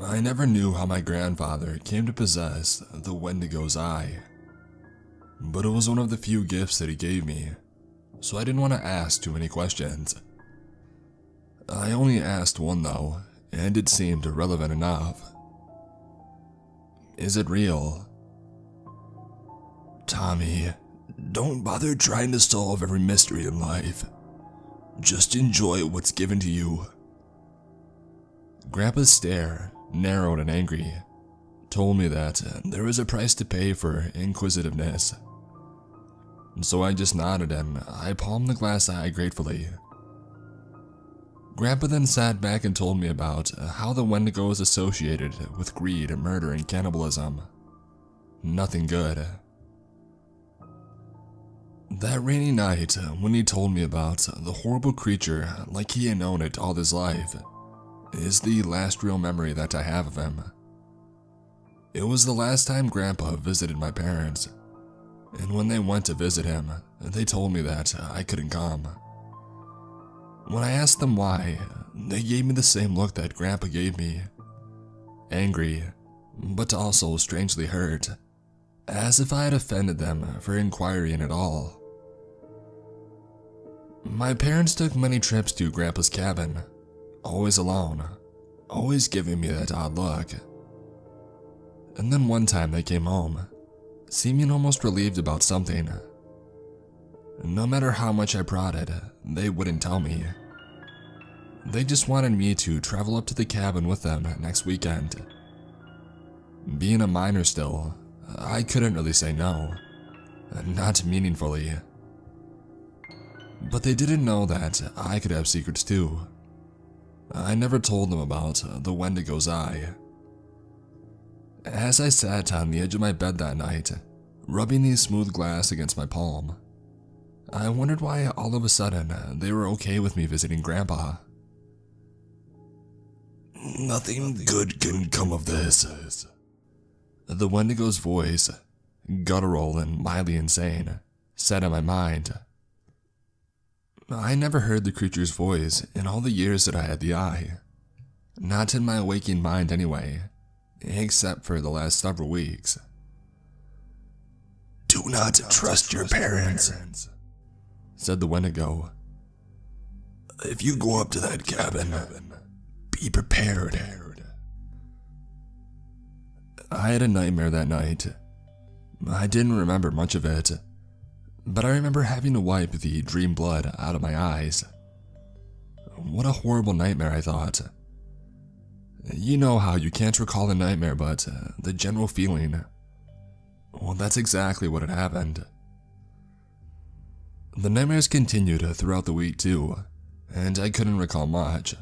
I never knew how my grandfather came to possess the Wendigo's eye, but it was one of the few gifts that he gave me, so I didn't want to ask too many questions. I only asked one though, and it seemed relevant enough. Is it real? Tommy, don't bother trying to solve every mystery in life. Just enjoy what's given to you. Grandpa's stare, narrowed and angry, told me that there was a price to pay for inquisitiveness. So I just nodded and I palmed the glass eye gratefully. Grandpa then sat back and told me about how the Wendigo is associated with greed, murder, and cannibalism. Nothing good. That rainy night, when he told me about the horrible creature like he had known it all his life, is the last real memory that I have of him. It was the last time Grandpa visited my parents, and when they went to visit him, they told me that I couldn't come. When I asked them why, they gave me the same look that Grandpa gave me. Angry, but also strangely hurt, as if I had offended them for inquiring at all. My parents took many trips to Grandpa's cabin, always alone, always giving me that odd look. And then one time they came home, seeming almost relieved about something. No matter how much I prodded, they wouldn't tell me. They just wanted me to travel up to the cabin with them next weekend. Being a minor still, I couldn't really say no, not meaningfully. But they didn't know that I could have secrets too. I never told them about the Wendigo's eye. As I sat on the edge of my bed that night, rubbing the smooth glass against my palm, I wondered why all of a sudden they were okay with me visiting Grandpa. Nothing good can come of this. The Wendigo's voice, guttural and mildly insane, said in my mind. I never heard the creature's voice in all the years that I had the eye. Not in my waking mind anyway, except for the last several weeks. Do not trust your parents, said the Wendigo. If you go up to that cabin, be prepared. I had a nightmare that night. I didn't remember much of it, but I remember having to wipe the dream blood out of my eyes. What a horrible nightmare, I thought. You know how you can't recall the nightmare, but the general feeling. Well, that's exactly what had happened. The nightmares continued throughout the week too, and I couldn't recall much,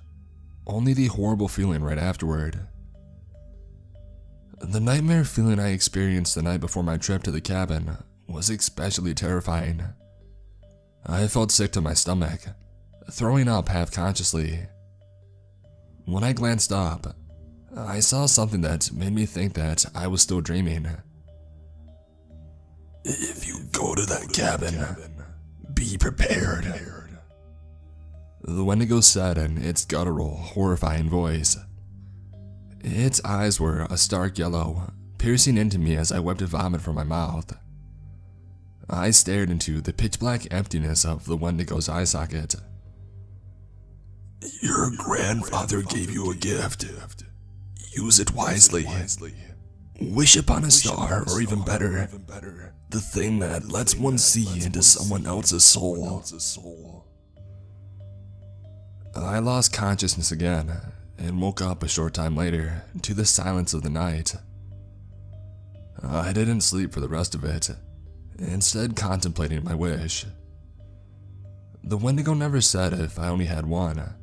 only the horrible feeling right afterward. The nightmare feeling I experienced the night before my trip to the cabin was especially terrifying. I felt sick to my stomach, throwing up half-consciously. When I glanced up, I saw something that made me think that I was still dreaming. If you go to that cabin, be prepared, the Wendigo said in its guttural, horrifying voice. Its eyes were a stark yellow, piercing into me as I wiped vomit from my mouth. I stared into the pitch-black emptiness of the Wendigo's eye socket. Your grandfather gave you a gift. Use it wisely. Wish upon a star, or even better, the thing that lets one see into someone else's soul. I lost consciousness again, and woke up a short time later to the silence of the night. I didn't sleep for the rest of it, instead contemplating my wish. The Wendigo never said if I only had one,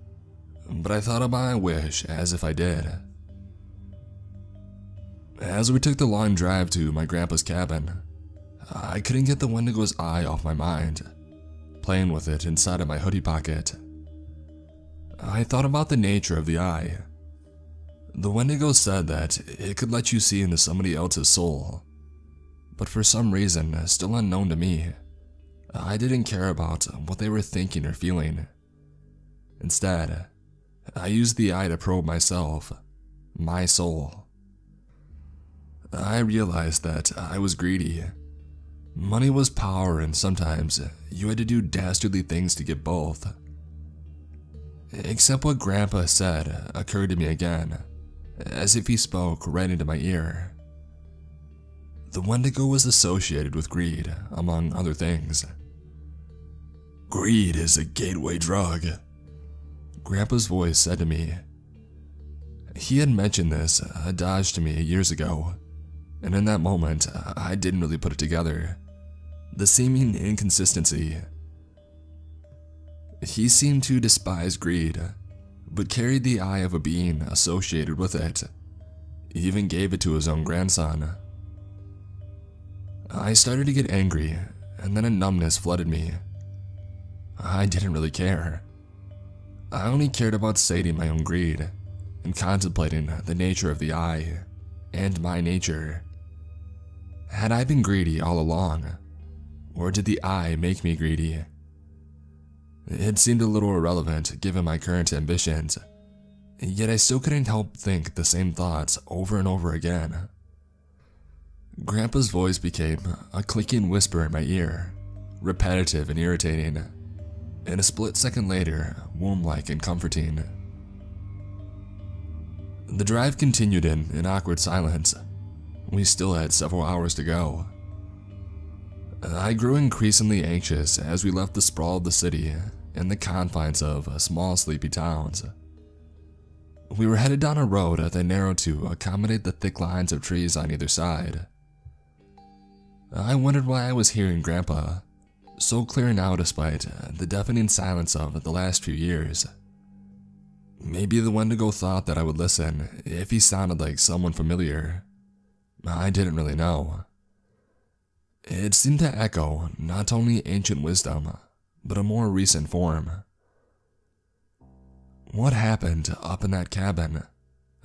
but I thought about my wish as if I did. As we took the long drive to my grandpa's cabin, I couldn't get the Wendigo's eye off my mind, playing with it inside of my hoodie pocket. I thought about the nature of the eye. The Wendigo said that it could let you see into somebody else's soul, but for some reason, still unknown to me, I didn't care about what they were thinking or feeling. Instead, I used the eye to probe myself, my soul. I realized that I was greedy. Money was power, and sometimes you had to do dastardly things to get both. Except what Grandpa said occurred to me again, as if he spoke right into my ear. The Wendigo was associated with greed, among other things. Greed is a gateway drug, Grandpa's voice said to me. He had mentioned this adage to me years ago, and in that moment, I didn't really put it together. The seeming inconsistency. He seemed to despise greed, but carried the eye of a being associated with it. He even gave it to his own grandson. I started to get angry, and then a numbness flooded me. I didn't really care. I only cared about sating my own greed, and contemplating the nature of the eye, and my nature. Had I been greedy all along, or did the eye make me greedy? It seemed a little irrelevant given my current ambitions, yet I still couldn't help think the same thoughts over and over again. Grandpa's voice became a clicking whisper in my ear, repetitive and irritating, and a split second later, womb-like and comforting. The drive continued in an awkward silence. We still had several hours to go. I grew increasingly anxious as we left the sprawl of the city and the confines of small sleepy towns. We were headed down a road that narrowed to accommodate the thick lines of trees on either side. I wondered why I was hearing Grandpa, so clear now despite the deafening silence of the last few years. Maybe the Wendigo thought that I would listen if he sounded like someone familiar. I didn't really know. It seemed to echo not only ancient wisdom, but a more recent form. What happened up in that cabin?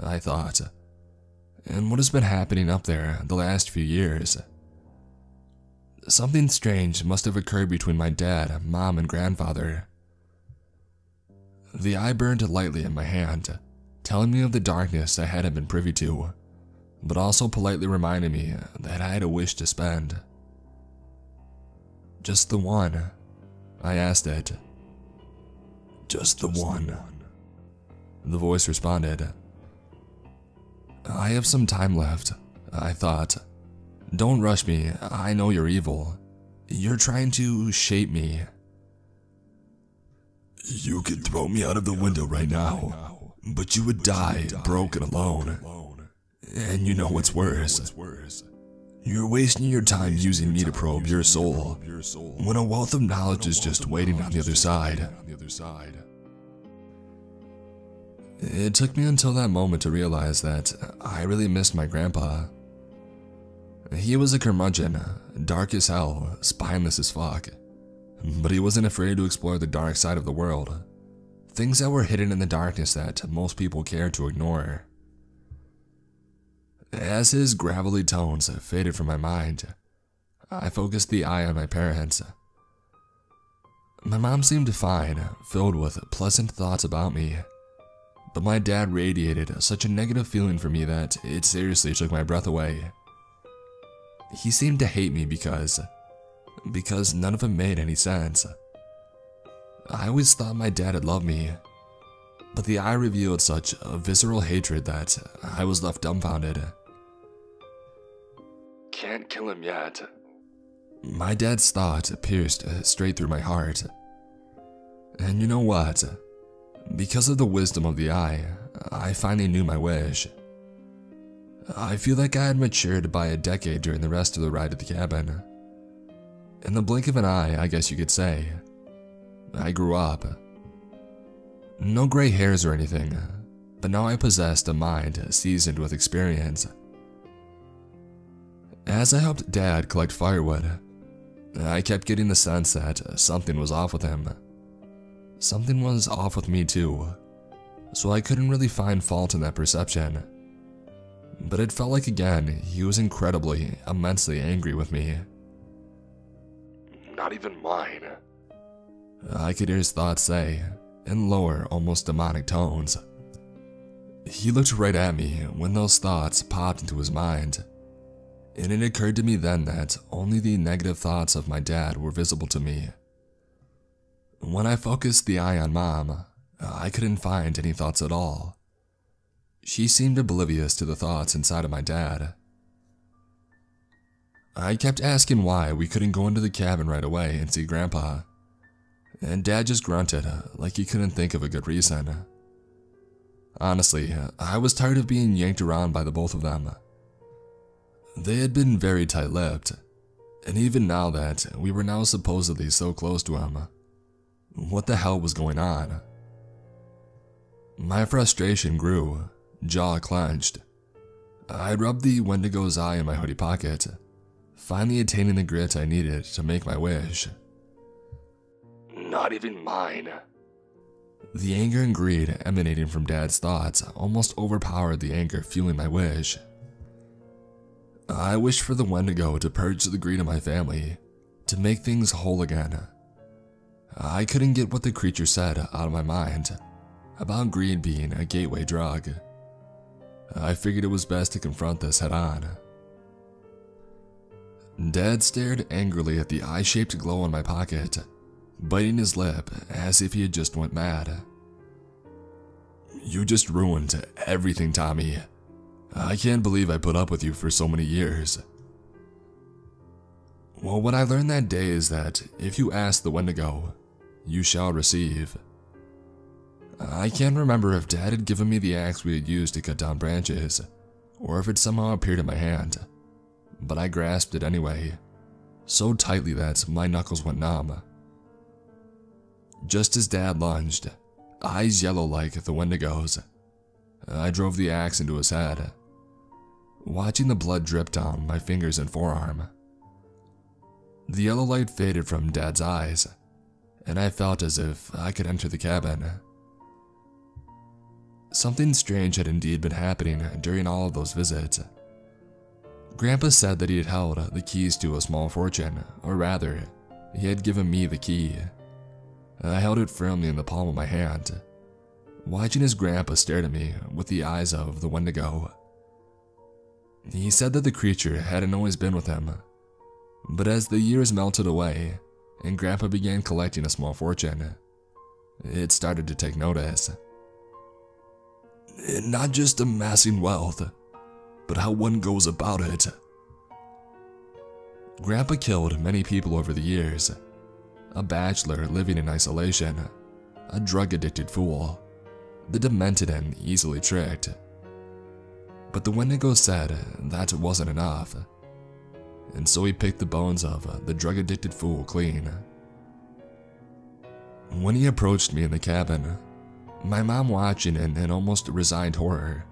I thought. And what has been happening up there the last few years? Something strange must have occurred between my dad, mom, and grandfather. The eye burned lightly in my hand, telling me of the darkness I hadn't been privy to, but also politely reminding me that I had a wish to spend. Just the one? I asked it. Just the one, the voice responded. I have some time left, I thought. Don't rush me, I know you're evil. You're trying to shape me. You could throw me out of the window right now, but you would die broke and alone. And you know what's worse? You're wasting your time using me to probe your soul, when a wealth of knowledge is just waiting on the other side. It took me until that moment to realize that I really missed my grandpa. He was a curmudgeon, dark as hell, spineless as fuck. But he wasn't afraid to explore the dark side of the world, things that were hidden in the darkness that most people cared to ignore. As his gravelly tones faded from my mind, I focused the eye on my parents. My mom seemed fine, filled with pleasant thoughts about me, but my dad radiated such a negative feeling for me that it seriously took my breath away. He seemed to hate me because none of it made any sense. I always thought my dad had loved me, but the eye revealed such a visceral hatred that I was left dumbfounded. Can't kill him yet. My dad's thought pierced straight through my heart. And you know what? Because of the wisdom of the eye, I finally knew my wish. I feel like I had matured by a decade during the rest of the ride to the cabin. In the blink of an eye, I guess you could say. I grew up. No gray hairs or anything, but now I possessed a mind seasoned with experience. As I helped Dad collect firewood, I kept getting the sense that something was off with him. Something was off with me too, so I couldn't really find fault in that perception. But it felt like again, he was incredibly, immensely angry with me. Not even mine, I could hear his thoughts say, in lower, almost demonic tones. He looked right at me when those thoughts popped into his mind, and it occurred to me then that only the negative thoughts of my dad were visible to me. When I focused the eye on Mom, I couldn't find any thoughts at all. She seemed oblivious to the thoughts inside of my dad. I kept asking why we couldn't go into the cabin right away and see Grandpa, and Dad just grunted like he couldn't think of a good reason. Honestly, I was tired of being yanked around by the both of them. They had been very tight-lipped, and even now that we were now supposedly so close to him, what the hell was going on? My frustration grew, jaw clenched. I rubbed the Wendigo's eye in my hoodie pocket, finally attaining the grit I needed to make my wish. Not even mine. The anger and greed emanating from Dad's thoughts almost overpowered the anger fueling my wish. I wished for the Wendigo to purge the greed of my family, to make things whole again. I couldn't get what the creature said out of my mind about greed being a gateway drug. I figured it was best to confront this head on. Dad stared angrily at the eye-shaped glow in my pocket, biting his lip as if he had just went mad. You just ruined everything, Tommy. I can't believe I put up with you for so many years. Well, what I learned that day is that if you ask the Wendigo, you shall receive. I can't remember if Dad had given me the axe we had used to cut down branches, or if it somehow appeared in my hand, but I grasped it anyway, so tightly that my knuckles went numb. Just as Dad lunged, eyes yellow like the Wendigo's, I drove the axe into his head, watching the blood drip down my fingers and forearm. The yellow light faded from Dad's eyes, and I felt as if I could enter the cabin. Something strange had indeed been happening during all of those visits. Grandpa said that he had held the keys to a small fortune, or rather, he had given me the key. I held it firmly in the palm of my hand, watching as Grandpa stared at me with the eyes of the Wendigo. He said that the creature hadn't always been with him, but as the years melted away and Grandpa began collecting a small fortune, it started to take notice. And not just amassing wealth, but how one goes about it. Grandpa killed many people over the years. A bachelor living in isolation, a drug-addicted fool, the demented and easily tricked. But the Wendigo said that wasn't enough, and so he picked the bones of the drug-addicted fool clean. When he approached me in the cabin, my mom watching in almost resigned horror,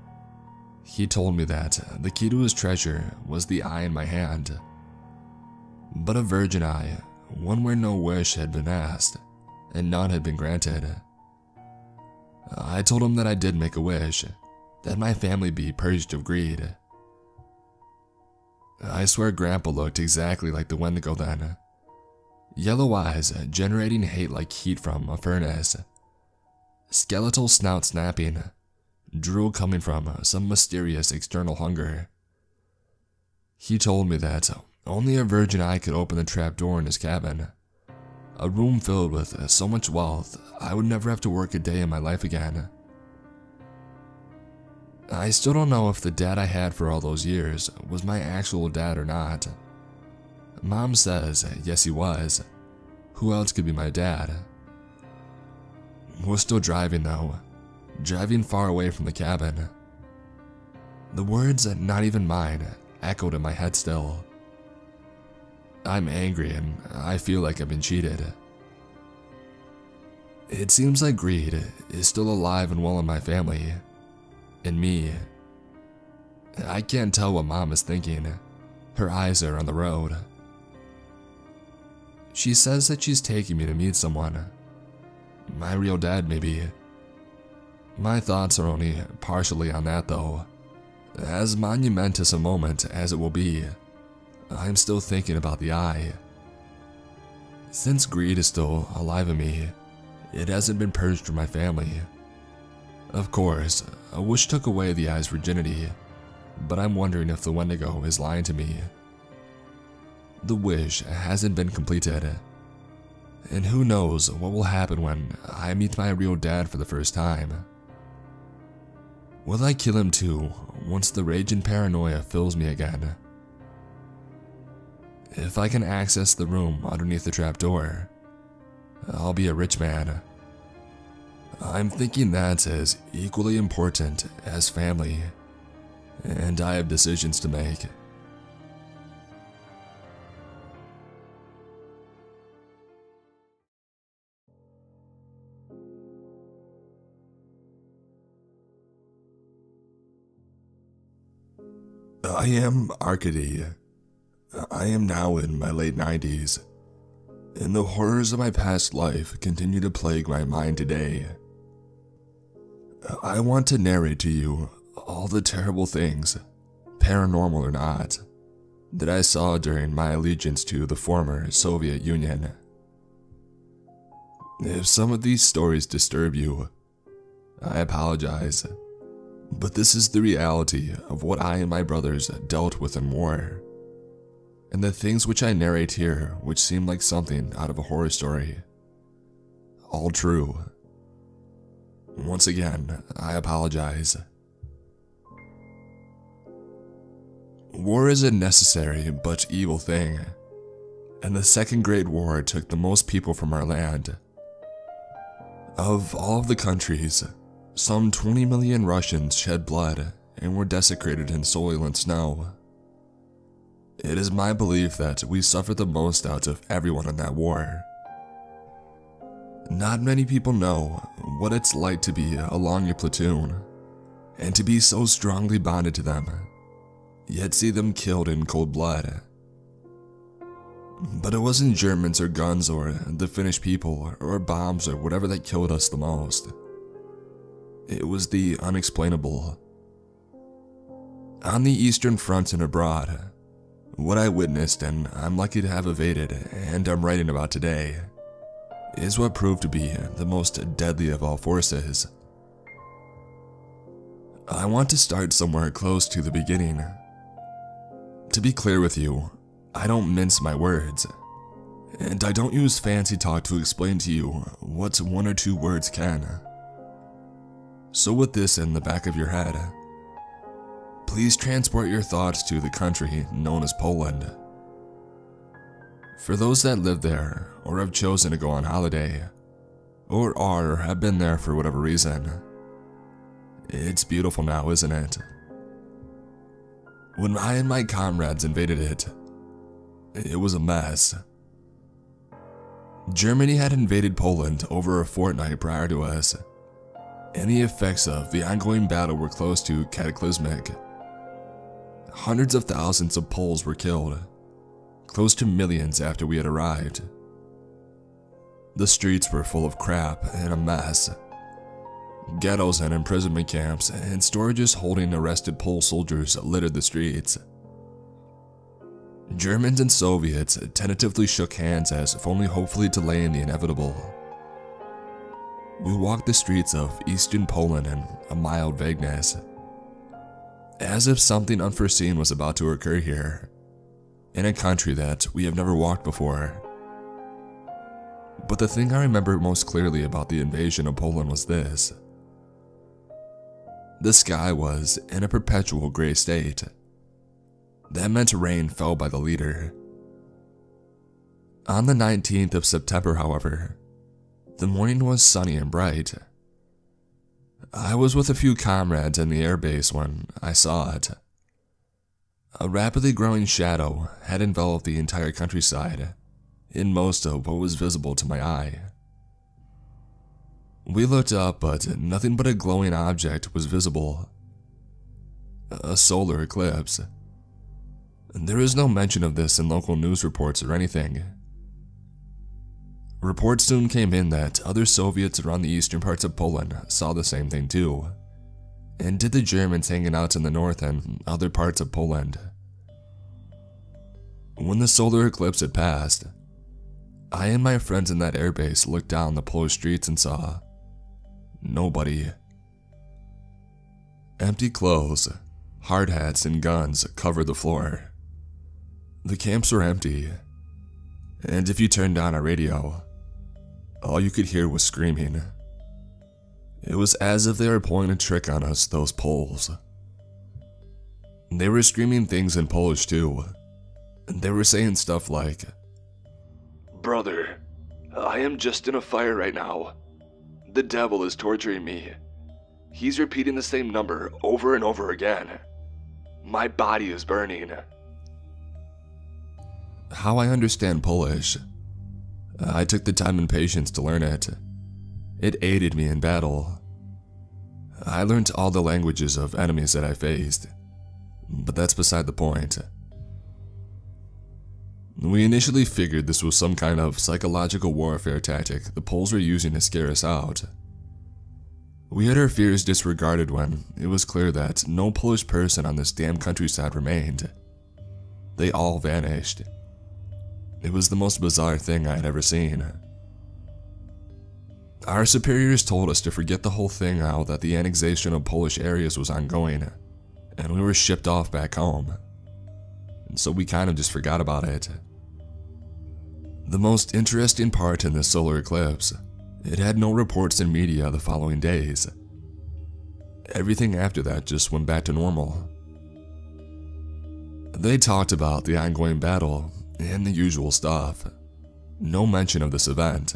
he told me that the key to his treasure was the eye in my hand. But a virgin eye, one where no wish had been asked, and none had been granted. I told him that I did make a wish, that my family be purged of greed. I swear Grandpa looked exactly like the Wendigo then. Yellow eyes generating hate like heat from a furnace. Skeletal snout snapping, drool coming from some mysterious external hunger. He told me that only a virgin eye could open the trapdoor in his cabin, a room filled with so much wealth I would never have to work a day in my life again. I still don't know if the dad I had for all those years was my actual dad or not. Mom says yes he was. Who else could be my dad? We're still driving though, driving far away from the cabin. The words "not even mine" echoed in my head still. I'm angry and I feel like I've been cheated. It seems like greed is still alive and well in my family. In me. I can't tell what Mom is thinking. Her eyes are on the road. She says that she's taking me to meet someone. My real dad, maybe. My thoughts are only partially on that though. As monumentous a moment as it will be, I'm still thinking about the eye. Since greed is still alive in me, it hasn't been purged from my family. Of course, a wish took away the eye's virginity, but I'm wondering if the Wendigo is lying to me. The wish hasn't been completed, and who knows what will happen when I meet my real dad for the first time. Will I kill him too once the rage and paranoia fills me again? If I can access the room underneath the trapdoor, I'll be a rich man. I'm thinking that's as equally important as family, and I have decisions to make. I am Arcady. I am now in my late 90s, and the horrors of my past life continue to plague my mind today. I want to narrate to you all the terrible things, paranormal or not, that I saw during my allegiance to the former Soviet Union. If some of these stories disturb you, I apologize, but this is the reality of what I and my brothers dealt with in war, and the things which I narrate here which seem like something out of a horror story. All true. Once again, I apologize. War is a necessary but evil thing, and the Second Great War took the most people from our land. Of all of the countries, some 20 million Russians shed blood and were desecrated in soil and snow. It is my belief that we suffered the most out of everyone in that war. Not many people know what it's like to be along your platoon, and to be so strongly bonded to them, yet see them killed in cold blood. But it wasn't Germans or guns or the Finnish people or bombs or whatever that killed us the most. It was the unexplainable. On the Eastern Front and abroad, what I witnessed, and I'm lucky to have evaded and I'm writing about today, is what proved to be the most deadly of all forces. I want to start somewhere close to the beginning. To be clear with you, I don't mince my words, and I don't use fancy talk to explain to you what one or two words can. So with this in the back of your head, please transport your thoughts to the country known as Poland. For those that live there, or have chosen to go on holiday, or are or have been there for whatever reason, it's beautiful now, isn't it? When I and my comrades invaded it, it was a mess. Germany had invaded Poland over a fortnight prior to us, and the effects of the ongoing battle were close to cataclysmic. Hundreds of thousands of Poles were killed, close to millions after we had arrived. The streets were full of crap and a mess. Ghettos and imprisonment camps and storages holding arrested Pole soldiers littered the streets. Germans and Soviets tentatively shook hands as if only hopefully delaying the inevitable. We walked the streets of eastern Poland in a mild vagueness, as if something unforeseen was about to occur here, in a country that we have never walked before. But the thing I remember most clearly about the invasion of Poland was this. The sky was in a perpetual gray state. That meant rain fell by the liter. On the 19th of September, however, the morning was sunny and bright. I was with a few comrades in the airbase when I saw it. A rapidly growing shadow had enveloped the entire countryside, in most of what was visible to my eye. We looked up, but nothing but a glowing object was visible. A solar eclipse. There is no mention of this in local news reports or anything. Reports soon came in that other Soviets around the eastern parts of Poland saw the same thing too, and did the Germans hanging out in the north and other parts of Poland. When the solar eclipse had passed, I and my friends in that airbase looked down the Polish streets and saw nobody. Empty clothes, hard hats, and guns covered the floor. The camps were empty, and if you turned on a radio, all you could hear was screaming. It was as if they were pulling a trick on us, those Poles. They were screaming things in Polish too. They were saying stuff like, "Brother, I am just in a fire right now. The devil is torturing me. He's repeating the same number over and over again. My body is burning." How I understand Polish. I took the time and patience to learn it. It aided me in battle. I learned all the languages of enemies that I faced, but that's beside the point. We initially figured this was some kind of psychological warfare tactic the Poles were using to scare us out. We had our fears disregarded when it was clear that no Polish person on this damn countryside remained. They all vanished. It was the most bizarre thing I had ever seen. Our superiors told us to forget the whole thing now that the annexation of Polish areas was ongoing, and we were shipped off back home. And so we kind of just forgot about it. The most interesting part in this solar eclipse, it had no reports in media the following days. Everything after that just went back to normal. They talked about the ongoing battle and the usual stuff. No mention of this event.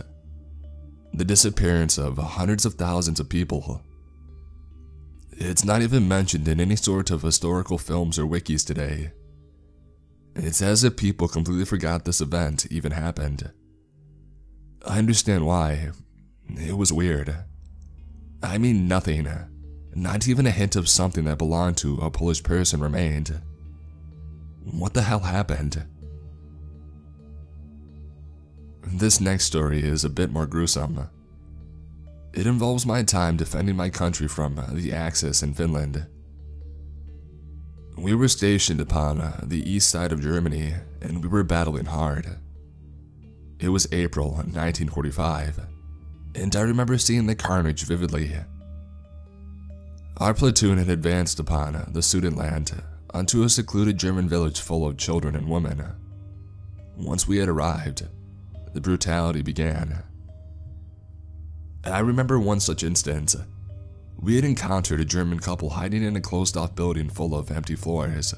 The disappearance of hundreds of thousands of people. It's not even mentioned in any sort of historical films or wikis today. It's as if people completely forgot this event even happened. I understand why. It was weird. I mean nothing. Not even a hint of something that belonged to a Polish person remained. What the hell happened? This next story is a bit more gruesome. It involves my time defending my country from the Axis in Finland. We were stationed upon the east side of Germany, and we were battling hard. It was April 1945, and I remember seeing the carnage vividly. Our platoon had advanced upon the Sudetenland onto a secluded German village full of children and women. Once we had arrived, the brutality began. I remember one such instance. We had encountered a German couple hiding in a closed-off building full of empty floors.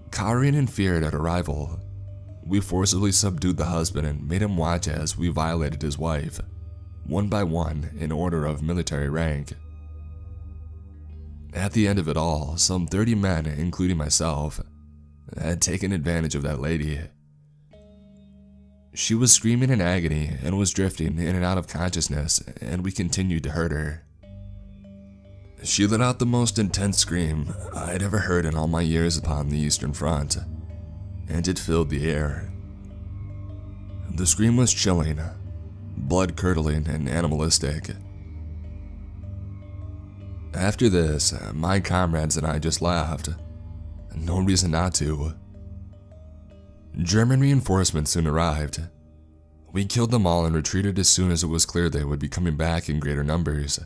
Cowering in fear at arrival, we forcibly subdued the husband and made him watch as we violated his wife, one by one in order of military rank. At the end of it all, some 30 men, including myself, had taken advantage of that lady. She was screaming in agony and was drifting in and out of consciousness, and we continued to hurt her. She let out the most intense scream I'd ever heard in all my years upon the Eastern Front, and it filled the air. The scream was chilling, blood-curdling, and animalistic. After this, my comrades and I just laughed. No reason not to. German reinforcements soon arrived. We killed them all and retreated as soon as it was clear they would be coming back in greater numbers.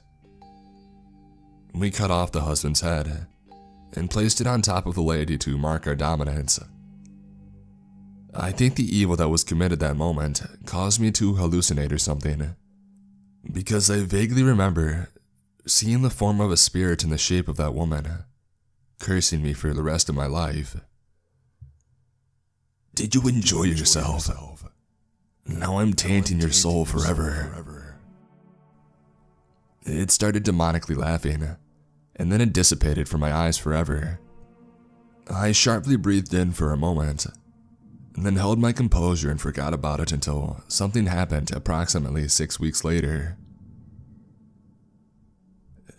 We cut off the husband's head and placed it on top of the lady to mark our dominance. I think the evil that was committed that moment caused me to hallucinate or something, because I vaguely remember seeing the form of a spirit in the shape of that woman, cursing me for the rest of my life. "Did you enjoy yourself? Now I'm tainting your soul forever." It started demonically laughing, and then it dissipated from my eyes forever. I sharply breathed in for a moment, and then held my composure and forgot about it until something happened approximately 6 weeks later.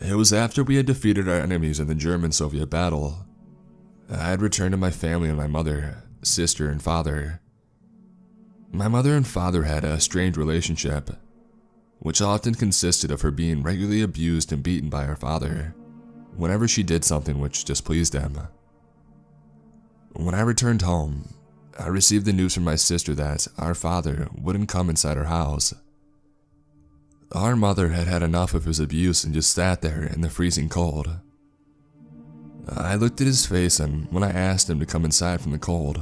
It was after we had defeated our enemies in the German-Soviet battle. I had returned to my family and my mother, sister, and father. My mother and father had a strained relationship, which often consisted of her being regularly abused and beaten by her father whenever she did something which displeased him. When I returned home, I received the news from my sister that our father wouldn't come inside our house. Our mother had had enough of his abuse and just sat there in the freezing cold, I looked at his face, and when I asked him to come inside from the cold,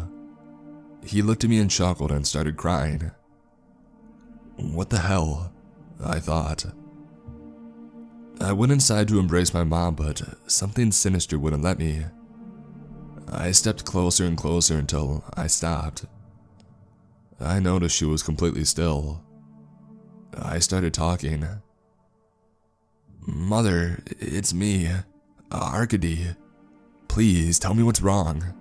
he looked at me and chuckled and started crying. What the hell? I thought. I went inside to embrace my mom, but something sinister wouldn't let me. I stepped closer and closer until I stopped. I noticed she was completely still. I started talking. Mother, it's me, Arcady. Please tell me what's wrong.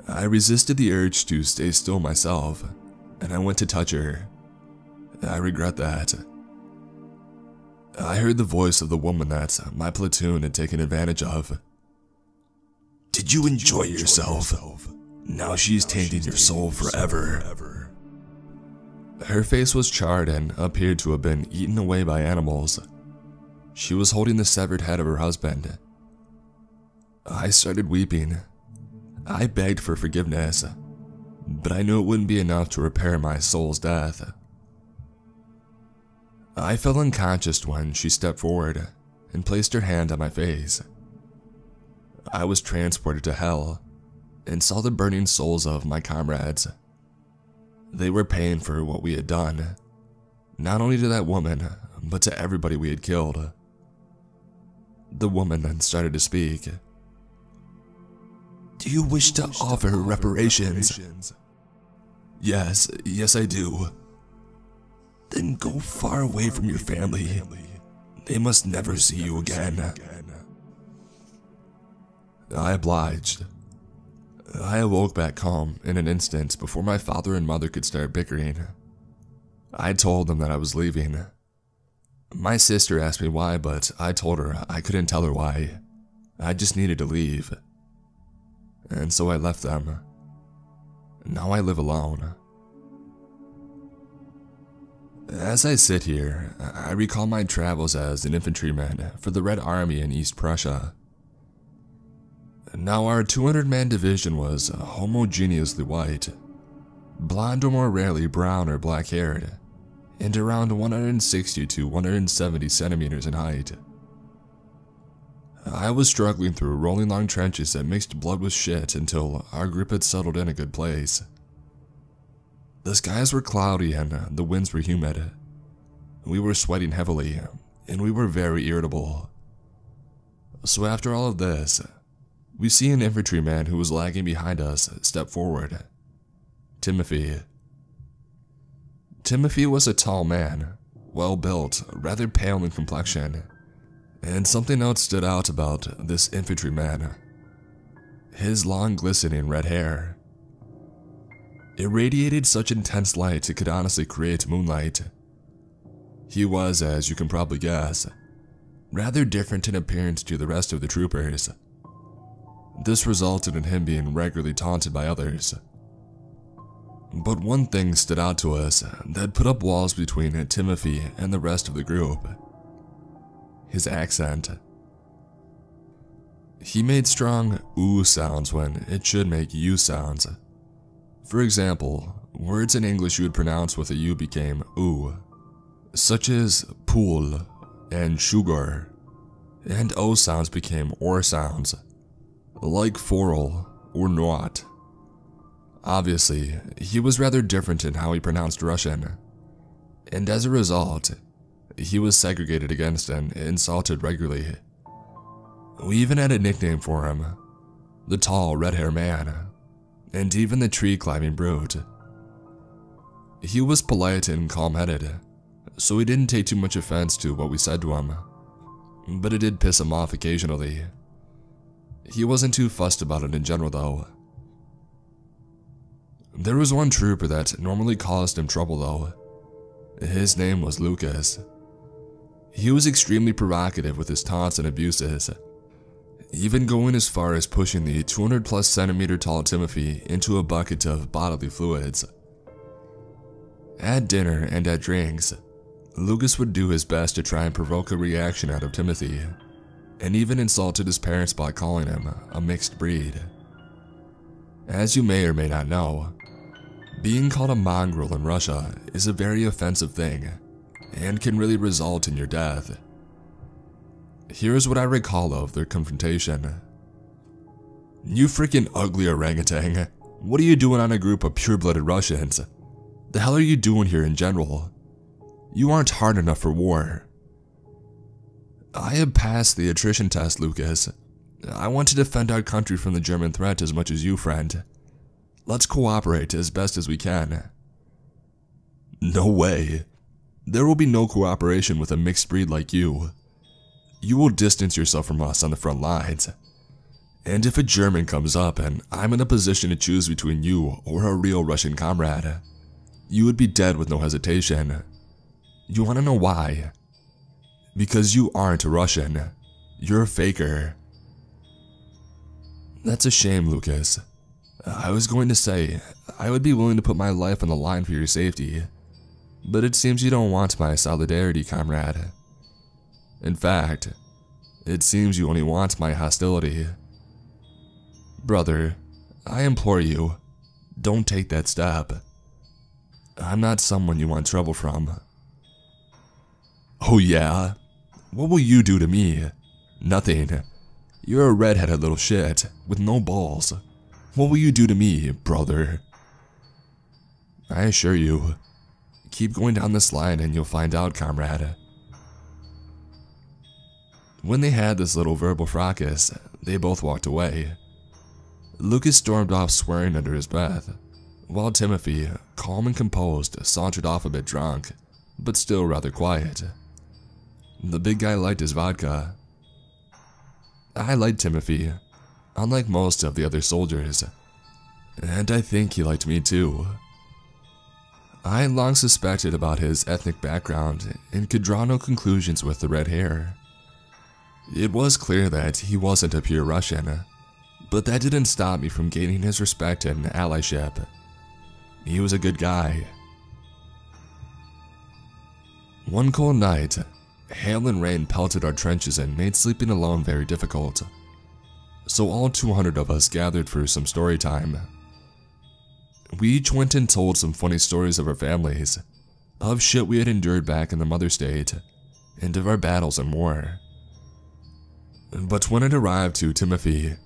I resisted the urge to stay still myself, and I went to touch her. I regret that. I heard the voice of the woman that my platoon had taken advantage of. Did you enjoy yourself? Now she's tainting your soul forever. Her face was charred and appeared to have been eaten away by animals. She was holding the severed head of her husband. I started weeping. I begged for forgiveness, but I knew it wouldn't be enough to repair my soul's death. I fell unconscious when she stepped forward and placed her hand on my face. I was transported to hell and saw the burning souls of my comrades. They were paying for what we had done, not only to that woman, but to everybody we had killed. The woman then started to speak. Do you wish to offer reparations? Yes I do. Then go far away from your family. They must never see you again. I obliged. I awoke back calm in an instant before my father and mother could start bickering. I told them that I was leaving. My sister asked me why, but I told her I couldn't tell her why. I just needed to leave. And so I left them. Now I live alone. As I sit here, I recall my travels as an infantryman for the Red Army in East Prussia. Now our 200-man division was homogeneously white, blonde or more rarely brown or black-haired, and around 160 to 170 centimeters in height. I was struggling through rolling long trenches that mixed blood with shit until our group had settled in a good place. The skies were cloudy and the winds were humid. We were sweating heavily, and we were very irritable. So after all of this, we see an infantryman who was lagging behind us step forward. Timothy. Timothy was a tall man, well-built, rather pale in complexion, and something else stood out about this infantryman. His long glistening red hair. It radiated such intense light it could honestly create moonlight. He was, as you can probably guess, rather different in appearance to the rest of the troopers. This resulted in him being regularly taunted by others. But one thing stood out to us that put up walls between Timothy and the rest of the group. His accent. He made strong ooh sounds when it should make u sounds. For example, words in English you would pronounce with a u became oo, such as pool and sugar, and o sounds became or sounds, like forel or not. Obviously, he was rather different in how he pronounced Russian, and as a result, he was segregated against and insulted regularly. We even had a nickname for him, the tall red-haired man, and even the tree-climbing brute. He was polite and calm-headed, so he didn't take too much offense to what we said to him, but it did piss him off occasionally. He wasn't too fussed about it in general though. There was one trooper that normally caused him trouble though. His name was Lucas. He was extremely provocative with his taunts and abuses, even going as far as pushing the 200+ centimeter tall Timothy into a bucket of bodily fluids. At dinner and at drinks, Lucas would do his best to try and provoke a reaction out of Timothy, and even insulted his parents by calling him a mixed breed. As you may or may not know, being called a mongrel in Russia is a very offensive thing, and can really result in your death. Here's what I recall of their confrontation. "You freaking ugly orangutan. What are you doing on a group of pure-blooded Russians? The hell are you doing here in general? You aren't hard enough for war." "I have passed the attrition test, Lucas. I want to defend our country from the German threat as much as you, friend. Let's cooperate as best as we can." "No way. There will be no cooperation with a mixed breed like you. You will distance yourself from us on the front lines. And if a German comes up and I'm in a position to choose between you or a real Russian comrade, you would be dead with no hesitation. You want to know why? Because you aren't a Russian. You're a faker." "That's a shame, Lucas. I was going to say, I would be willing to put my life on the line for your safety, but it seems you don't want my solidarity, comrade. In fact, it seems you only want my hostility. Brother, I implore you, don't take that step. I'm not someone you want trouble from." "Oh yeah? What will you do to me? Nothing. You're a red-headed little shit with no balls. What will you do to me, brother?" "I assure you, keep going down this line and you'll find out, comrade." When they had this little verbal fracas, they both walked away. Lucas stormed off swearing under his breath, while Timothy, calm and composed, sauntered off a bit drunk, but still rather quiet. The big guy liked his vodka. I liked Timothy, unlike most of the other soldiers, and I think he liked me too. I had long suspected about his ethnic background and could draw no conclusions with the red hair. It was clear that he wasn't a pure Russian, but that didn't stop me from gaining his respect and allyship. He was a good guy. One cold night, hail and rain pelted our trenches and made sleeping alone very difficult. So all 200 of us gathered for some story time. We each went and told some funny stories of our families, of shit we had endured back in the mother state, and of our battles and war. But when it arrived to Timothy,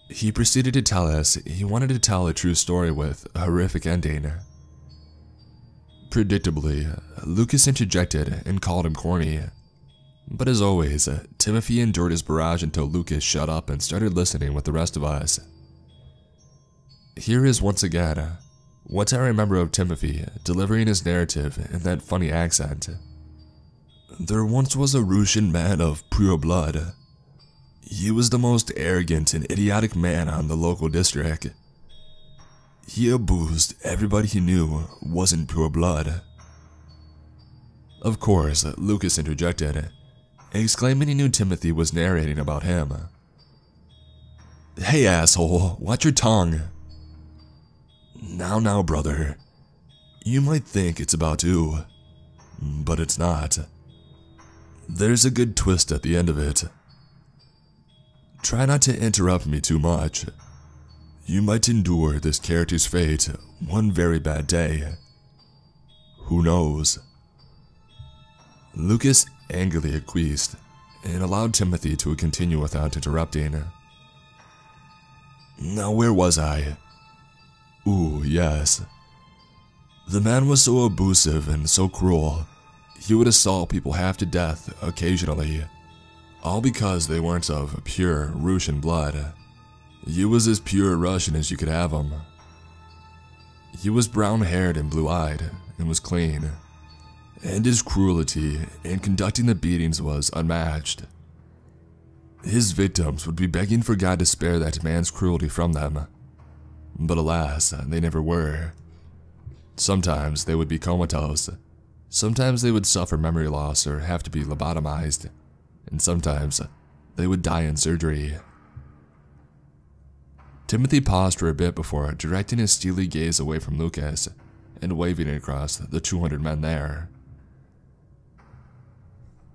he proceeded to tell us he wanted to tell a true story with a horrific ending. Predictably, Lucas interjected and called him corny. But as always, Timothy endured his barrage until Lucas shut up and started listening with the rest of us. Here is once again what I remember of Timothy delivering his narrative in that funny accent. "There once was a Russian man of pure blood. He was the most arrogant and idiotic man on the local district. He abused everybody he knew wasn't pure blood." Of course, Lucas interjected, exclaiming he knew Timothy was narrating about him. "Hey asshole, watch your tongue." Now brother, you might think it's about you, but it's not. There's a good twist at the end of it. Try not to interrupt me too much. You might endure this character's fate one very bad day. Who knows?" Lucas angrily acquiesced and allowed Timothy to continue without interrupting. "Now where was I? Ooh, yes. The man was so abusive and so cruel, he would assault people half to death occasionally, all because they weren't of pure Russian blood. He was as pure Russian as you could have him. He was brown-haired and blue-eyed, and was clean, and his cruelty in conducting the beatings was unmatched. His victims would be begging for God to spare that man's cruelty from them, but alas, they never were. Sometimes they would be comatose, sometimes they would suffer memory loss or have to be lobotomized, and sometimes they would die in surgery." Timothy paused for a bit before directing his steely gaze away from Lucas and waving it across the 200 men there.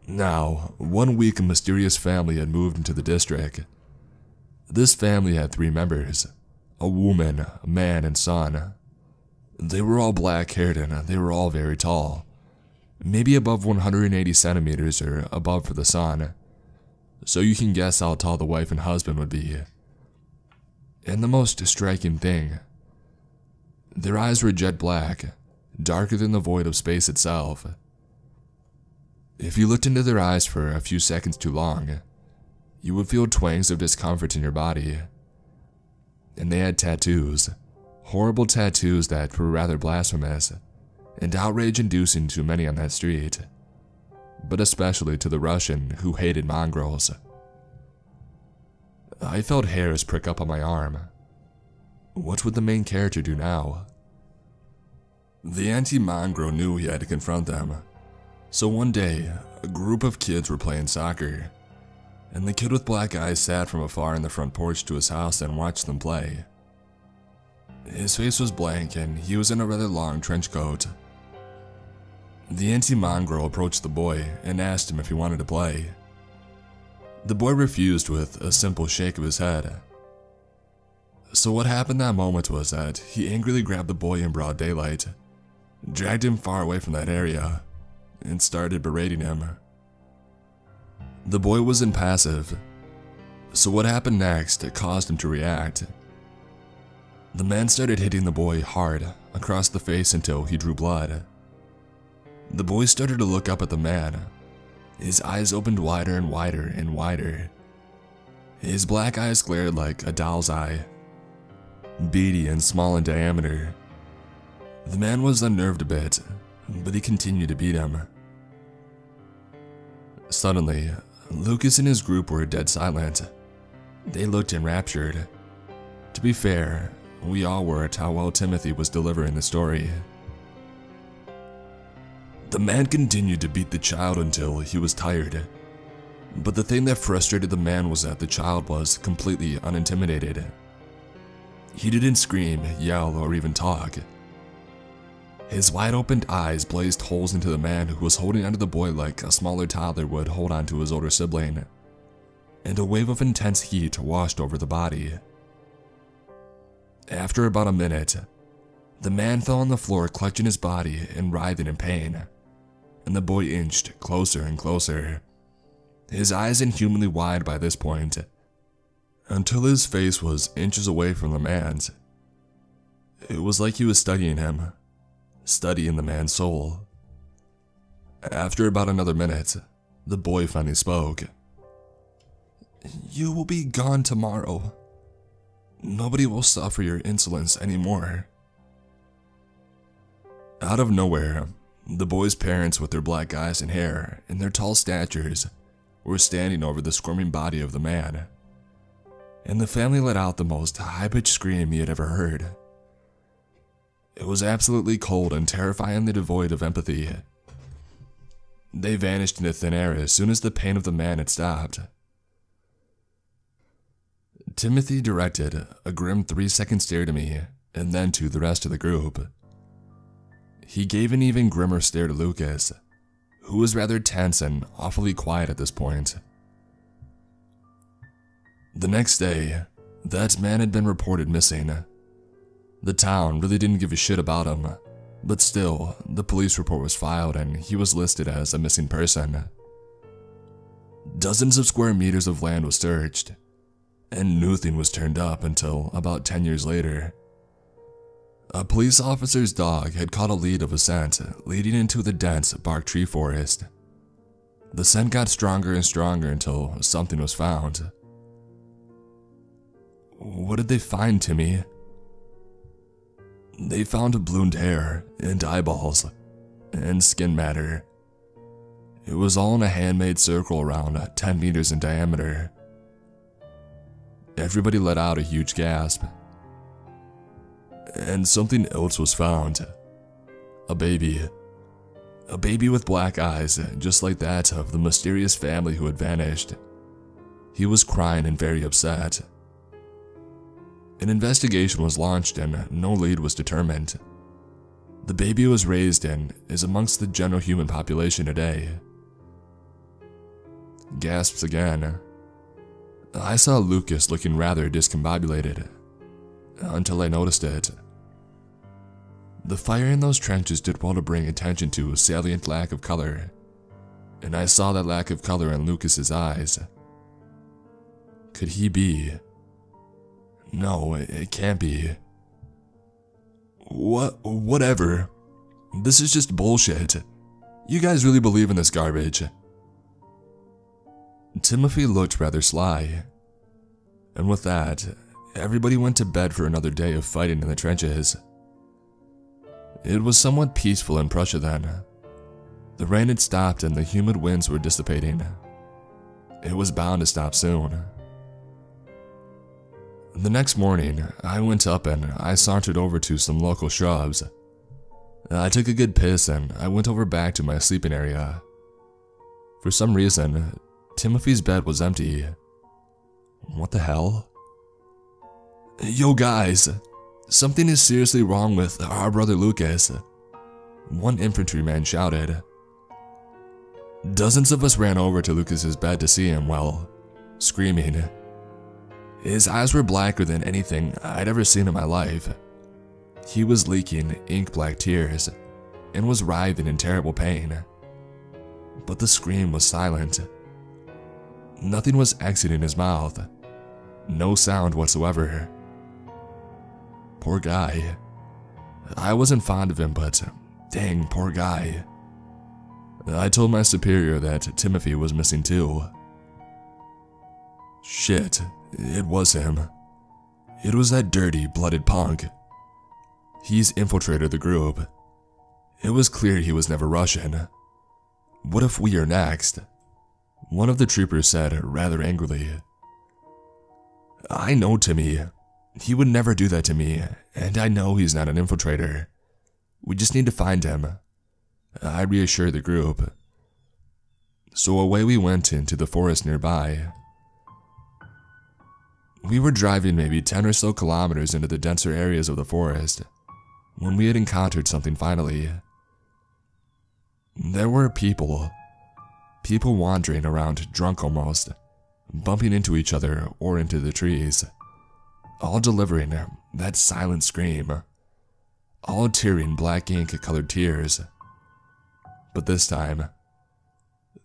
Now, one week a mysterious family had moved into the district. This family had 3 members, a woman, a man, and son. They were all black-haired and they were all very tall, maybe above 180 centimeters or above for the son. so you can guess how tall the wife and husband would be. And the most striking thing, their eyes were jet black, darker than the void of space itself. If you looked into their eyes for a few seconds too long, you would feel twangs of discomfort in your body. And they had tattoos, horrible tattoos that were rather blasphemous and outrage-inducing to many on that street, but especially to the Russian who hated mongrels. I felt hairs prick up on my arm. What would the main character do now? The anti-mongrel knew he had to confront them, so one day, a group of kids were playing soccer, and the kid with black eyes sat from afar in the front porch to his house and watched them play. His face was blank and he was in a rather long trench coat. The anti-mongrel approached the boy and asked him if he wanted to play. The boy refused with a simple shake of his head. So what happened that moment was that he angrily grabbed the boy in broad daylight, dragged him far away from that area, and started berating him. The boy was impassive, so what happened next caused him to react. The man started hitting the boy hard across the face until he drew blood. The boy started to look up at the man. His eyes opened wider and wider and wider. His black eyes glared like a doll's eye, beady and small in diameter. The man was unnerved a bit, but he continued to beat him. Suddenly, Lucas and his group were dead silent. They looked enraptured. To be fair, we all were at how well Timothy was delivering the story. The man continued to beat the child until he was tired, but the thing that frustrated the man was that the child was completely unintimidated. He didn't scream, yell, or even talk. His wide-opened eyes blazed holes into the man who was holding onto the boy like a smaller toddler would hold onto his older sibling, and a wave of intense heat washed over the body. After about a minute, the man fell on the floor clutching his body and writhing in pain, and the boy inched closer and closer, his eyes inhumanly wide by this point, until his face was inches away from the man's. It was like he was studying him, studying the man's soul. After about another minute, the boy finally spoke. "You will be gone tomorrow. Nobody will suffer your insolence anymore." Out of nowhere, the boy's parents with their black eyes and hair and their tall statures were standing over the squirming body of the man, and the family let out the most high-pitched scream he had ever heard. It was absolutely cold and terrifyingly devoid of empathy. They vanished into thin air as soon as the pain of the man had stopped. Timothy directed a grim 3-second stare to me and then to the rest of the group. He gave an even grimmer stare to Lucas, who was rather tense and awfully quiet at this point. The next day, that man had been reported missing. The town really didn't give a shit about him, but still, the police report was filed and he was listed as a missing person. Dozens of square meters of land was searched, and nothing was turned up until about 10 years later. A police officer's dog had caught a lead of a scent leading into the dense bark tree forest. The scent got stronger and stronger until something was found. What did they find, Timmy? They found blonde hair and eyeballs and skin matter. It was all in a handmade circle around 10 meters in diameter. Everybody let out a huge gasp. And something else was found. A baby. A baby with black eyes, just like that of the mysterious family who had vanished. He was crying and very upset. An investigation was launched and no lead was determined. The baby was raised and is amongst the general human population today. Gasps again. I saw Lucas looking rather discombobulated, until I noticed it. The fire in those trenches did well to bring attention to a salient lack of color, and I saw that lack of color in Lucas's eyes, Could he be? No, it can't be. Whatever. This is just bullshit. You guys really believe in this garbage? Timothy looked rather sly. And with that, everybody went to bed for another day of fighting in the trenches. It was somewhat peaceful in Prussia then. The rain had stopped and the humid winds were dissipating. It was bound to stop soon. The next morning, I went up and I sauntered over to some local shrubs. I took a good piss and I went over back to my sleeping area. For some reason, Timothy's bed was empty. What the hell? Yo guys, something is seriously wrong with our brother Lucas, one infantryman shouted. Dozens of us ran over to Lucas's bed to see him, well, screaming. His eyes were blacker than anything I'd ever seen in my life. He was leaking ink-black tears and was writhing in terrible pain. But the scream was silent. Nothing was exiting his mouth. No sound whatsoever. Poor guy. I wasn't fond of him, but dang, poor guy. I told my superior that Timothy was missing too. Shit, it was him. It was that dirty, blooded punk. He's infiltrated the group. It was clear he was never Russian. What if we are next? One of the troopers said rather angrily. I know Timmy. He would never do that to me, and I know he's not an infiltrator. We just need to find him. I reassured the group. So away we went into the forest nearby. We were driving maybe 10 or so kilometers into the denser areas of the forest when we had encountered something finally. There were people wandering around drunk almost, bumping into each other or into the trees, all delivering that silent scream, all tearing black ink colored tears. But this time,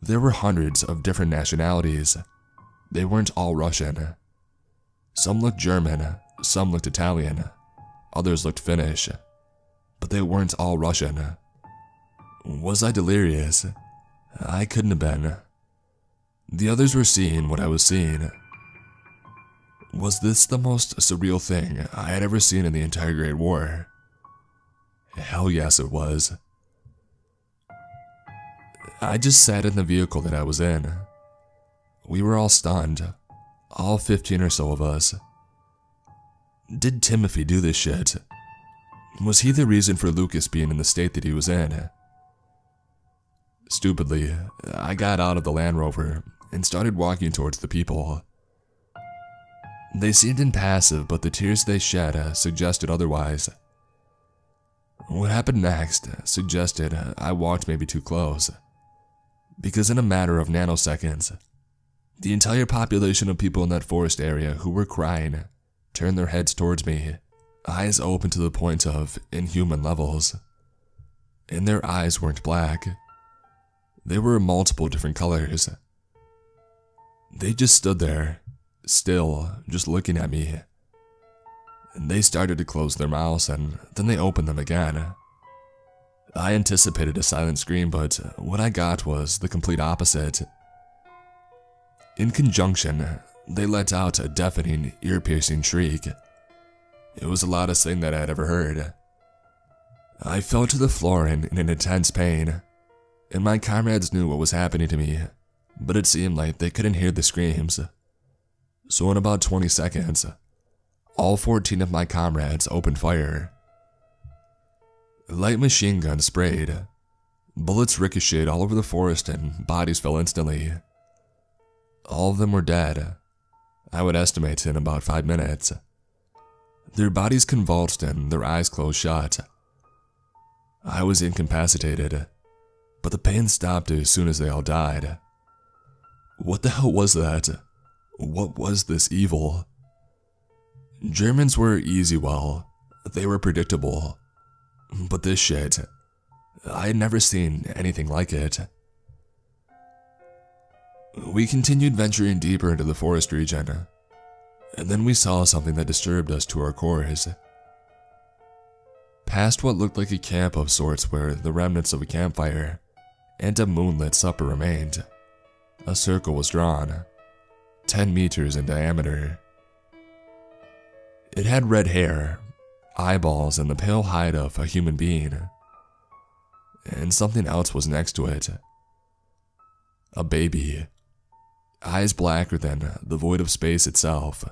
there were hundreds of different nationalities. They weren't all Russian. Some looked German, some looked Italian, others looked Finnish, but they weren't all Russian. Was I delirious? I couldn't have been. The others were seeing what I was seeing. Was this the most surreal thing I had ever seen in the entire Great War? Hell yes, it was. I just sat in the vehicle that I was in. We were all stunned, all 15 or so of us. Did Timothy do this shit? Was he the reason for Lucas being in the state that he was in? Stupidly, I got out of the Land Rover and started walking towards the people. They seemed impassive, but the tears they shed suggested otherwise. What happened next suggested I walked maybe too close, because in a matter of nanoseconds, the entire population of people in that forest area who were crying turned their heads towards me, eyes open to the point of inhuman levels. And their eyes weren't black. They were multiple different colors. They just stood there, still, just looking at me. And they started to close their mouths and then they opened them again. I anticipated a silent scream, but what I got was the complete opposite. In conjunction, they let out a deafening, ear-piercing shriek. It was the loudest thing that I had ever heard. I fell to the floor in an intense pain, and my comrades knew what was happening to me, but it seemed like they couldn't hear the screams. So in about 20 seconds, all 14 of my comrades opened fire. Light machine guns sprayed. Bullets ricocheted all over the forest and bodies fell instantly. All of them were dead. I would estimate in about 5 minutes. Their bodies convulsed and their eyes closed shut. I was incapacitated, but the pain stopped as soon as they all died. What the hell was that? What was this evil? Germans were easy, well, they were predictable. But this shit, I had never seen anything like it. We continued venturing deeper into the forest region, and then we saw something that disturbed us to our cores. Past what looked like a camp of sorts where the remnants of a campfire and a moonlit supper remained, a circle was drawn, 10 meters in diameter. It had red hair, eyeballs, and the pale hide of a human being. And something else was next to it. A baby, eyes blacker than the void of space itself.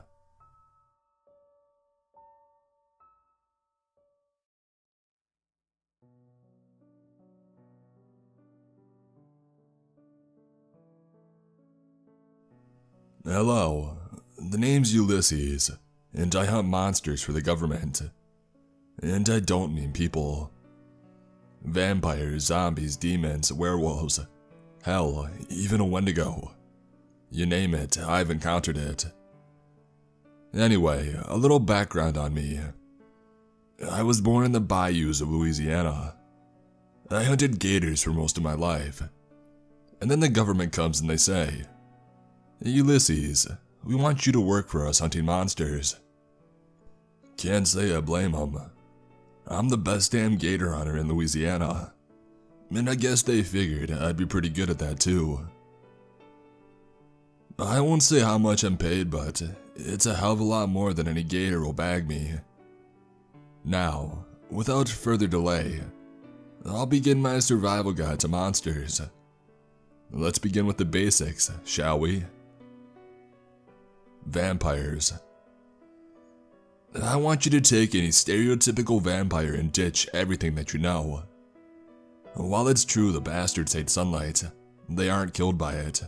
Hello, the name's Ulysses, and I hunt monsters for the government. And I don't mean people. Vampires, zombies, demons, werewolves, hell, even a Wendigo. You name it, I've encountered it. Anyway, a little background on me. I was born in the bayous of Louisiana. I hunted gators for most of my life. And then the government comes and they say, Ulysses, we want you to work for us hunting monsters. Can't say I blame them. I'm the best damn gator hunter in Louisiana. And I guess they figured I'd be pretty good at that too. I won't say how much I'm paid, but it's a hell of a lot more than any gator will bag me. Now, without further delay, I'll begin my survival guide to monsters. Let's begin with the basics, shall we? Vampires. I want you to take any stereotypical vampire and ditch everything that you know. While it's true the bastards hate sunlight, they aren't killed by it,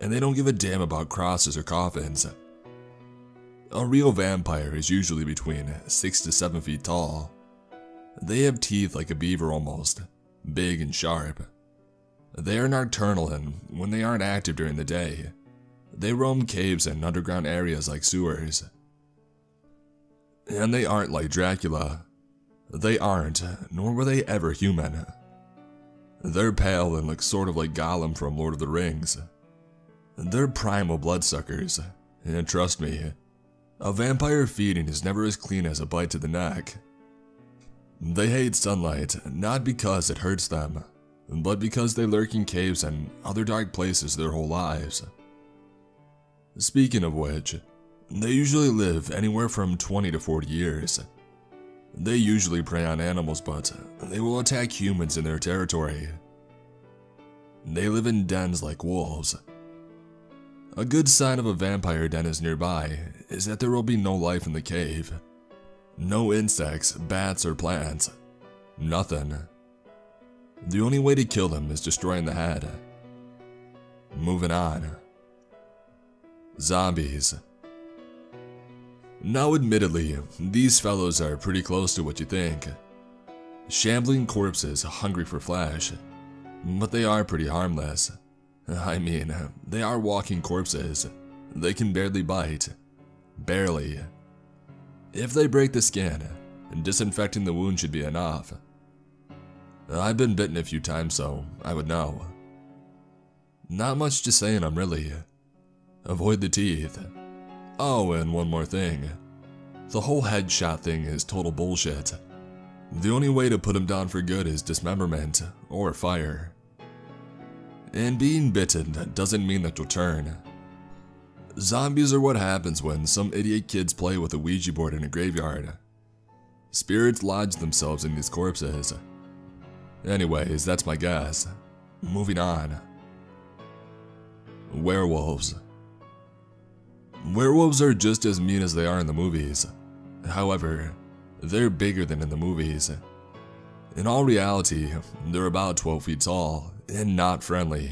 and they don't give a damn about crosses or coffins. A real vampire is usually between 6 to 7 feet tall. They have teeth like a beaver almost, big and sharp. They are nocturnal, and when they aren't active during the day, they roam caves and underground areas like sewers. And they aren't like Dracula. They aren't, nor were they ever human. They're pale and look sort of like Gollum from Lord of the Rings. They're primal bloodsuckers, and trust me, a vampire feeding is never as clean as a bite to the neck. They hate sunlight, not because it hurts them, but because they lurk in caves and other dark places their whole lives. Speaking of which, they usually live anywhere from 20 to 40 years. They usually prey on animals, but they will attack humans in their territory. They live in dens like wolves. A good sign of a vampire den is nearby is that there will be no life in the cave. No insects, bats, or plants. Nothing. The only way to kill them is destroying the head. Moving on. Zombies. Now admittedly, these fellows are pretty close to what you think. Shambling corpses hungry for flesh. But they are pretty harmless. I mean, they are walking corpses. They can barely bite. Barely. If they break the skin, disinfecting the wound should be enough. I've been bitten a few times, so I would know. Not much to say in them, really. Avoid the teeth. Oh, and one more thing. The whole headshot thing is total bullshit. The only way to put them down for good is dismemberment or fire. And being bitten doesn't mean that you'll turn. Zombies are what happens when some idiot kids play with a Ouija board in a graveyard. Spirits lodge themselves in these corpses. Anyways, that's my guess. Moving on. Werewolves. Werewolves are just as mean as they are in the movies. However, they're bigger than in the movies. In all reality, they're about 12 feet tall and not friendly.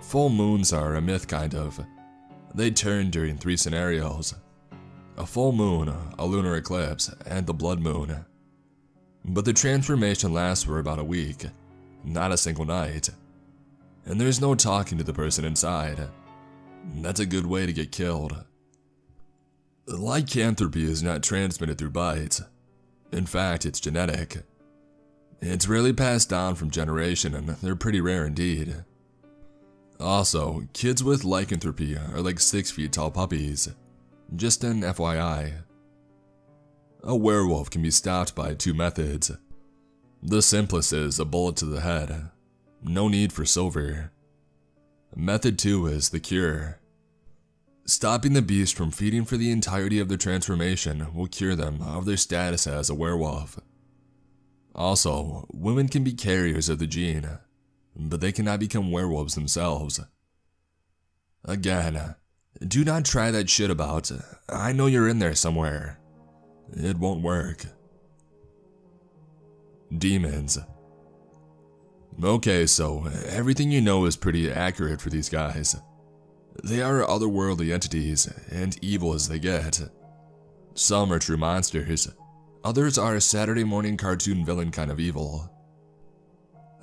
Full moons are a myth, kind of. They turn during 3 scenarios: a full moon, a lunar eclipse, and the blood moon. But the transformation lasts for about a week, not a single night. And there's no talking to the person inside. That's a good way to get killed. Lycanthropy is not transmitted through bites. In fact, it's genetic. It's rarely passed down from generation, and they're pretty rare indeed. Also, kids with lycanthropy are like 6 feet tall puppies. Just an FYI. A werewolf can be stopped by 2 methods. The simplest is a bullet to the head. No need for silver. Method 2 is the cure. Stopping the beast from feeding for the entirety of their transformation will cure them of their status as a werewolf. Also, women can be carriers of the gene, but they cannot become werewolves themselves. Again, do not try that shit about, I know you're in there somewhere. It won't work. Demons. Okay, so everything you know is pretty accurate for these guys. They are otherworldly entities, and evil as they get. Some are true monsters, others are Saturday morning cartoon villain kind of evil.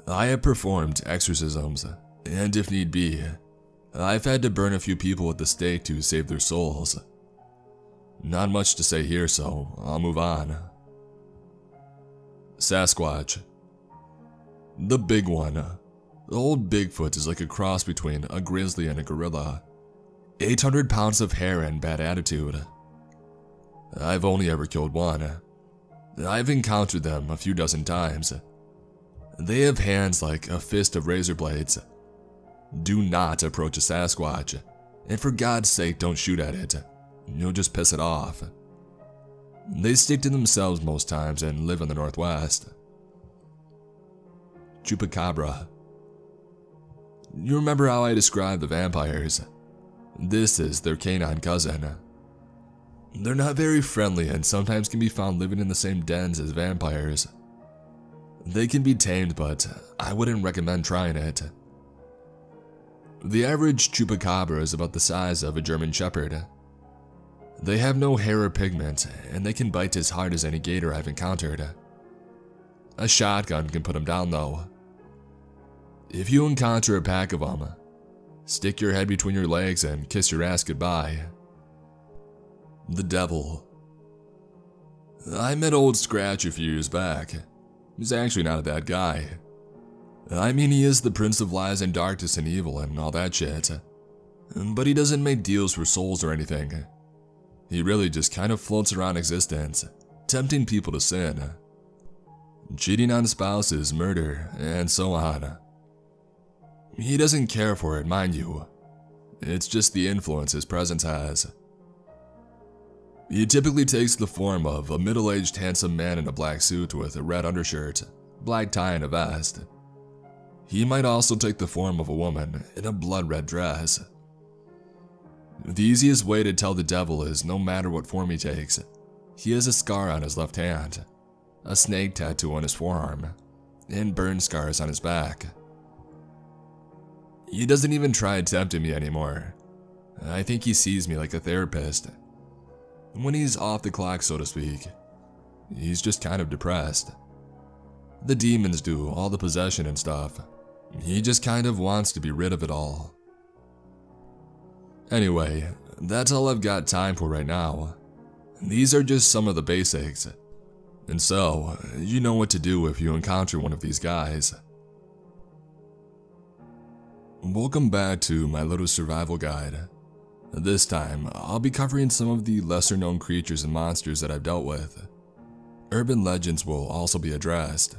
I have performed exorcisms, and if need be, I've had to burn a few people at the stake to save their souls. Not much to say here, so I'll move on. Sasquatch. The big one. Old Bigfoot is like a cross between a grizzly and a gorilla. 800 pounds of hair and bad attitude. I've only ever killed one. I've encountered them a few dozen times. They have hands like a fist of razor blades. Do not approach a Sasquatch, and for God's sake don't shoot at it. You'll just piss it off. They stick to themselves most times and live in the Northwest. Chupacabra. You remember how I described the vampires? This is their canine cousin. They're not very friendly and sometimes can be found living in the same dens as vampires. They can be tamed, but I wouldn't recommend trying it. The average chupacabra is about the size of a German shepherd. They have no hair or pigment, and they can bite as hard as any gator I've encountered. A shotgun can put them down though. If you encounter a pack of them, stick your head between your legs and kiss your ass goodbye. The devil. I met Old Scratch a few years back. He's actually not a bad guy. I mean, he is the prince of lies and darkness and evil and all that shit. But he doesn't make deals for souls or anything. He really just kind of floats around existence, tempting people to sin. Cheating on spouses, murder, and so on. He doesn't care for it, mind you. It's just the influence his presence has. He typically takes the form of a middle-aged handsome man in a black suit with a red undershirt, black tie and a vest. He might also take the form of a woman in a blood-red dress. The easiest way to tell the devil is no matter what form he takes, he has a scar on his left hand, a snake tattoo on his forearm, and burn scars on his back. He doesn't even try tempting me anymore. I think he sees me like a therapist. When he's off the clock, so to speak, he's just kind of depressed. The demons do all the possession and stuff. He just kind of wants to be rid of it all. Anyway, that's all I've got time for right now. These are just some of the basics. And so, you know what to do if you encounter one of these guys. Welcome back to my little survival guide. This time, I'll be covering some of the lesser known creatures and monsters that I've dealt with. Urban legends will also be addressed.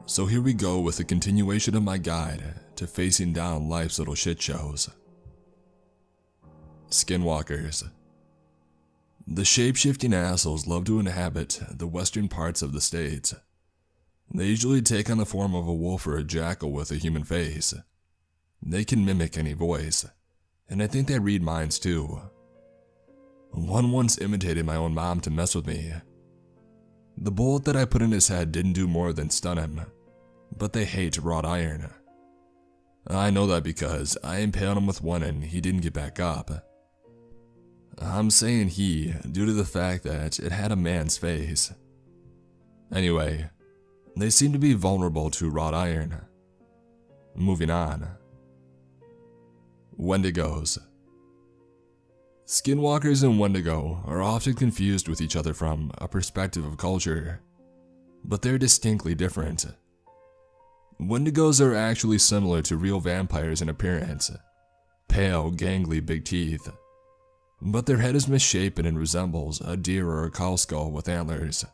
So here we go with a continuation of my guide to facing down life's little shit shows. Skinwalkers. The shape-shifting assholes love to inhabit the western parts of the state. They usually take on the form of a wolf or a jackal with a human face. They can mimic any voice, and I think they read minds too. One once imitated my own mom to mess with me. The bullet that I put in his head didn't do more than stun him, but they hate wrought iron. I know that because I impaled him with one and he didn't get back up. I'm saying he, due to the fact that it had a man's face. Anyway, they seem to be vulnerable to wrought iron. Moving on. Wendigos. Skinwalkers and Wendigo are often confused with each other from a perspective of culture, but they're distinctly different. Wendigos are actually similar to real vampires in appearance. Pale, gangly big teeth. but their head is misshapen and resembles a deer or a cow skull with antlers.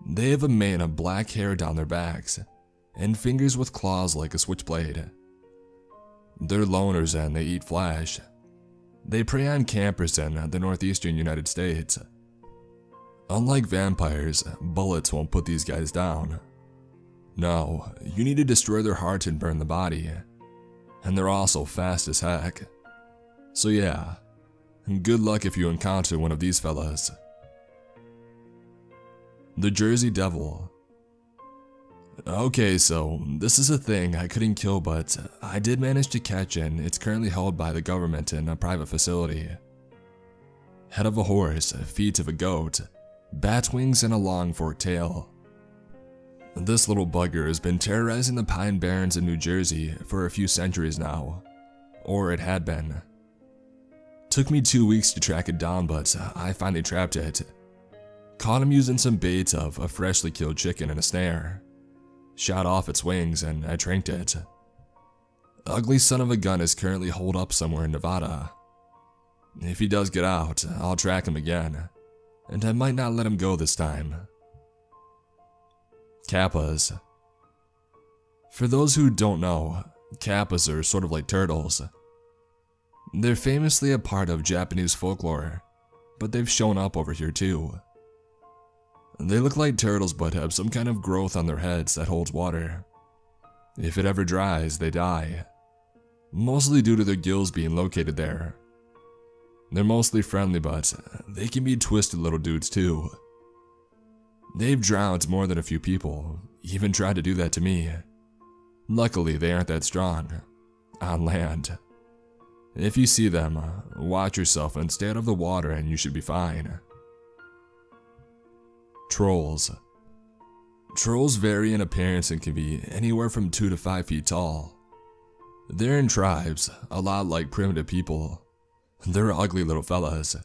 They have a mane of black hair down their backs, and fingers with claws like a switchblade. They're loners and they eat flesh. They prey on campers in the northeastern United States. Unlike vampires, bullets won't put these guys down. No, you need to destroy their heart and burn the body. And they're also fast as heck. So yeah, good luck if you encounter one of these fellas. The Jersey Devil. Okay, so this is a thing I couldn't kill, but I did manage to catch, and it's currently held by the government in a private facility. Head of a horse, feet of a goat, bat wings, and a long forked tail. This little bugger has been terrorizing the Pine Barrens in New Jersey for a few centuries now. Or it had been. Took me 2 weeks to track it down, but I finally trapped it. Caught him using some bait of a freshly killed chicken in a snare. Shot off its wings and I tranked it. Ugly son of a gun is currently holed up somewhere in Nevada. If he does get out, I'll track him again. And I might not let him go this time. Kappas. For those who don't know, kappas are sort of like turtles. They're famously a part of Japanese folklore, but they've shown up over here too. They look like turtles but have some kind of growth on their heads that holds water. If it ever dries, they die. Mostly due to their gills being located there. They're mostly friendly, but they can be twisted little dudes too. They've drowned more than a few people, even tried to do that to me. Luckily, they aren't that strong. On land. If you see them, watch yourself and stay out of the water and you should be fine. Trolls. Trolls vary in appearance and can be anywhere from 2 to 5 feet tall. They're in tribes, a lot like primitive people. They're ugly little fellas,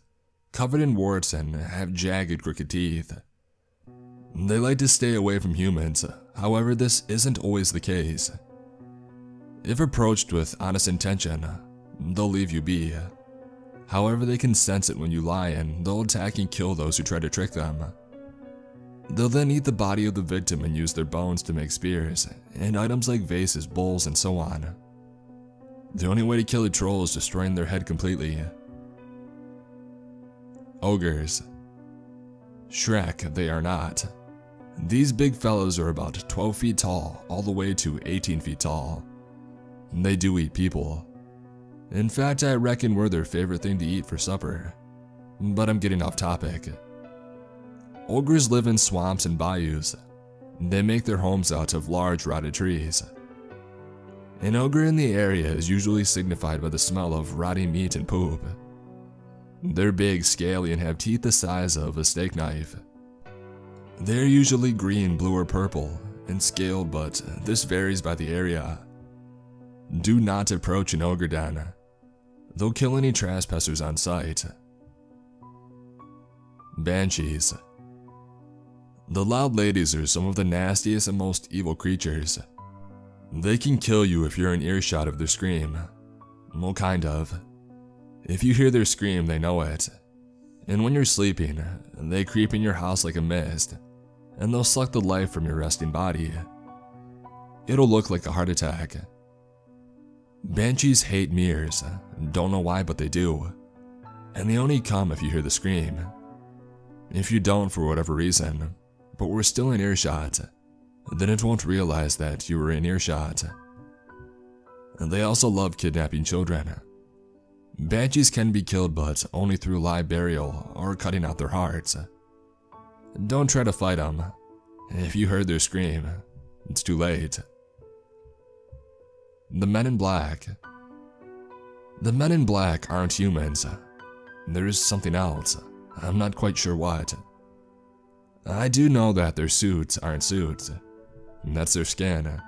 covered in warts and have jagged, crooked teeth. They like to stay away from humans, however this isn't always the case. If approached with honest intention, they'll leave you be. However, they can sense it when you lie and they'll attack and kill those who try to trick them. They'll then eat the body of the victim and use their bones to make spears, and items like vases, bowls, and so on. The only way to kill a troll is destroying their head completely. Ogres. Shrek, they are not. These big fellows are about 12 feet tall, all the way to 18 feet tall. They do eat people. In fact, I reckon we're their favorite thing to eat for supper. But I'm getting off topic. Ogres live in swamps and bayous. They make their homes out of large rotted trees. An ogre in the area is usually signified by the smell of rotting meat and poop. They're big, scaly, and have teeth the size of a steak knife. They're usually green, blue, or purple, and scaled, but this varies by the area. Do not approach an ogre den. They'll kill any trespassers on sight. Banshees. The loud ladies are some of the nastiest and most evil creatures. They can kill you if you're in earshot of their scream. Well, kind of. If you hear their scream, they know it. And when you're sleeping, they creep in your house like a mist, and they'll suck the life from your resting body. It'll look like a heart attack. Banshees hate mirrors, don't know why, but they do. And they only come if you hear the scream. If you don't for whatever reason, but we're still in earshot, then it won't realize that you were in earshot. And they also love kidnapping children. Banshees can be killed, but only through live burial or cutting out their hearts. Don't try to fight them. If you heard their scream, it's too late. The Men in Black. The Men in Black aren't humans. There's something else. I'm not quite sure what. I do know that their suits aren't suits. That's their skin.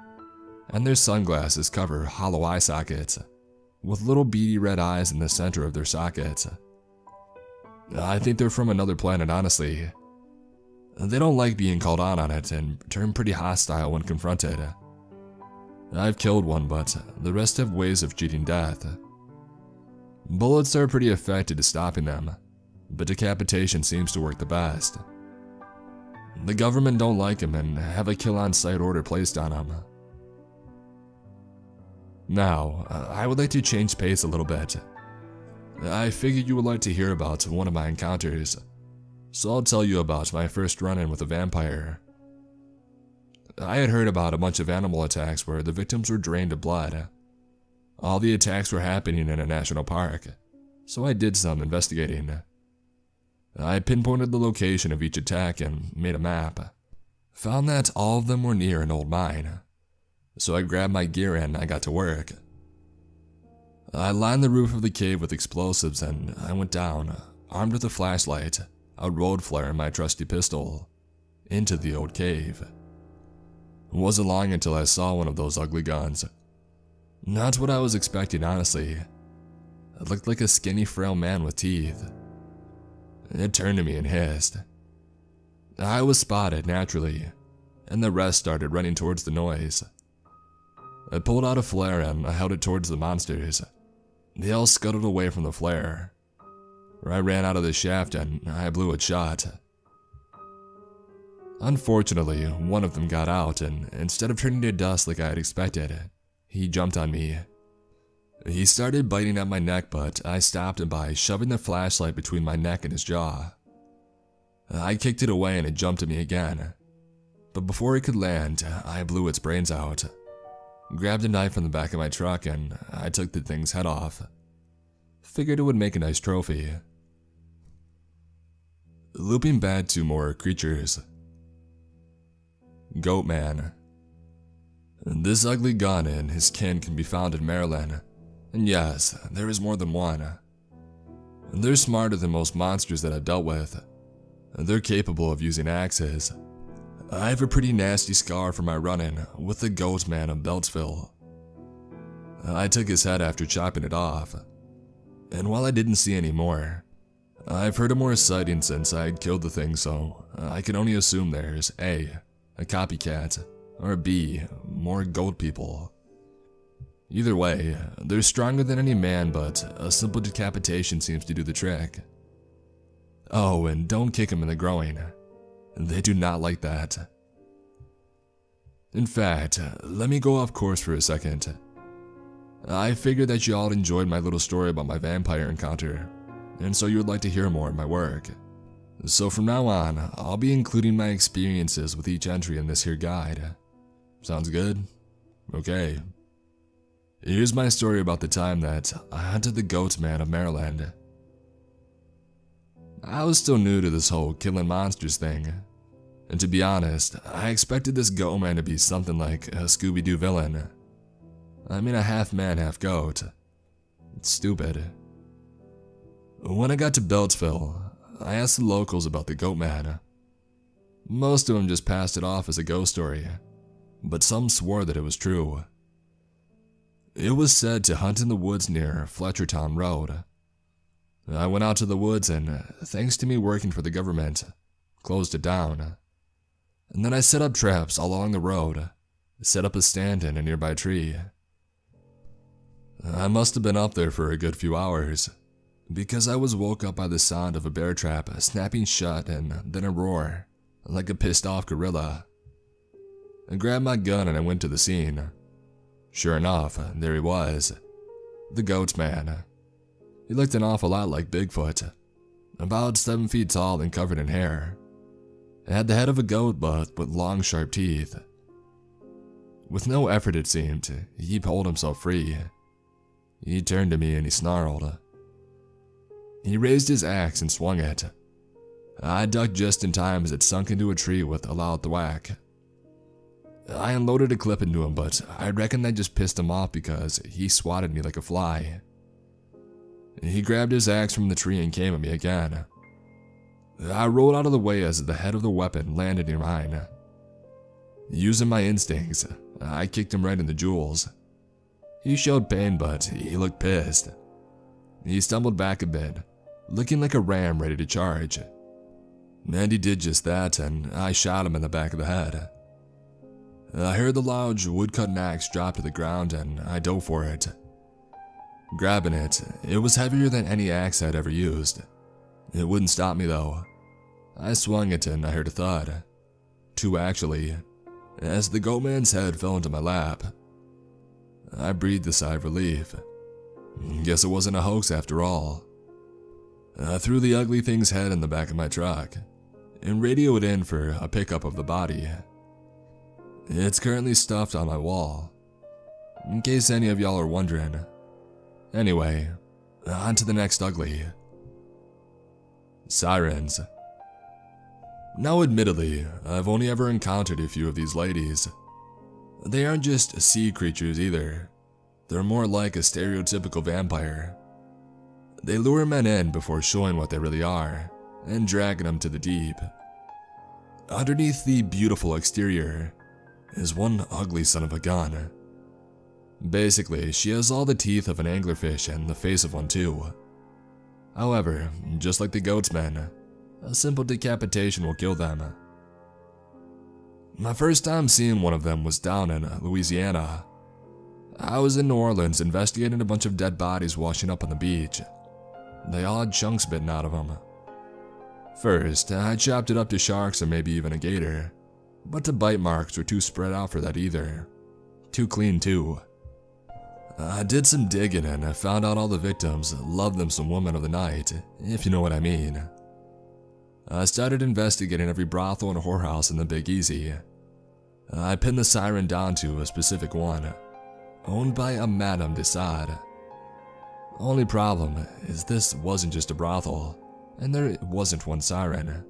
And their sunglasses cover hollow eye sockets, with little beady red eyes in the center of their sockets. I think they're from another planet, honestly. They don't like being called out on it and turn pretty hostile when confronted. I've killed one, but the rest have ways of cheating death. Bullets are pretty effective at stopping them, but decapitation seems to work the best. The government don't like him and have a kill-on-sight order placed on him. Now, I would like to change pace a little bit. I figured you would like to hear about one of my encounters, so I'll tell you about my first run-in with a vampire. I had heard about a bunch of animal attacks where the victims were drained of blood. All the attacks were happening in a national park, so I did some investigating. I pinpointed the location of each attack and made a map. Found that all of them were near an old mine, so I grabbed my gear and I got to work. I lined the roof of the cave with explosives and I went down, armed with a flashlight, a road flare and my trusty pistol, into the old cave. It wasn't long until I saw one of those ugly guns. Not what I was expecting, honestly. It looked like a skinny, frail man with teeth. It turned to me and hissed. I was spotted, naturally, and the rest started running towards the noise. I pulled out a flare and I held it towards the monsters. They all scuttled away from the flare. I ran out of the shaft and I blew a shot. Unfortunately, one of them got out, and instead of turning to dust like I had expected, he jumped on me. He started biting at my neck, but I stopped him by shoving the flashlight between my neck and his jaw. I kicked it away and it jumped at me again, but before it could land, I blew its brains out. Grabbed a knife from the back of my truck and I took the thing's head off. Figured it would make a nice trophy. Looping back to more creatures. Goatman. This ugly gun and his kin can be found in Maryland, and yes, there is more than one. They're smarter than most monsters that I've dealt with. They're capable of using axes. I have a pretty nasty scar from my run-in with the Goatman of Beltsville. I took his head after chopping it off, and while I didn't see any more, I've heard of more sightings since I had killed the thing, so I can only assume there's A, a copycat, or B, more goat people. Either way, they're stronger than any man, but a simple decapitation seems to do the trick. Oh, and don't kick them in the groin. They do not like that. In fact, let me go off course for a second. I figured that you all enjoyed my little story about my vampire encounter, and so you would like to hear more of my work. So from now on, I'll be including my experiences with each entry in this here guide. Sounds good? Okay. Here's my story about the time that I hunted the Goatman of Maryland. I was still new to this whole killing monsters thing, and to be honest, I expected this Goatman to be something like a Scooby-Doo villain. I mean, a half man, half goat. It's stupid. When I got to Beltsville, I asked the locals about the Goatman. Most of them just passed it off as a ghost story, but some swore that it was true. It was said to hunt in the woods near Fletchertown Road. I went out to the woods and, thanks to me working for the government, closed it down. And then I set up traps all along the road, set up a stand in a nearby tree. I must have been up there for a good few hours, because I was woke up by the sound of a bear trap snapping shut and then a roar, like a pissed off gorilla. I grabbed my gun and I went to the scene. Sure enough, there he was, the Goatman. He looked an awful lot like Bigfoot, about 7 feet tall and covered in hair. It had the head of a goat but with long sharp teeth. With no effort it seemed, he pulled himself free. He turned to me and he snarled. He raised his axe and swung it. I ducked just in time as it sunk into a tree with a loud thwack. I unloaded a clip into him, but I reckon that just pissed him off because he swatted me like a fly. He grabbed his axe from the tree and came at me again. I rolled out of the way as the head of the weapon landed near mine. Using my instincts, I kicked him right in the jewels. He showed pain, but he looked pissed. He stumbled back a bit, looking like a ram ready to charge. And he did just that, and I shot him in the back of the head. I heard the large woodcut axe drop to the ground and I dove for it. Grabbing it, it was heavier than any axe I'd ever used. It wouldn't stop me though. I swung it and I heard a thud. Two actually, as the goat man's head fell into my lap. I breathed a sigh of relief. Guess it wasn't a hoax after all. I threw the ugly thing's head in the back of my truck and radioed in for a pickup of the body. It's currently stuffed on my wall, in case any of y'all are wondering. Anyway, on to the next ugly. Sirens. Now admittedly, I've only ever encountered a few of these ladies. They aren't just sea creatures either. They're more like a stereotypical vampire. They lure men in before showing what they really are, and dragging them to the deep. Underneath the beautiful exterior is one ugly son of a gun. Basically, she has all the teeth of an anglerfish and the face of one too. However, just like the goat's men, a simple decapitation will kill them. My first time seeing one of them was down in Louisiana. I was in New Orleans investigating a bunch of dead bodies washing up on the beach. They all had chunks bitten out of them. First, I chopped it up to sharks or maybe even a gator, but the bite marks were too spread out for that either. Too clean too. I did some digging and I found out all the victims loved them some woman of the night, if you know what I mean. I started investigating every brothel and whorehouse in the Big Easy. I pinned the siren down to a specific one, owned by a Madame de Sade. Only problem is this wasn't just a brothel, and there wasn't one siren.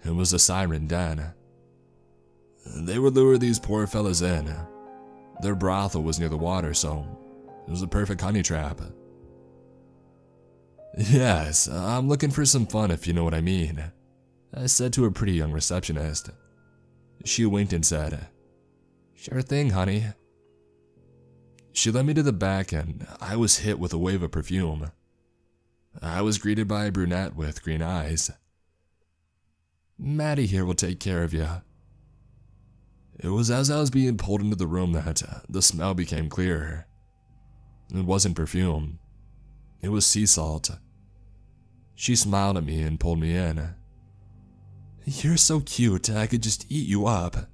It was a siren den. They would lure these poor fellas in. Their brothel was near the water, so it was a perfect honey trap. Yes, I'm looking for some fun if you know what I mean, I said to a pretty young receptionist. She winked and said, "Sure thing, honey." She led me to the back and I was hit with a wave of perfume. I was greeted by a brunette with green eyes. "Maddie here will take care of you." It was as I was being pulled into the room that the smell became clearer. It wasn't perfume. It was sea salt. She smiled at me and pulled me in. "You're so cute, I could just eat you up,"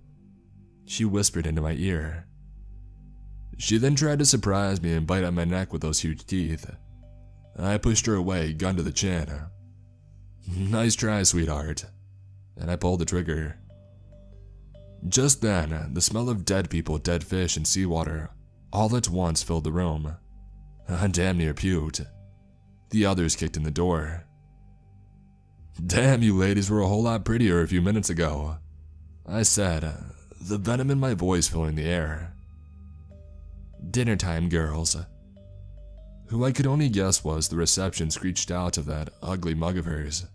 she whispered into my ear. She then tried to surprise me and bite at my neck with those huge teeth. I pushed her away, gun to the chin. "Nice try, sweetheart," and I pulled the trigger. Just then, the smell of dead people, dead fish, and seawater all at once filled the room. I damn near puked. The others kicked in the door. "Damn, you ladies were a whole lot prettier a few minutes ago," I said, the venom in my voice filling the air. "Dinner time, girls." Who I could only guess was the reception screeched out of that ugly mug of hers.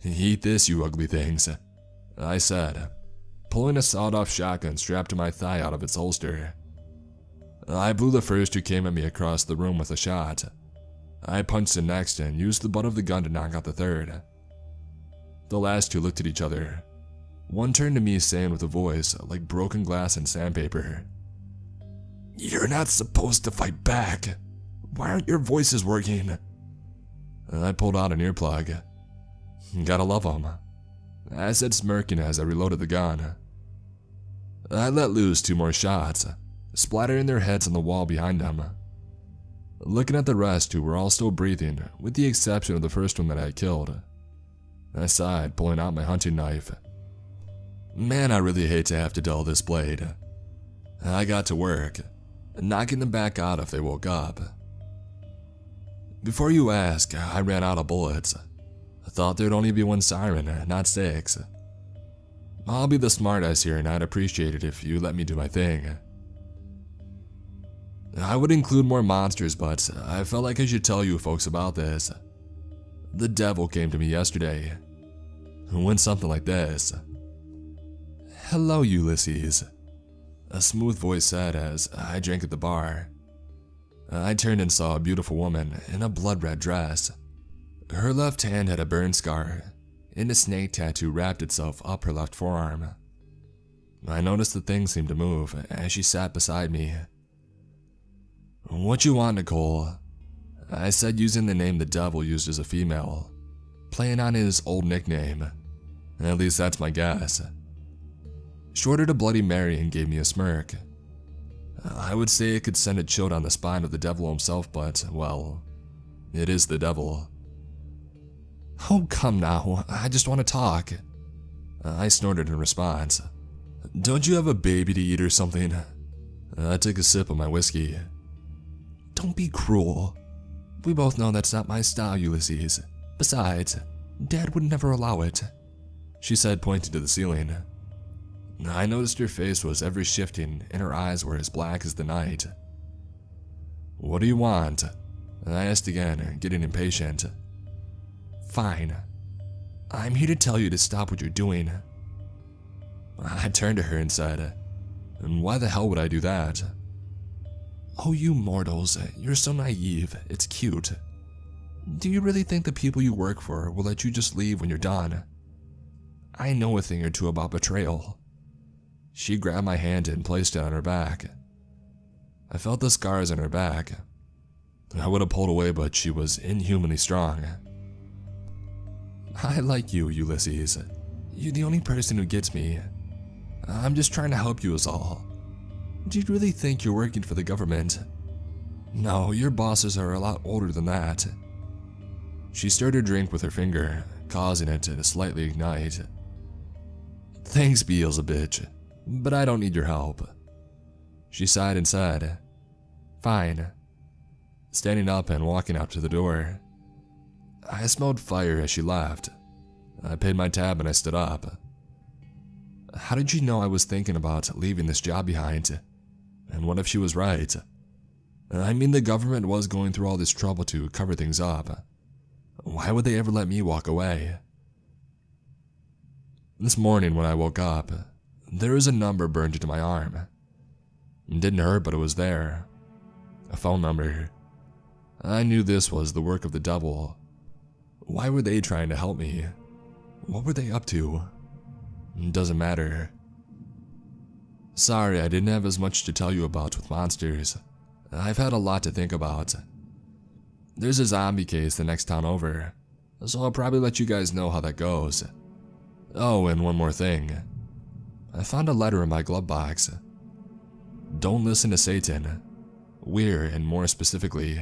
"Eat this, you ugly things," I said, pulling a sawed-off shotgun strapped to my thigh out of its holster. I blew the first who came at me across the room with a shot. I punched the next and used the butt of the gun to knock out the third. The last two looked at each other. One turned to me saying with a voice like broken glass and sandpaper, "You're not supposed to fight back. Why aren't your voices working?" I pulled out an earplug. "Gotta love 'em," I said, smirking as I reloaded the gun. I let loose two more shots, splattering their heads on the wall behind them. Looking at the rest, who were all still breathing, with the exception of the first one that I had killed, I sighed, pulling out my hunting knife. Man, I really hate to have to dull this blade. I got to work, knocking them back out if they woke up. Before you ask, I ran out of bullets. I thought there'd only be one siren, not 6. I'll be the smartass here and I'd appreciate it if you let me do my thing. I would include more monsters, but I felt like I should tell you folks about this. The devil came to me yesterday. It went something like this. "Hello, Ulysses," a smooth voice said as I drank at the bar. I turned and saw a beautiful woman in a blood-red dress. Her left hand had a burn scar, and a snake tattoo wrapped itself up her left forearm. I noticed the thing seemed to move as she sat beside me. "What you want, Nicole?" I said, using the name the devil used as a female, playing on his old nickname. At least that's my guess. She ordered a Bloody Mary and gave me a smirk. I would say it could send a chill down the spine of the devil himself, but, well, it is the devil. "Oh, come now, I just want to talk." I snorted in response. "Don't you have a baby to eat or something?" I took a sip of my whiskey. "Don't be cruel. We both know that's not my style, Ulysses. Besides, Dad would never allow it," she said, pointing to the ceiling. I noticed her face was ever shifting and her eyes were as black as the night. "What do you want?" I asked again, getting impatient. "Fine. I'm here to tell you to stop what you're doing." I turned to her and said, "And why the hell would I do that?" "Oh, you mortals, you're so naive, it's cute. Do you really think the people you work for will let you just leave when you're done? I know a thing or two about betrayal." She grabbed my hand and placed it on her back. I felt the scars on her back. I would have pulled away, but she was inhumanly strong. "I like you, Ulysses. You're the only person who gets me. I'm just trying to help you is all. Do you really think you're working for the government? No, your bosses are a lot older than that." She stirred her drink with her finger, causing it to slightly ignite. "Thanks, Beelzebub, but I don't need your help." She sighed and said, "Fine," standing up and walking out to the door. I smelled fire as she left. I paid my tab and I stood up. How did she know I was thinking about leaving this job behind? And what if she was right? I mean, the government was going through all this trouble to cover things up. Why would they ever let me walk away? This morning when I woke up, there was a number burned into my arm. It didn't hurt, but it was there. A phone number. I knew this was the work of the devil. Why were they trying to help me? What were they up to? It doesn't matter. Sorry, I didn't have as much to tell you about with monsters. I've had a lot to think about. There's a zombie case the next town over, so I'll probably let you guys know how that goes. Oh, and one more thing. I found a letter in my glove box. Don't listen to Satan. We're, and more specifically,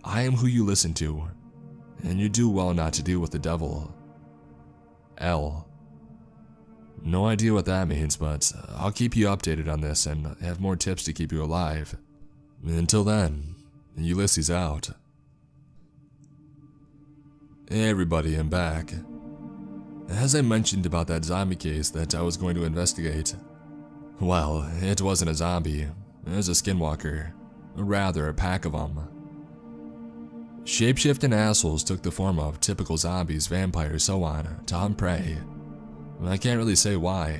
I am who you listen to, and you do well not to deal with the devil. L. No idea what that means, but I'll keep you updated on this and have more tips to keep you alive. Until then, Ulysses out. Hey everybody, I'm back. As I mentioned about that zombie case that I was going to investigate, well, it wasn't a zombie, it was a skinwalker, or rather a pack of them. Shape-shifting assholes took the form of typical zombies, vampires, so on, to hunt prey. I can't really say why.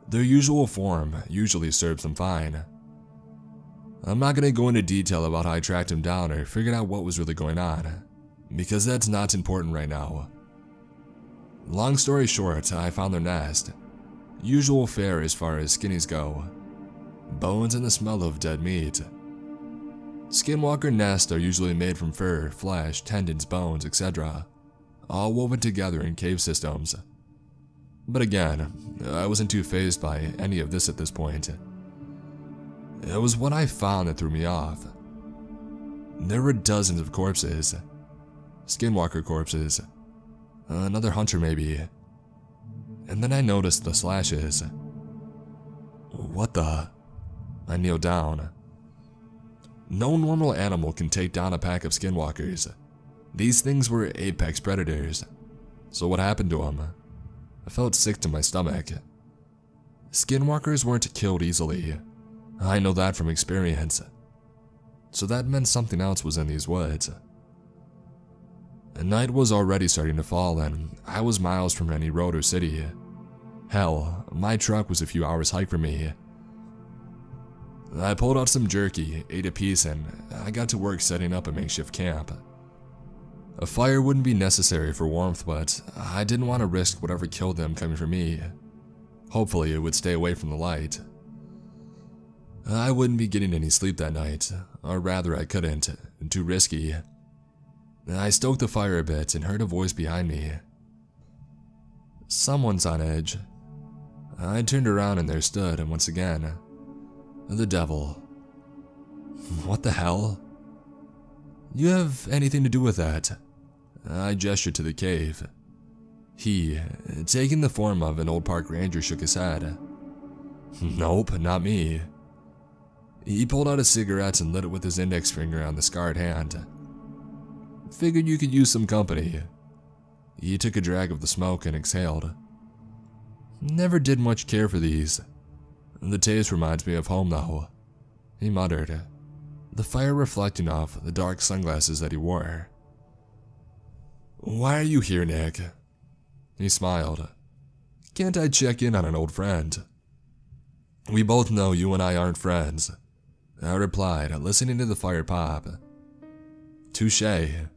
Their usual form usually serves them fine. I'm not going to go into detail about how I tracked him down or figured out what was really going on, because that's not important right now. Long story short, I found their nest. Usual fare as far as skinnies go. Bones and the smell of dead meat. Skinwalker nests are usually made from fur, flesh, tendons, bones, etc., all woven together in cave systems. But again, I wasn't too fazed by any of this at this point. It was what I found that threw me off. There were dozens of corpses. Skinwalker corpses. Another hunter maybe. And then I noticed the slashes. What the? I kneeled down. No normal animal can take down a pack of skinwalkers. These things were apex predators. So what happened to them? I felt sick to my stomach. Skinwalkers weren't killed easily. I know that from experience. So that meant something else was in these woods. Night was already starting to fall and I was miles from any road or city. Hell, my truck was a few hours hike from me. I pulled out some jerky, ate a piece, and I got to work setting up a makeshift camp. A fire wouldn't be necessary for warmth, but I didn't want to risk whatever killed them coming for me. Hopefully it would stay away from the light. I wouldn't be getting any sleep that night, Or rather, I couldn't. Too risky. I stoked the fire a bit and heard a voice behind me. Someone's on edge. I turned around and there stood, once again, the devil. What the hell? You have anything to do with that? I gestured to the cave. He, taking the form of an old park ranger, shook his head. Nope, not me. He pulled out a cigarette and lit it with his index finger on the scarred hand. Figured you could use some company. He took a drag of the smoke and exhaled. Never did much care for these. The taste reminds me of home though, he muttered, the fire reflecting off the dark sunglasses that he wore. Why are you here, Nick? He smiled. Can't I check in on an old friend? We both know you and I aren't friends, I replied, listening to the fire pop. Touché.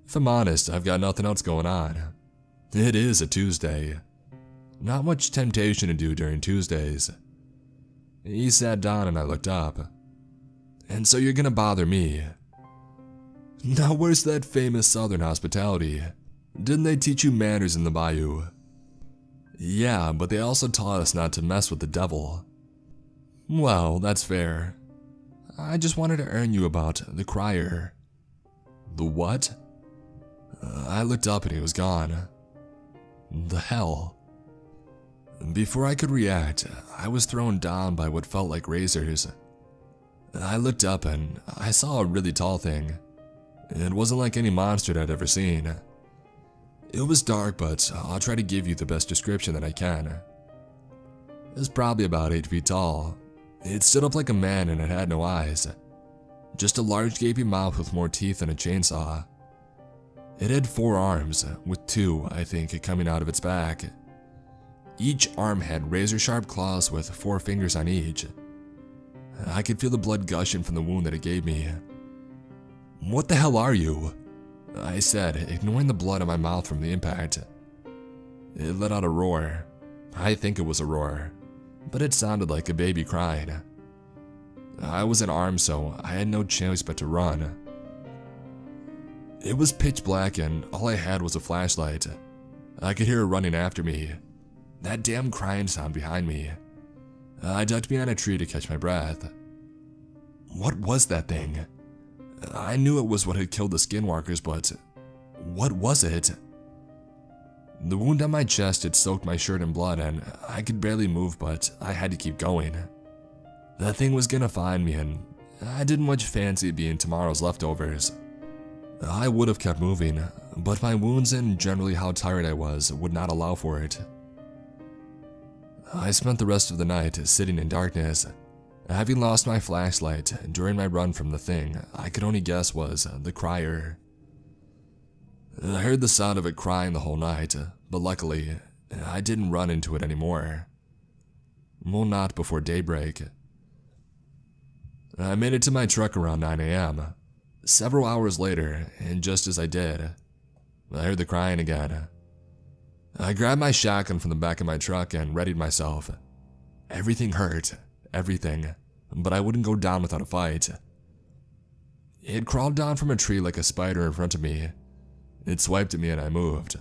If I'm honest, I've got nothing else going on. It is a Tuesday. Not much temptation to do during Tuesdays. He sat down and I looked up. And so you're gonna bother me. Now where's that famous southern hospitality? Didn't they teach you manners in the bayou? Yeah, but they also taught us not to mess with the devil. Well, that's fair. I just wanted to earn you about the crier. The what? I looked up and he was gone. The hell? Before I could react, I was thrown down by what felt like razors. I looked up and I saw a really tall thing. It wasn't like any monster I'd ever seen. It was dark, but I'll try to give you the best description that I can. It was probably about 8 feet tall. It stood up like a man and it had no eyes. Just a large gaping mouth with more teeth than a chainsaw. It had 4 arms, with 2, I think, coming out of its back. Each arm had razor-sharp claws with 4 fingers on each. I could feel the blood gushing from the wound that it gave me. What the hell are you? I said, ignoring the blood in my mouth from the impact. It let out a roar. I think it was a roar, but it sounded like a baby crying. I was unarmed, so I had no choice but to run. It was pitch black and all I had was a flashlight. I could hear it running after me. That damn crying sound behind me. I ducked behind a tree to catch my breath. What was that thing? I knew it was what had killed the skinwalkers, but what was it? The wound on my chest had soaked my shirt in blood and I could barely move, but I had to keep going. That thing was gonna find me and I didn't much fancy being tomorrow's leftovers. I would have kept moving, but my wounds and generally how tired I was would not allow for it. I spent the rest of the night sitting in darkness. Having lost my flashlight during my run from the thing I could only guess was the crier. I heard the sound of it crying the whole night, but luckily, I didn't run into it anymore. Well, not before daybreak. I made it to my truck around 9 a.m. Several hours later, and just as I did, I heard the crying again. I grabbed my shotgun from the back of my truck and readied myself. Everything hurt, everything, but I wouldn't go down without a fight. It crawled down from a tree like a spider in front of me. It swiped at me and I moved.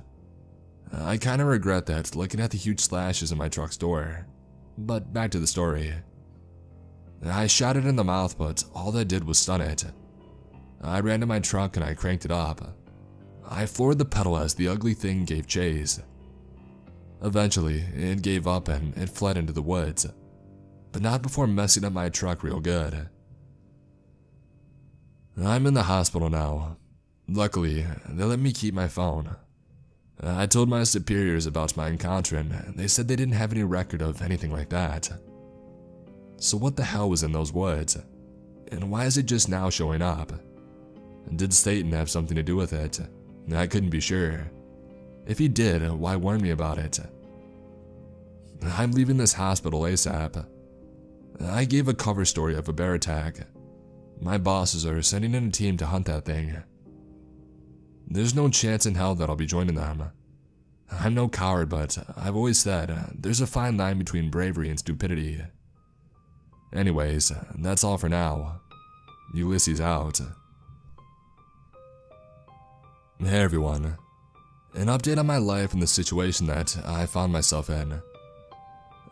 I kinda regret that looking at the huge slashes in my truck's door. But back to the story. I shot it in the mouth, but all that did was stun it. I ran to my truck and I cranked it up. I floored the pedal as the ugly thing gave chase. Eventually, it gave up and it fled into the woods, but not before messing up my truck real good. I'm in the hospital now. Luckily, they let me keep my phone. I told my superiors about my encounter and they said they didn't have any record of anything like that. So what the hell was in those woods? And why is it just now showing up? Did Satan have something to do with it? I couldn't be sure. If he did, why warn me about it? I'm leaving this hospital ASAP. I gave a cover story of a bear attack. My bosses are sending in a team to hunt that thing. There's no chance in hell that I'll be joining them. I'm no coward, but I've always said there's a fine line between bravery and stupidity. Anyways, that's all for now. Ulysses out. Hey everyone. An update on my life and the situation that I found myself in.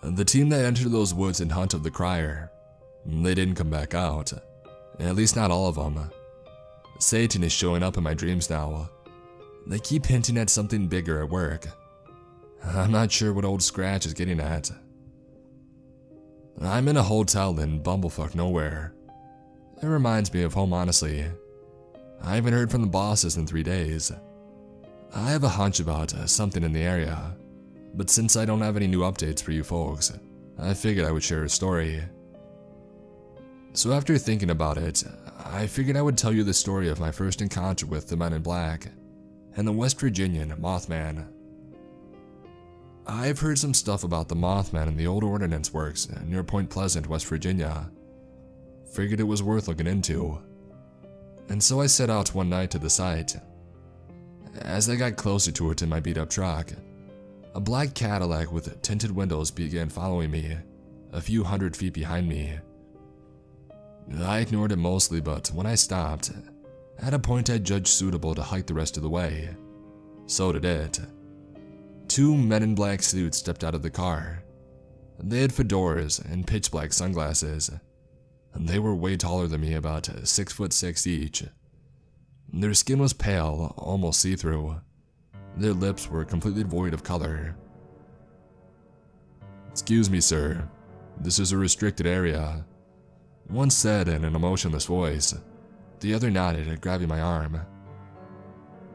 The team that entered those woods in hunt of the crier, they didn't come back out. At least not all of them. Satan is showing up in my dreams now. They keep hinting at something bigger at work. I'm not sure what old Scratch is getting at. I'm in a hotel in bumblefuck nowhere. It reminds me of home, honestly. I haven't heard from the bosses in 3 days. I have a hunch about something in the area, but since I don't have any new updates for you folks, I figured I would share a story. So after thinking about it, I figured I would tell you the story of my first encounter with the Men in Black and the West Virginian Mothman. I've heard some stuff about the Mothman in the old ordnance works near Point Pleasant, West Virginia. Figured it was worth looking into. And so I set out one night to the site. As I got closer to it in my beat-up truck, a black Cadillac with tinted windows began following me, a few hundred feet behind me. I ignored it mostly, but when I stopped, at a point I judged suitable to hike the rest of the way. So did it. 2 men in black suits stepped out of the car. They had fedoras and pitch black sunglasses. They were way taller than me, about 6'6" each. Their skin was pale, almost see-through. Their lips were completely void of color. "Excuse me, sir. This is a restricted area," one said in an emotionless voice. The other nodded, grabbing my arm.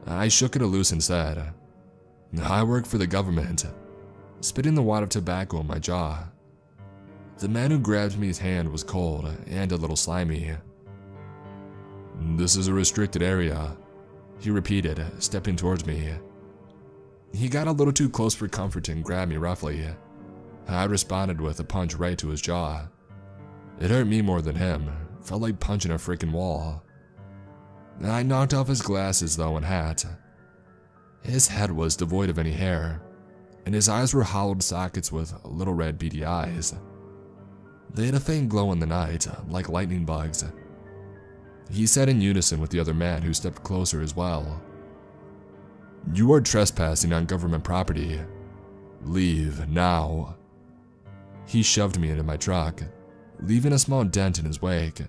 I shook it loose and said, "I work for the government," spitting the wad of tobacco in my jaw. The man who grabbed me's hand was cold and a little slimy. "This is a restricted area," he repeated, stepping towards me. He got a little too close for comfort and grabbed me roughly. I responded with a punch right to his jaw. It hurt me more than him, felt like punching a freaking wall. I knocked off his glasses though and hat. His head was devoid of any hair, and his eyes were hollowed sockets with little red beady eyes. They had a faint glow in the night, like lightning bugs. He said in unison with the other man, who stepped closer as well, "You are trespassing on government property. Leave now." He shoved me into my truck, leaving a small dent in his wake.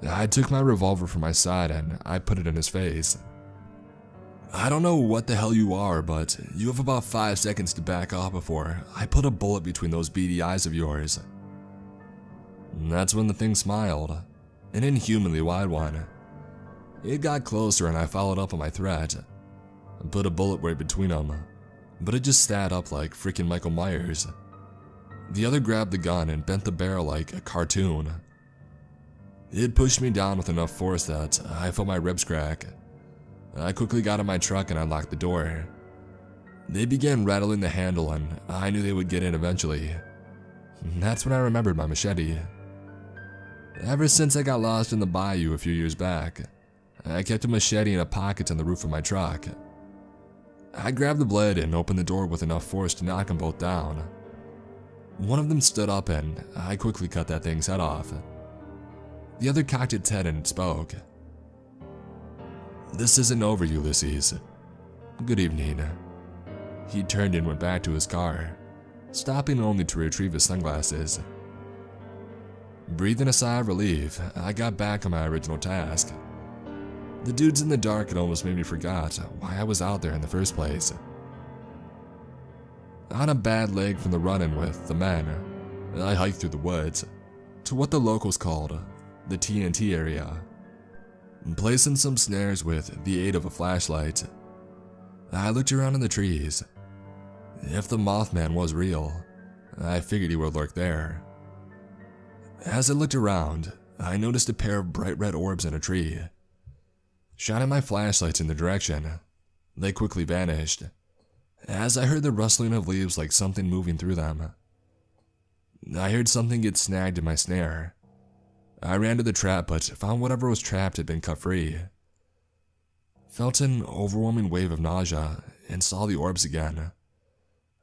I took my revolver from my side and I put it in his face. "I don't know what the hell you are, but you have about 5 seconds to back off before I put a bullet between those beady eyes of yours." And that's when the thing smiled, an inhumanly wide one. It got closer and I followed up on my threat. I put a bullet right between them, but it just sat up like freaking Michael Myers. The other grabbed the gun and bent the barrel like a cartoon. It pushed me down with enough force that I felt my ribs crack. I quickly got in my truck and unlocked the door. They began rattling the handle and I knew they would get in eventually. That's when I remembered my machete. Ever since I got lost in the bayou a few years back, I kept a machete in a pocket on the roof of my truck. I grabbed the blade and opened the door with enough force to knock them both down. One of them stood up and I quickly cut that thing's head off. The other cocked its head and spoke. "This isn't over, Ulysses. Good evening." He turned and went back to his car, stopping only to retrieve his sunglasses. Breathing a sigh of relief, I got back on my original task. The dudes in the dark had almost made me forget why I was out there in the first place. On a bad leg from the run-in with the men, I hiked through the woods to what the locals called the TNT area, placing some snares with the aid of a flashlight. I looked around in the trees. If the Mothman was real, I figured he would lurk there. As I looked around, I noticed a pair of bright red orbs in a tree. Shining my flashlights in their direction, they quickly vanished, as I heard the rustling of leaves like something moving through them. I heard something get snagged in my snare. I ran to the trap but found whatever was trapped had been cut free. Felt an overwhelming wave of nausea and saw the orbs again.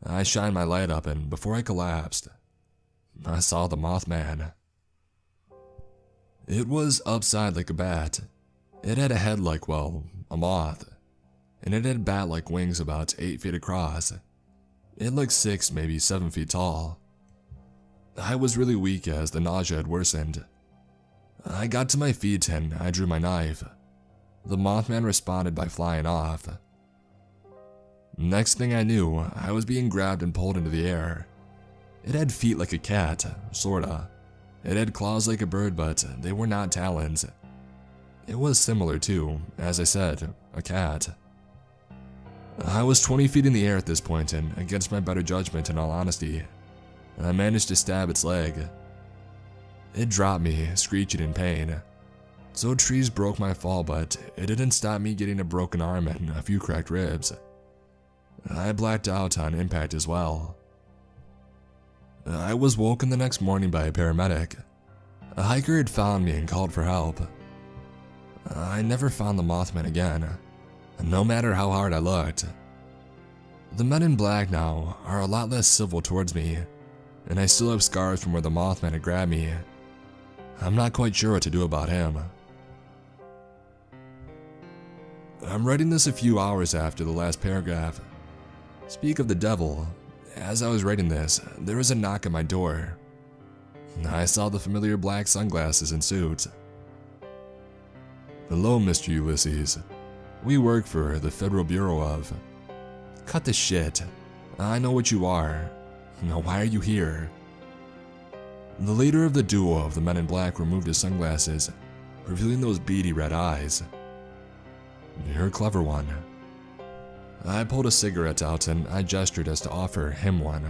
I shined my light up and before I collapsed, I saw the Mothman. It was upside like a bat. It had a head like, well, a moth. And it had bat-like wings about 8 feet across. It looked 6, maybe 7 feet tall. I was really weak as the nausea had worsened. I got to my feet and I drew my knife. The Mothman responded by flying off. Next thing I knew, I was being grabbed and pulled into the air. It had feet like a cat, sorta. It had claws like a bird, but they were not talons. It was similar to, as I said, a cat. I was 20 feet in the air at this point, and against my better judgment in all honesty, I managed to stab its leg. It dropped me, screeching in pain. So trees broke my fall, but it didn't stop me getting a broken arm and a few cracked ribs. I blacked out on impact as well. I was woken the next morning by a paramedic. A hiker had found me and called for help. I never found the Mothman again, no matter how hard I looked. The men in black now are a lot less civil towards me, and I still have scars from where the Mothman had grabbed me. I'm not quite sure what to do about him. I'm writing this a few hours after the last paragraph. Speak of the devil, as I was writing this, there was a knock at my door. I saw the familiar black sunglasses and suit. Hello, Mr. Ulysses. We work for the Federal Bureau of... Cut the shit. I know what you are. Now why are you here? The leader of the duo of the men in black removed his sunglasses, revealing those beady red eyes. You're a clever one. I pulled a cigarette out and I gestured as to offer him one.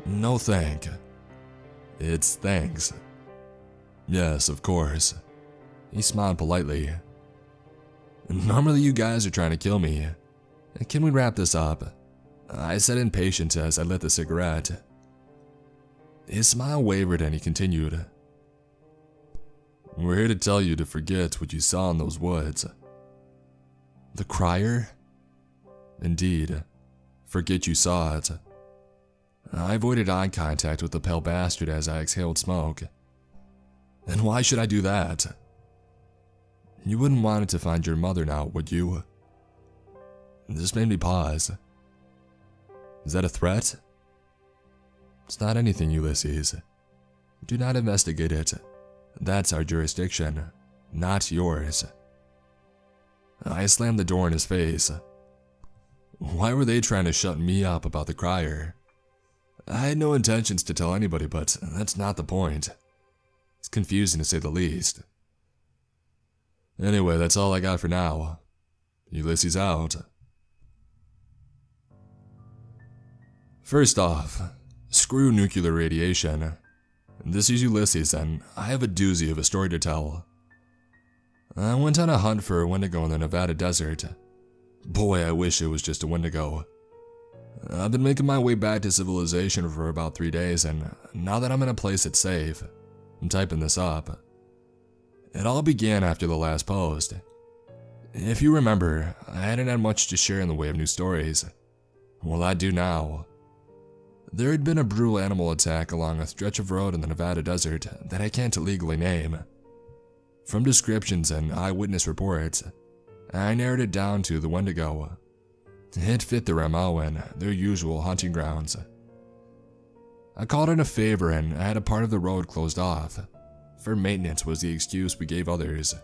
No thank. It's thanks. Yes, of course. He smiled politely. Normally you guys are trying to kill me. Can we wrap this up? I said impatient as I lit the cigarette. His smile wavered and he continued. We're here to tell you to forget what you saw in those woods. The crier? Indeed. Forget you saw it. I avoided eye contact with the pale bastard as I exhaled smoke. And why should I do that? You wouldn't want it to find your mother now, would you? This made me pause. Is that a threat? It's not anything, Ulysses. Do not investigate it. That's our jurisdiction, not yours. I slammed the door in his face. Why were they trying to shut me up about the crier? I had no intentions to tell anybody, but that's not the point. It's confusing to say the least. Anyway, that's all I got for now. Ulysses out. First off, screw nuclear radiation. This is Ulysses, and I have a doozy of a story to tell. I went on a hunt for a Wendigo in the Nevada desert. Boy, I wish it was just a Wendigo. I've been making my way back to civilization for about 3 days, and now that I'm in a place that's safe, I'm typing this up. It all began after the last post. If you remember, I hadn't had much to share in the way of new stories. Well, I do now. There had been a brutal animal attack along a stretch of road in the Nevada desert that I can't legally name. From descriptions and eyewitness reports, I narrowed it down to the Wendigo. It fit their MO and their usual hunting grounds. I called in a favor and I had a part of the road closed off. For maintenance was the excuse we gave others.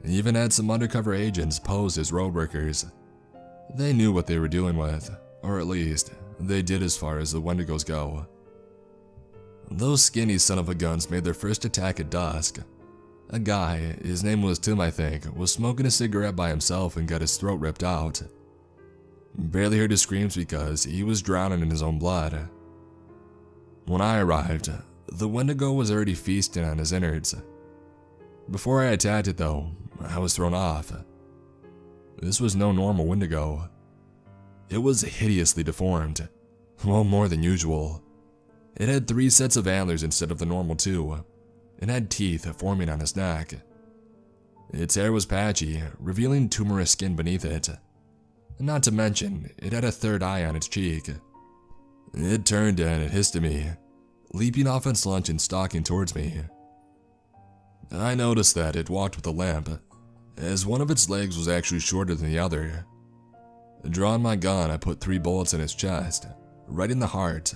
Even had some undercover agents posed as road workers. They knew what they were dealing with, or at least, they did as far as the Wendigos go. Those skinny son of a guns made their first attack at dusk. A guy, his name was Tim I think, was smoking a cigarette by himself and got his throat ripped out. Barely heard his screams because he was drowning in his own blood. When I arrived, the Wendigo was already feasting on his innards. Before I attacked it though, I was thrown off. This was no normal Wendigo. It was hideously deformed, well more than usual. It had 3 sets of antlers instead of the normal 2. It had teeth forming on its neck. Its hair was patchy, revealing tumorous skin beneath it. Not to mention, it had a third eye on its cheek. It turned and it hissed at me, leaping off its lunch and stalking towards me. I noticed that it walked with a limp, as one of its legs was actually shorter than the other. Drawing my gun, I put 3 bullets in its chest, right in the heart.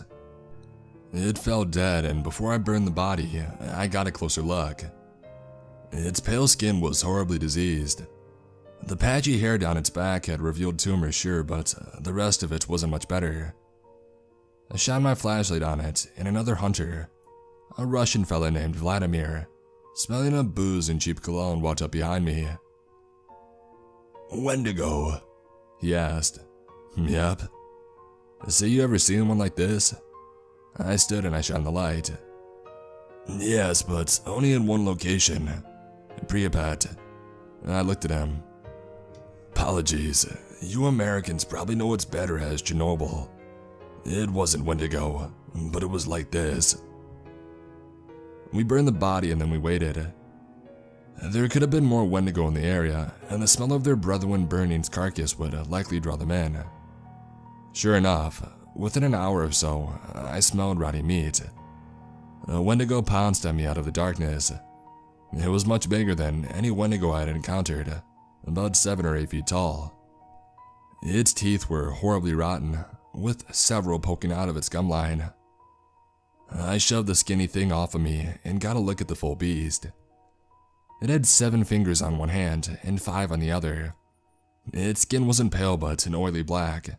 It fell dead, and before I burned the body, I got a closer look. Its pale skin was horribly diseased. The patchy hair down its back had revealed tumors, sure, but the rest of it wasn't much better. I shined my flashlight on it, and another hunter, a Russian fella named Vladimir, smelling of booze and cheap cologne, walked up behind me. "Wendigo?" he asked. "Yep." "So you ever seen one like this?" I stood and I shined the light. "Yes, but only in one location. Pripyat." I looked at him. "Apologies, you Americans probably know it's better as Chernobyl. It wasn't Wendigo, but it was like this." We burned the body and then we waited. There could have been more Wendigo in the area, and the smell of their brethren burning's carcass would likely draw them in. Sure enough, within an hour or so, I smelled rotting meat. A Wendigo pounced at me out of the darkness. It was much bigger than any Wendigo I had encountered, about 7 or 8 feet tall. Its teeth were horribly rotten, with several poking out of its gum line. I shoved the skinny thing off of me and got a look at the full beast. It had 7 fingers on one hand and 5 on the other. Its skin wasn't pale but an oily black,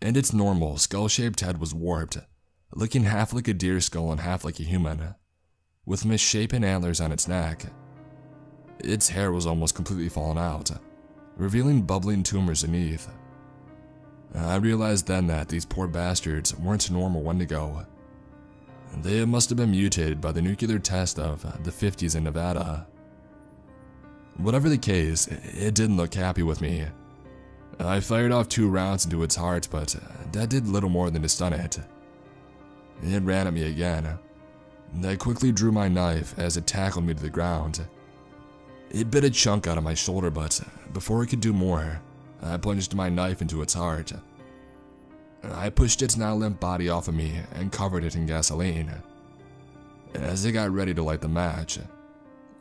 and its normal skull-shaped head was warped, looking half like a deer skull and half like a human, with misshapen antlers on its neck. Its hair was almost completely fallen out, revealing bubbling tumors beneath. I realized then that these poor bastards weren't normal Wendigo. They must have been mutated by the nuclear test of the 50s in Nevada. Whatever the case, it didn't look happy with me. I fired off 2 rounds into its heart, but that did little more than to stun it. It ran at me again. I quickly drew my knife as it tackled me to the ground. It bit a chunk out of my shoulder, but before it could do more, I plunged my knife into its heart. I pushed its now limp body off of me and covered it in gasoline. As it got ready to light the match,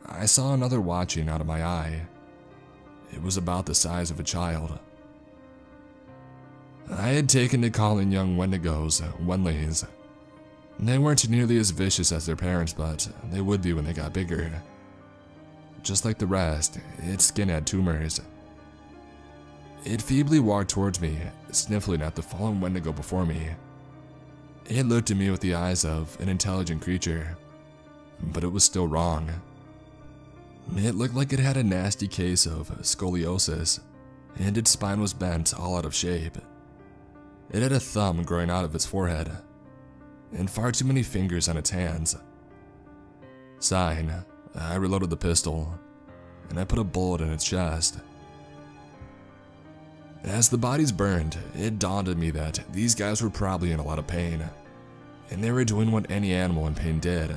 I saw another watching out of my eye. It was about the size of a child. I had taken to calling young Wendigos Wenleys. They weren't nearly as vicious as their parents, but they would be when they got bigger. Just like the rest, its skin had tumors. It feebly walked towards me, sniffling at the fallen Wendigo before me. It looked at me with the eyes of an intelligent creature, but it was still wrong. It looked like it had a nasty case of scoliosis, and its spine was bent all out of shape. It had a thumb growing out of its forehead, and far too many fingers on its hands. Sighing, I reloaded the pistol, and I put a bullet in its chest. As the bodies burned, it dawned on me that these guys were probably in a lot of pain, and they were doing what any animal in pain did: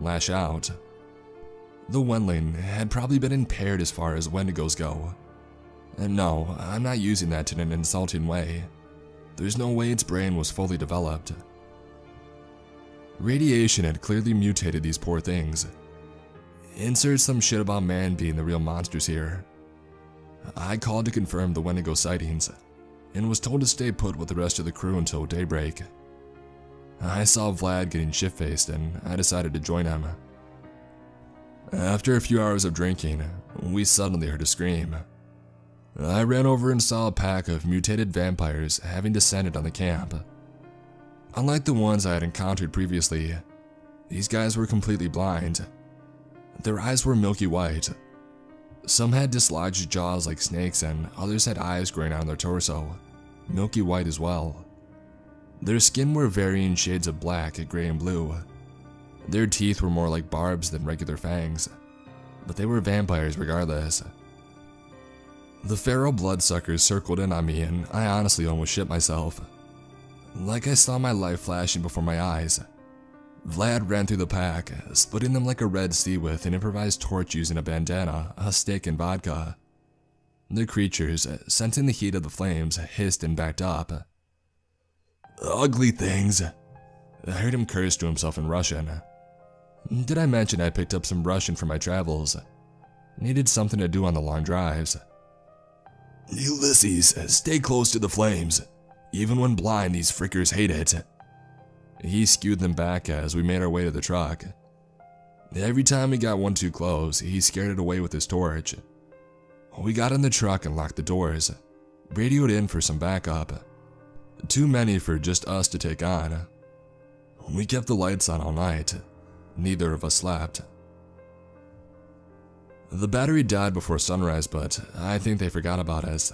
lash out. The Wendling had probably been impaired as far as Wendigos go. And no, I'm not using that in an insulting way. There's no way its brain was fully developed. Radiation had clearly mutated these poor things. Insert some shit about man being the real monsters here. I called to confirm the Wendigo sightings, and was told to stay put with the rest of the crew until daybreak. I saw Vlad getting shit-faced, and I decided to join him. After a few hours of drinking, we suddenly heard a scream. I ran over and saw a pack of mutated vampires having descended on the camp. Unlike the ones I had encountered previously, these guys were completely blind. Their eyes were milky white. Some had dislodged jaws like snakes, and others had eyes growing out on their torso, milky white as well. Their skin were varying shades of black, gray, and blue. Their teeth were more like barbs than regular fangs, but they were vampires regardless. The feral bloodsuckers circled in on me, and I honestly almost shit myself. Like I saw my life flashing before my eyes. Vlad ran through the pack, splitting them like a Red Sea with an improvised torch using a bandana, a stick, and vodka. The creatures, sensing the heat of the flames, hissed and backed up. "Ugly things," I heard him curse to himself in Russian. Did I mention I picked up some Russian for my travels? Needed something to do on the long drives. Ulysses, stay close to the flames. Even when blind, these frickers hate it. He skewed them back as we made our way to the truck. Every time we got one too close, he scared it away with his torch. We got in the truck and locked the doors, radioed in for some backup. Too many for just us to take on. We kept the lights on all night. Neither of us slept. The battery died before sunrise, but I think they forgot about us.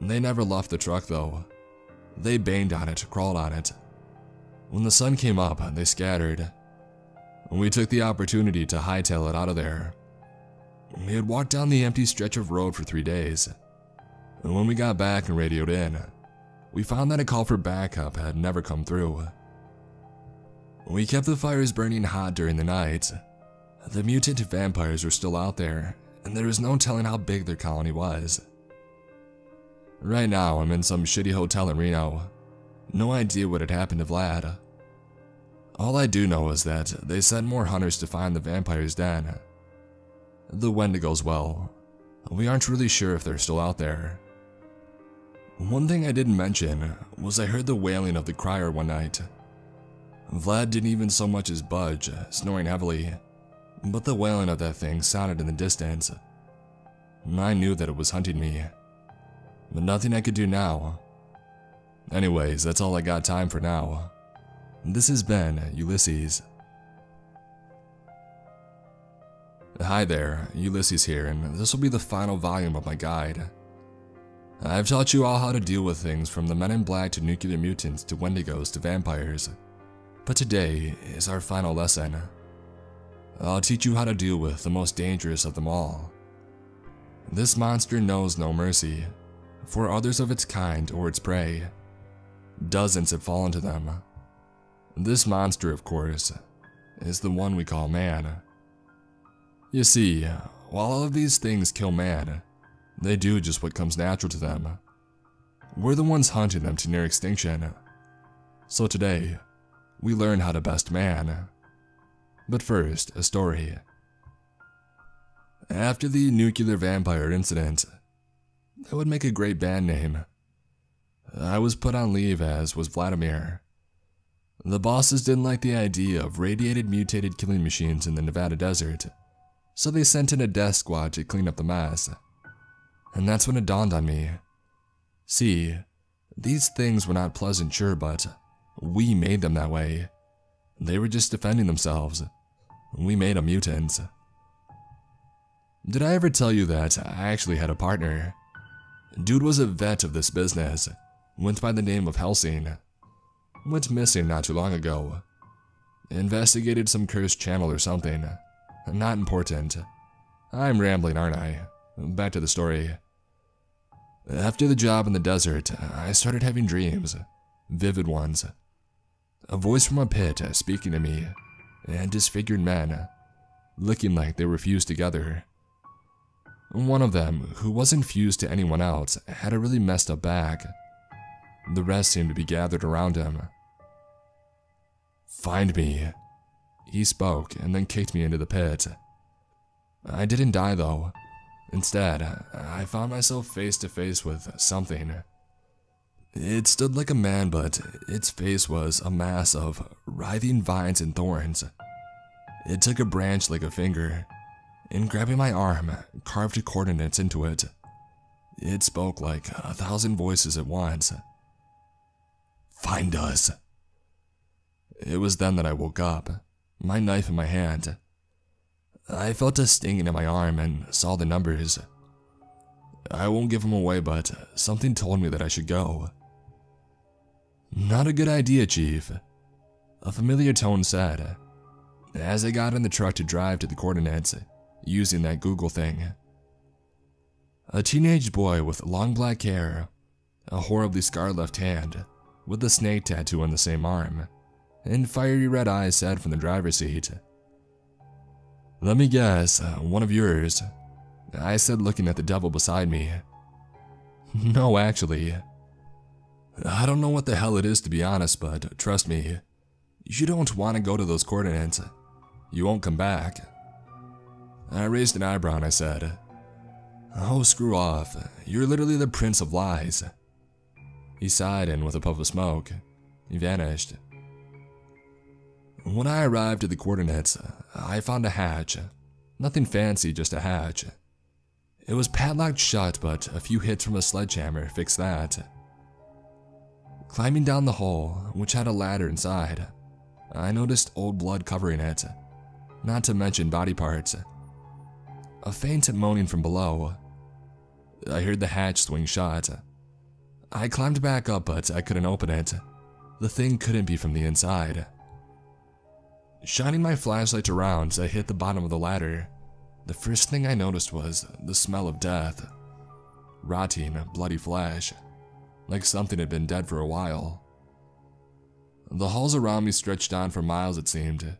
They never left the truck though. They banged on it, crawled on it. When the sun came up, they scattered. We took the opportunity to hightail it out of there. We had walked down the empty stretch of road for 3 days. And when we got back and radioed in, we found that a call for backup had never come through. We kept the fires burning hot during the night. The mutant vampires were still out there, and there was no telling how big their colony was. Right now, I'm in some shitty hotel in Reno. No idea what had happened to Vlad. All I do know is that they sent more hunters to find the vampire's den. The Wendigos, well, we aren't really sure if they're still out there. One thing I didn't mention was I heard the wailing of the crier one night. Vlad didn't even so much as budge, snoring heavily, but the wailing of that thing sounded in the distance. I knew that it was hunting me, but nothing I could do now. Anyways, that's all I got time for now. This has been Ulysses. Hi there, Ulysses here, and this will be the final volume of my guide. I've taught you all how to deal with things from the Men in Black to nuclear mutants to Wendigos to vampires. But today is our final lesson. I'll teach you how to deal with the most dangerous of them all. This monster knows no mercy for others of its kind or its prey. Dozens have fallen to them. This monster, of course, is the one we call man. You see, while all of these things kill man, they do just what comes natural to them. We're the ones hunting them to near extinction. So today, we learn how to best man. But first, a story. After the nuclear vampire incident, that would make a great band name. I was put on leave, as was Vladimir. The bosses didn't like the idea of radiated mutated killing machines in the Nevada desert, so they sent in a death squad to clean up the mess. And that's when it dawned on me. See, these things were not pleasant, sure, but we made them that way. They were just defending themselves. We made them mutants. Did I ever tell you that I actually had a partner? Dude was a vet of this business, went by the name of Helsing. Went missing not too long ago. Investigated some cursed channel or something. Not important. I'm rambling, aren't I? Back to the story. After the job in the desert, I started having dreams. Vivid ones. A voice from a pit speaking to me, and disfigured men, looking like they were fused together. One of them, who wasn't fused to anyone else, had a really messed up back. The rest seemed to be gathered around him. "Find me," he spoke, and then kicked me into the pit. I didn't die though. Instead, I found myself face to face with something. It stood like a man, but its face was a mass of writhing vines and thorns. It took a branch like a finger, and grabbing my arm, carved coordinates into it. It spoke like 1,000 voices at once. "Find us." It was then that I woke up, my knife in my hand. I felt a stinging in my arm and saw the numbers. I won't give them away, but something told me that I should go. "Not a good idea, Chief," a familiar tone said, as I got in the truck to drive to the coordinates, using that Google thing. A teenage boy with long black hair, a horribly scarred left hand, with a snake tattoo on the same arm, and fiery red eyes said from the driver's seat. "Let me guess, one of yours," I said, looking at the devil beside me. "No, actually. I don't know what the hell it is, to be honest, but trust me, you don't want to go to those coordinates. You won't come back." I raised an eyebrow and I said, "Oh, screw off. You're literally the prince of lies." He sighed, and with a puff of smoke, he vanished. When I arrived at the coordinates, I found a hatch. Nothing fancy, just a hatch. It was padlocked shut, but a few hits from a sledgehammer fixed that. Climbing down the hole, which had a ladder inside, I noticed old blood covering it, not to mention body parts. A faint moaning from below. I heard the hatch swing shut. I climbed back up, but I couldn't open it. The thing couldn't be from the inside. Shining my flashlight around as I hit the bottom of the ladder, the first thing I noticed was the smell of death. Rotting, bloody flesh, like something had been dead for a while. The halls around me stretched on for miles, it seemed.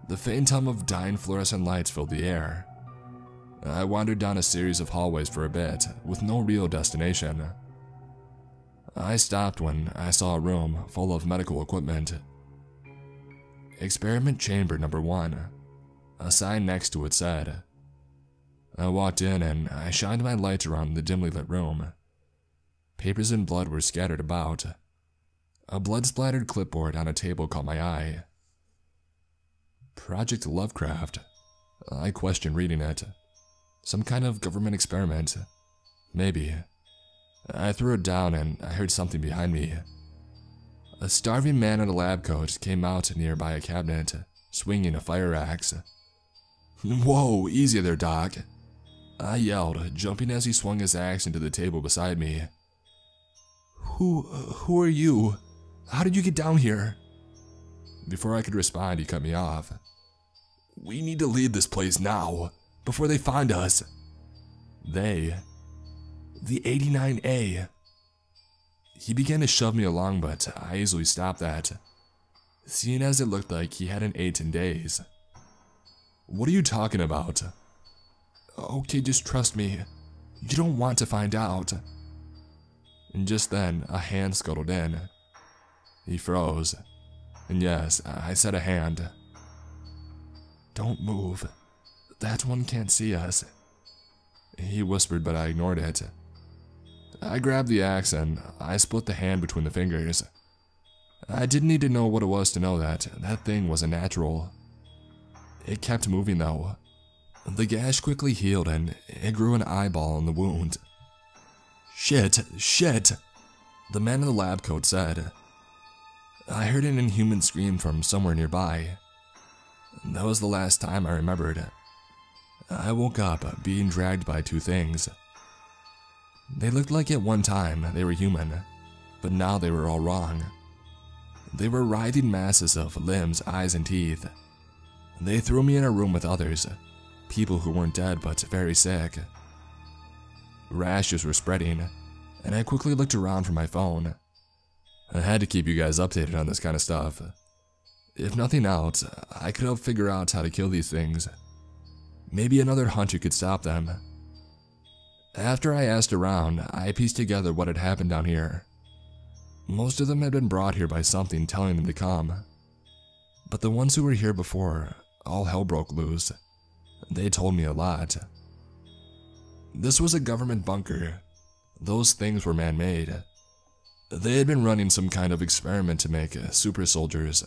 The faint hum of dying fluorescent lights filled the air. I wandered down a series of hallways for a bit, with no real destination. I stopped when I saw a room full of medical equipment. Experiment Chamber Number 1. A sign next to it said. I walked in and I shined my light around the dimly lit room. Papers and blood were scattered about. A blood-splattered clipboard on a table caught my eye. Project Lovecraft. I questioned reading it. Some kind of government experiment. Maybe. I threw it down and I heard something behind me. A starving man in a lab coat came out nearby a cabinet, swinging a fire axe. "Whoa, easy there, Doc," I yelled, jumping as he swung his axe into the table beside me. Who are you? How did you get down here?" Before I could respond, he cut me off. "We need to leave this place now, before they find us." They? The 89A. He began to shove me along, but I easily stopped that, seeing as it looked like he hadn't ate in days. "What are you talking about?" "Okay, just trust me. You don't want to find out." And just then, a hand scuttled in. He froze. And yes, I said a hand. "Don't move. That one can't see us," he whispered, but I ignored it. I grabbed the axe and I split the hand between the fingers. I didn't need to know what it was to know that that thing wasn't natural. It kept moving though. The gash quickly healed and it grew an eyeball in the wound. Shit! The man in the lab coat said. I heard an inhuman scream from somewhere nearby. That was the last time I remembered. I woke up being dragged by two things. They looked like at one time they were human, but now they were all wrong. They were writhing masses of limbs, eyes, and teeth. They threw me in a room with others, people who weren't dead but very sick. Rashes were spreading, and I quickly looked around for my phone. I had to keep you guys updated on this kind of stuff. If nothing else, I could help figure out how to kill these things. Maybe another hunter could stop them. After I asked around, I pieced together what had happened down here. Most of them had been brought here by something telling them to come. But the ones who were here before, all hell broke loose. They told me a lot. This was a government bunker. Those things were man-made. They had been running some kind of experiment to make super soldiers.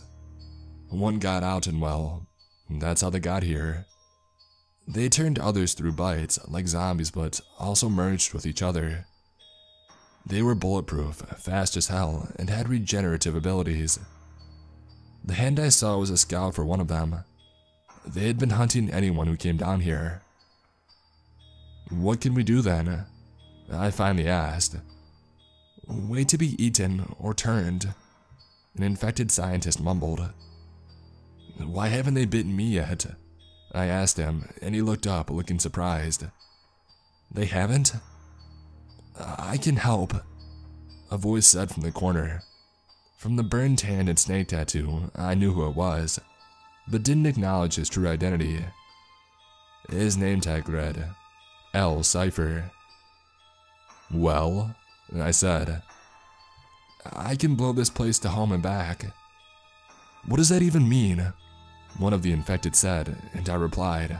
One got out and well, that's how they got here. They turned others through bites, like zombies, but also merged with each other. They were bulletproof, fast as hell, and had regenerative abilities. The hand I saw was a scout for one of them. They had been hunting anyone who came down here. "What can we do then?" I finally asked. "Wait to be eaten or turned," an infected scientist mumbled. "Why haven't they bitten me yet?" I asked him, and he looked up, looking surprised. "They haven't?" "I can help," a voice said from the corner. From the burned hand and snake tattoo, I knew who it was, but didn't acknowledge his true identity. His name tag read, L. Cypher. "Well," I said, "I can blow this place to home and back." "What does that even mean?" one of the infected said, and I replied,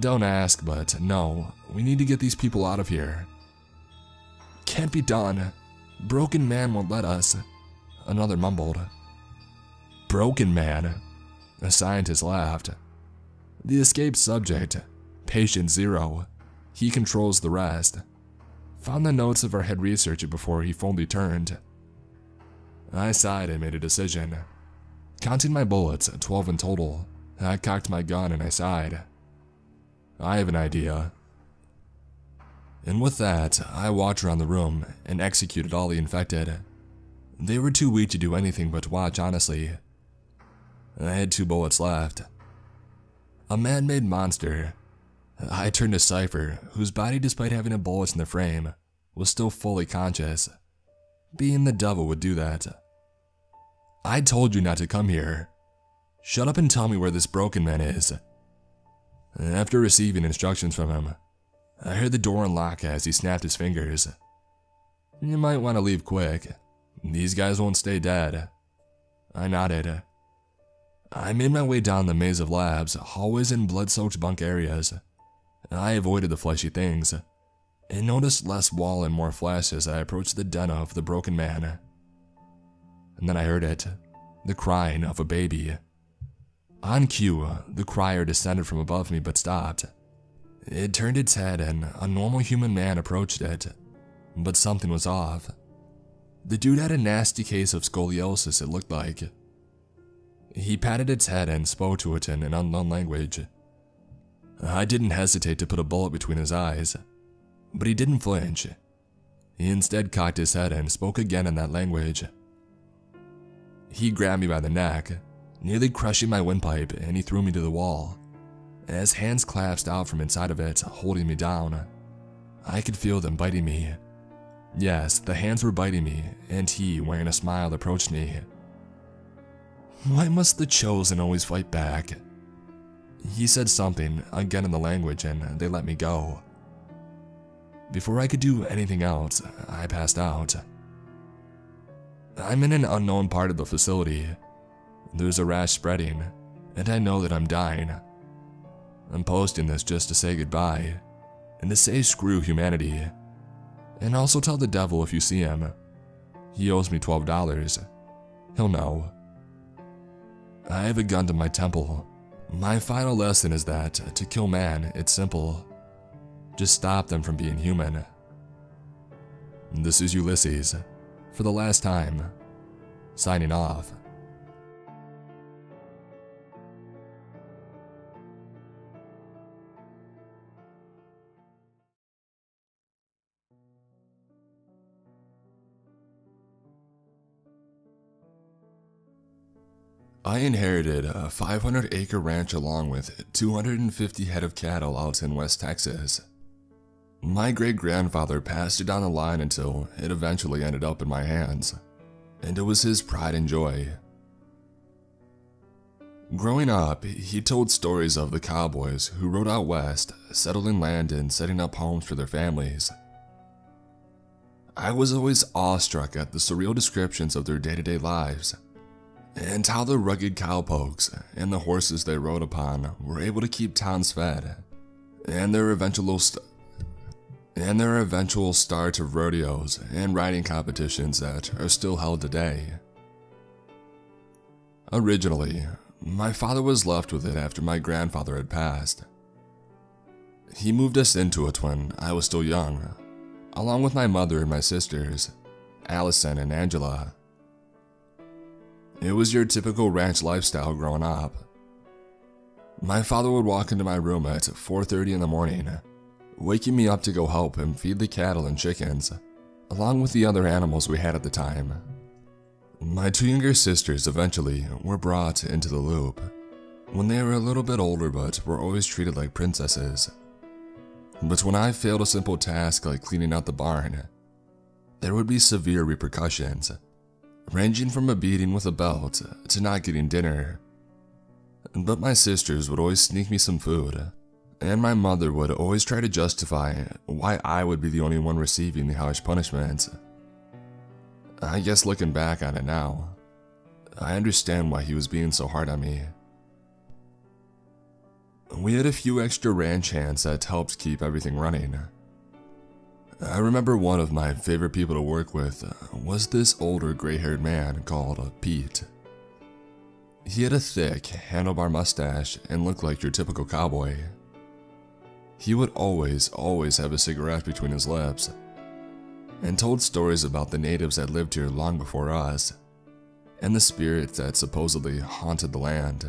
"Don't ask, but no, we need to get these people out of here." "Can't be done. Broken Man won't let us," another mumbled. "Broken Man?" A scientist laughed. "The escaped subject, Patient Zero. He controls the rest. Found the notes of our head researcher before he fully turned." I sighed and made a decision. Counting my bullets, 12 in total, I cocked my gun and I sighed. "I have an idea." And with that, I walked around the room and executed all the infected. They were too weak to do anything but watch, honestly. I had 2 bullets left. A man-made monster. I turned to Cypher, whose body, despite having a bullet in the frame, was still fully conscious. Being the devil would do that. "I told you not to come here. Shut up and tell me where this broken man is." After receiving instructions from him, I heard the door unlock as he snapped his fingers. "You might want to leave quick. These guys won't stay dead." I nodded. I made my way down the maze of labs, hallways, and blood-soaked bunk areas. I avoided the fleshy things, and noticed less wall and more flesh as I approached the den of the broken man. And then I heard it, the crying of a baby. On cue, the crier descended from above me but stopped. It turned its head and a normal human man approached it, but something was off. The dude had a nasty case of scoliosis, it looked like. He patted its head and spoke to it in an unknown language. I didn't hesitate to put a bullet between his eyes, but he didn't flinch. He instead cocked his head and spoke again in that language. He grabbed me by the neck, nearly crushing my windpipe, and he threw me to the wall. As hands collapsed out from inside of it, holding me down, I could feel them biting me. Yes, the hands were biting me, and he, wearing a smile, approached me. "Why must the chosen always fight back?" He said something, again in the language, and they let me go. Before I could do anything else, I passed out. I'm in an unknown part of the facility. There's a rash spreading, and I know that I'm dying. I'm posting this just to say goodbye, and to say screw humanity. And also tell the devil if you see him. He owes me $12. He'll know. I have a gun to my temple. My final lesson is that to kill man, it's simple. Just stop them from being human. This is Ulysses, for the last time, signing off. I inherited a 500-acre ranch along with 250 head of cattle out in West Texas. My great-grandfather passed it down the line until it eventually ended up in my hands, and it was his pride and joy. Growing up, he told stories of the cowboys who rode out west, settling land and setting up homes for their families. I was always awestruck at the surreal descriptions of their day-to-day lives, and how the rugged cowpokes and the horses they rode upon were able to keep towns fed, and their eventual start of rodeos and riding competitions that are still held today. Originally, my father was left with it after my grandfather had passed. He moved us into it when I was still young, along with my mother and my sisters, Allison and Angela. It was your typical ranch lifestyle growing up. My father would walk into my room at 4:30 in the morning, waking me up to go help him feed the cattle and chickens, along with the other animals we had at the time. My 2 younger sisters eventually were brought into the loop when they were a little bit older but were always treated like princesses. But when I failed a simple task like cleaning out the barn, there would be severe repercussions, ranging from a beating with a belt to not getting dinner. But my sisters would always sneak me some food, and my mother would always try to justify why I would be the only one receiving the harsh punishment. I guess looking back on it now, I understand why he was being so hard on me, We had a few extra ranch hands that helped keep everything running. I remember one of my favorite people to work with was this older gray-haired man called Pete. He had a thick, handlebar mustache and looked like your typical cowboy. He would always have a cigarette between his lips, and told stories about the natives that lived here long before us, and the spirits that supposedly haunted the land.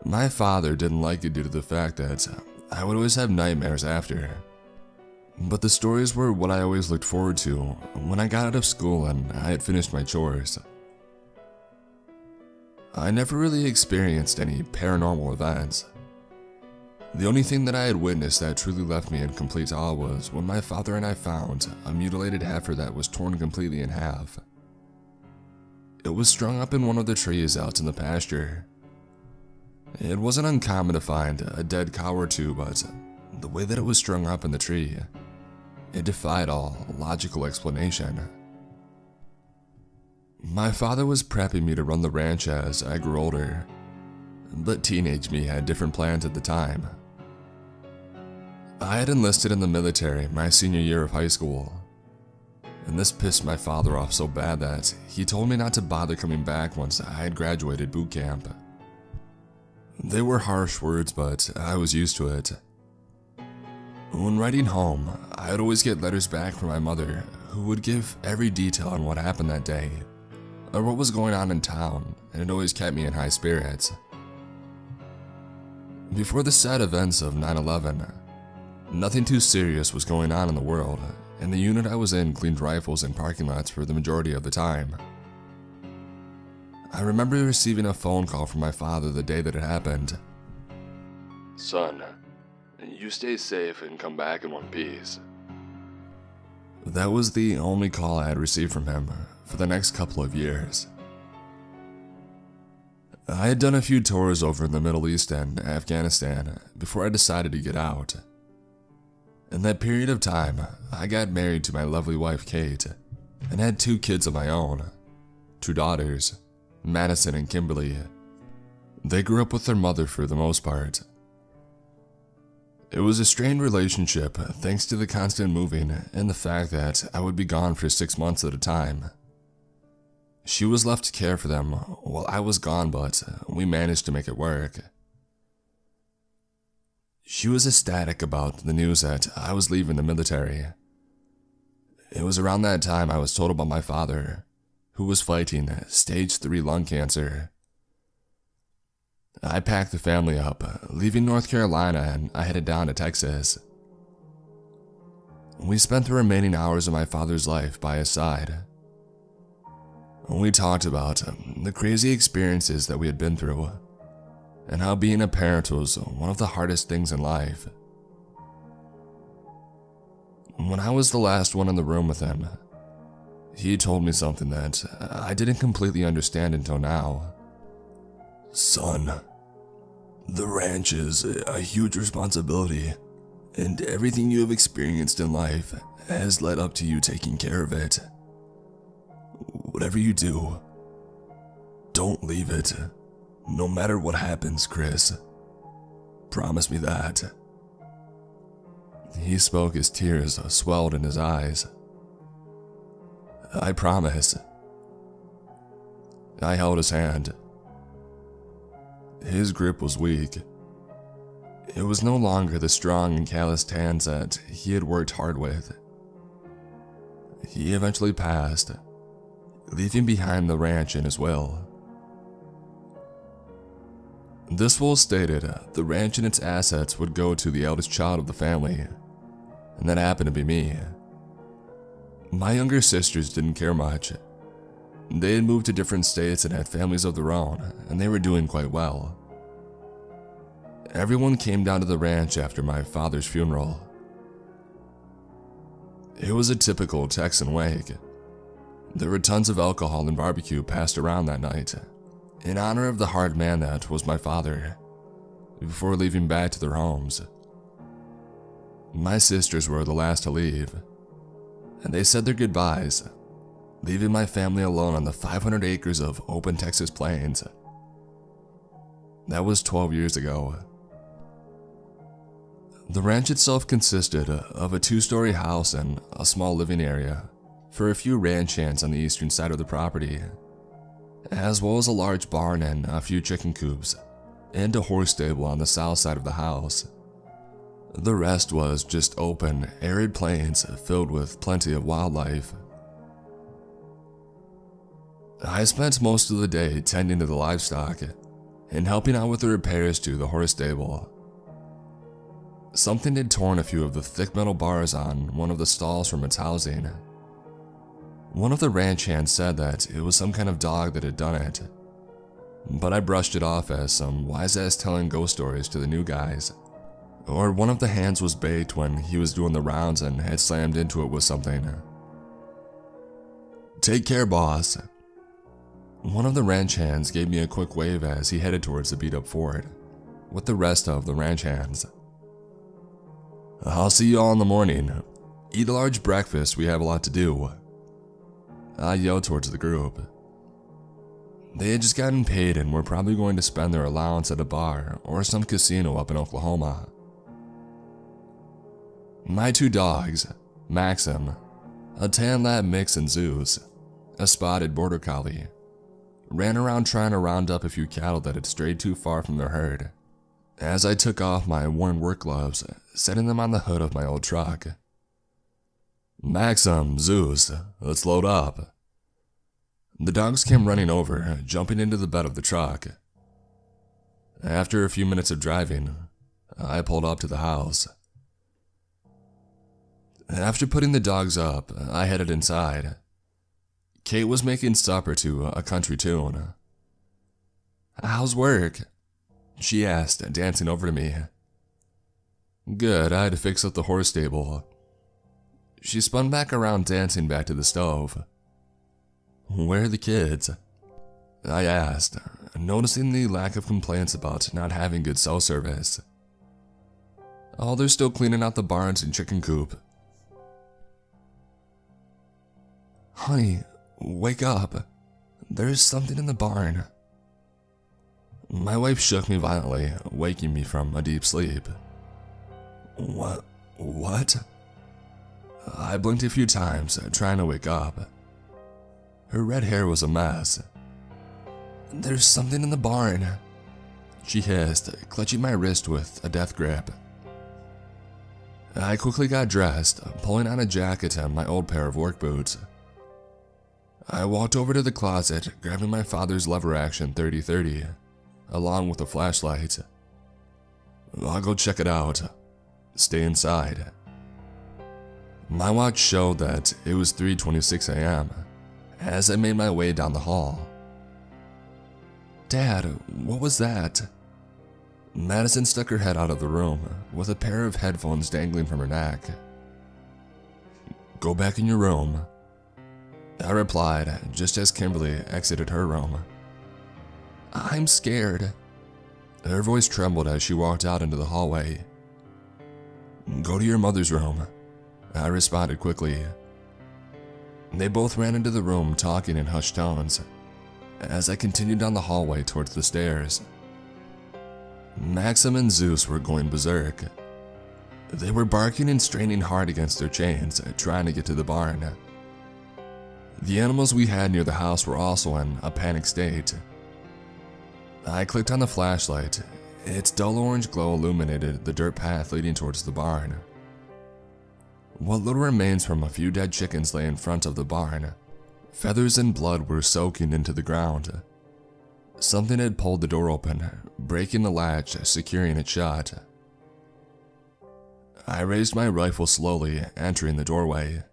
My father didn't like it due to the fact that I would always have nightmares after. But the stories were what I always looked forward to when I got out of school and I had finished my chores. I never really experienced any paranormal events. The only thing that I had witnessed that truly left me in complete awe was when my father and I found a mutilated heifer that was torn completely in half. It was strung up in one of the trees out in the pasture. It wasn't uncommon to find a dead cow or two, but the way that it was strung up in the tree, it defied all logical explanation. My father was prepping me to run the ranch as I grew older, but teenage me had different plans at the time. I had enlisted in the military my senior year of high school, and this pissed my father off so bad that he told me not to bother coming back once I had graduated boot camp. They were harsh words, but I was used to it. When writing home, I'd always get letters back from my mother who would give every detail on what happened that day, or what was going on in town, and it always kept me in high spirits. Before the sad events of 9/11, nothing too serious was going on in the world, and the unit I was in cleaned rifles in parking lots for the majority of the time. I remember receiving a phone call from my father the day that it happened. "Son, you stay safe and come back in one piece." That was the only call I had received from him for the next couple of years. I had done a few tours over in the Middle East and Afghanistan before I decided to get out. In that period of time, I got married to my lovely wife Kate and had 2 kids of my own, 2 daughters, Madison and Kimberly. They grew up with their mother for the most part. It was a strained relationship thanks to the constant moving and the fact that I would be gone for 6 months at a time. She was left to care for them while I was gone, but we managed to make it work. She was ecstatic about the news that I was leaving the military. It was around that time I was told about my father, who was fighting stage 3 lung cancer. I packed the family up, leaving North Carolina, and I headed down to Texas. We spent the remaining hours of my father's life by his side. We talked about the crazy experiences that we had been through, and how being a parent was one of the hardest things in life. When I was the last one in the room with him, he told me something that I didn't completely understand until now. "Son, the ranch is a huge responsibility, and everything you have experienced in life has led up to you taking care of it. Whatever you do, don't leave it, no matter what happens, Chris. Promise me that." He spoke as tears swelled in his eyes. "I promise." I held his hand. His grip was weak. It was no longer the strong and calloused hands that he had worked hard with. He eventually passed, leaving behind the ranch in his will. This will stated the ranch and its assets would go to the eldest child of the family, and that happened to be me. My younger sisters didn't care much. They had moved to different states and had families of their own, and they were doing quite well. Everyone came down to the ranch after my father's funeral. It was a typical Texan wake. There were tons of alcohol and barbecue passed around that night, in honor of the hard man that was my father, before leaving back to their homes. My sisters were the last to leave, and they said their goodbyes, leaving my family alone on the 500 acres of open Texas plains. That was 12 years ago. The ranch itself consisted of a 2-story house and a small living area for a few ranch hands on the eastern side of the property, as well as a large barn and a few chicken coops, and a horse stable on the south side of the house. The rest was just open, arid plains filled with plenty of wildlife. I spent most of the day tending to the livestock and helping out with the repairs to the horse stable. Something had torn a few of the thick metal bars on one of the stalls from its housing. One of the ranch hands said that it was some kind of dog that had done it, but I brushed it off as some wise-ass telling ghost stories to the new guys. Or one of the hands was baked when he was doing the rounds and had slammed into it with something. "Take care, boss." One of the ranch hands gave me a quick wave as he headed towards the beat-up fort, with the rest of the ranch hands. "I'll see you all in the morning. Eat a large breakfast, we have a lot to do." I yelled towards the group. They had just gotten paid and were probably going to spend their allowance at a bar or some casino up in Oklahoma. My 2 dogs, Maxim, a tan lab mix, and Zeus, a spotted border collie, ran around trying to round up a few cattle that had strayed too far from their herd, as I took off my worn work gloves, setting them on the hood of my old truck. "Maxim, Zeus, let's load up." The dogs came running over, jumping into the bed of the truck. After a few minutes of driving, I pulled up to the house. After putting the dogs up, I headed inside. Kate was making supper to a country tune. "How's work?" she asked, dancing over to me. "Good, I had to fix up the horse stable." She spun back around, dancing back to the stove. "Where are the kids?" I asked, noticing the lack of complaints about not having good cell service. "Oh, they're still cleaning out the barns and chicken coop." "Honey, wake up. There's something in the barn." My wife shook me violently, waking me from a deep sleep. What? I blinked a few times, trying to wake up. Her red hair was a mess. "There's something in the barn," she hissed, clutching my wrist with a death grip. I quickly got dressed, pulling on a jacket and my old pair of work boots. I walked over to the closet, grabbing my father's lever-action 30-30, along with a flashlight. "I'll go check it out. Stay inside." My watch showed that it was 3:26 a.m. as I made my way down the hall. "Dad, what was that?" Madison stuck her head out of the room, with a pair of headphones dangling from her neck. "Go back in your room," I replied, just as Kimberly exited her room. "I'm scared." Her voice trembled as she walked out into the hallway. "Go to your mother's room," I responded quickly. They both ran into the room, talking in hushed tones, as I continued down the hallway towards the stairs. Maxim and Zeus were going berserk. They were barking and straining hard against their chains, trying to get to the barn. The animals we had near the house were also in a panic state. I clicked on the flashlight. Its dull orange glow illuminated the dirt path leading towards the barn. What little remains from a few dead chickens lay in front of the barn. Feathers and blood were soaking into the ground. Something had pulled the door open, breaking the latch, securing it shut. I raised my rifle slowly, entering the doorway.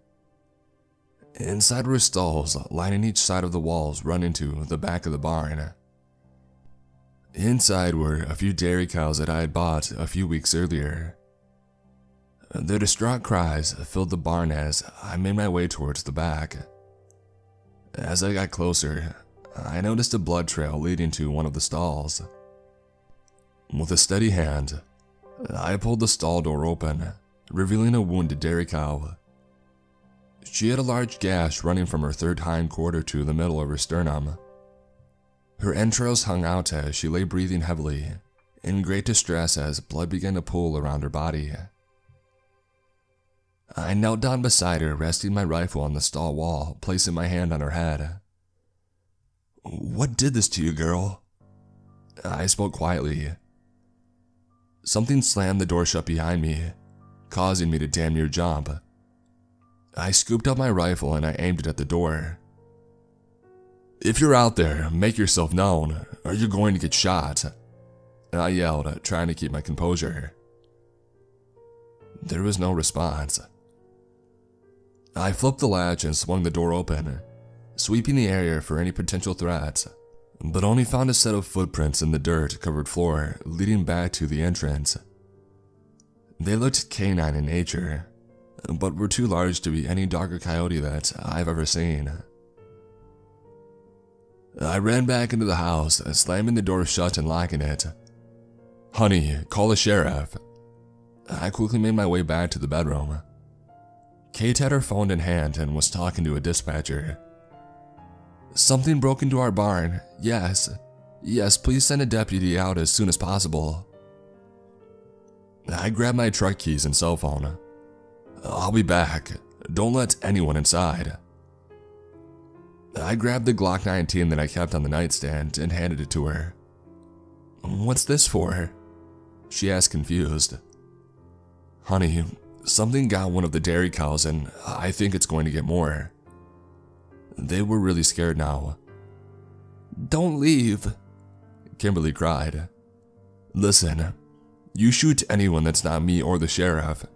Inside were stalls lining each side of the walls running to the back of the barn. Inside were a few dairy cows that I had bought a few weeks earlier. Their distraught cries filled the barn as I made my way towards the back. As I got closer, I noticed a blood trail leading to one of the stalls. With a steady hand, I pulled the stall door open, revealing a wounded dairy cow. She had a large gash running from her third hind quarter to the middle of her sternum. Her entrails hung out as she lay breathing heavily, in great distress as blood began to pool around her body. I knelt down beside her, resting my rifle on the stall wall, placing my hand on her head. "What did this to you, girl?" I spoke quietly. Something slammed the door shut behind me, causing me to damn near jump. I scooped up my rifle and I aimed it at the door. "If you're out there, make yourself known, or you're going to get shot," I yelled, trying to keep my composure. There was no response. I flipped the latch and swung the door open, sweeping the area for any potential threats, but only found a set of footprints in the dirt-covered floor leading back to the entrance. They looked canine in nature, but were too large to be any dog or coyote that I've ever seen. I ran back into the house, slamming the door shut and locking it. "Honey, call the sheriff." I quickly made my way back to the bedroom. Kate had her phone in hand and was talking to a dispatcher. "Something broke into our barn. Yes, please send a deputy out as soon as possible." I grabbed my truck keys and cell phone. "I'll be back. Don't let anyone inside." I grabbed the Glock 19 that I kept on the nightstand and handed it to her. "What's this for?" she asked, confused. "Honey, something got one of the dairy cows and I think it's going to get more." They were really scared now. "Don't leave," Kimberly cried. "Listen, you shoot anyone that's not me or the sheriff.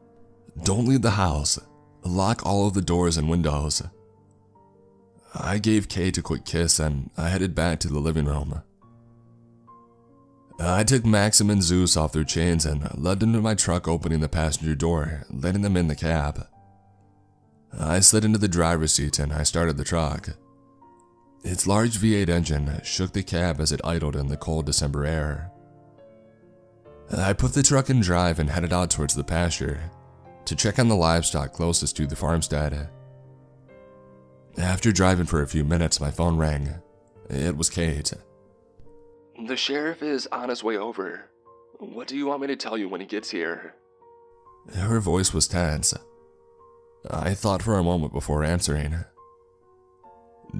Don't leave the house. Lock all of the doors and windows." I gave Kate a quick kiss and I headed back to the living room. I took Maxim and Zeus off their chains and led them to my truck, opening the passenger door, letting them in the cab. I slid into the driver's seat and I started the truck. Its large V8 engine shook the cab as it idled in the cold December air. I put the truck in drive and headed out towards the pasture to check on the livestock closest to the farmstead. After driving for a few minutes, my phone rang. It was Kate. "The sheriff is on his way over. What do you want me to tell you when he gets here?" Her voice was tense. I thought for a moment before answering.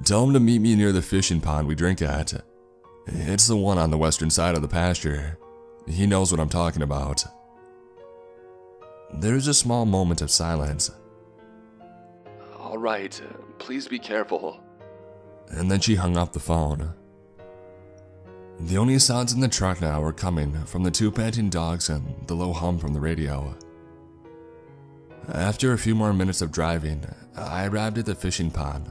"Tell him to meet me near the fishing pond we drink at. It's the one on the western side of the pasture. He knows what I'm talking about." There was a small moment of silence. "All right, please be careful." And then she hung up the phone. The only sounds in the truck now were coming from the two panting dogs and the low hum from the radio. After a few more minutes of driving, I arrived at the fishing pond.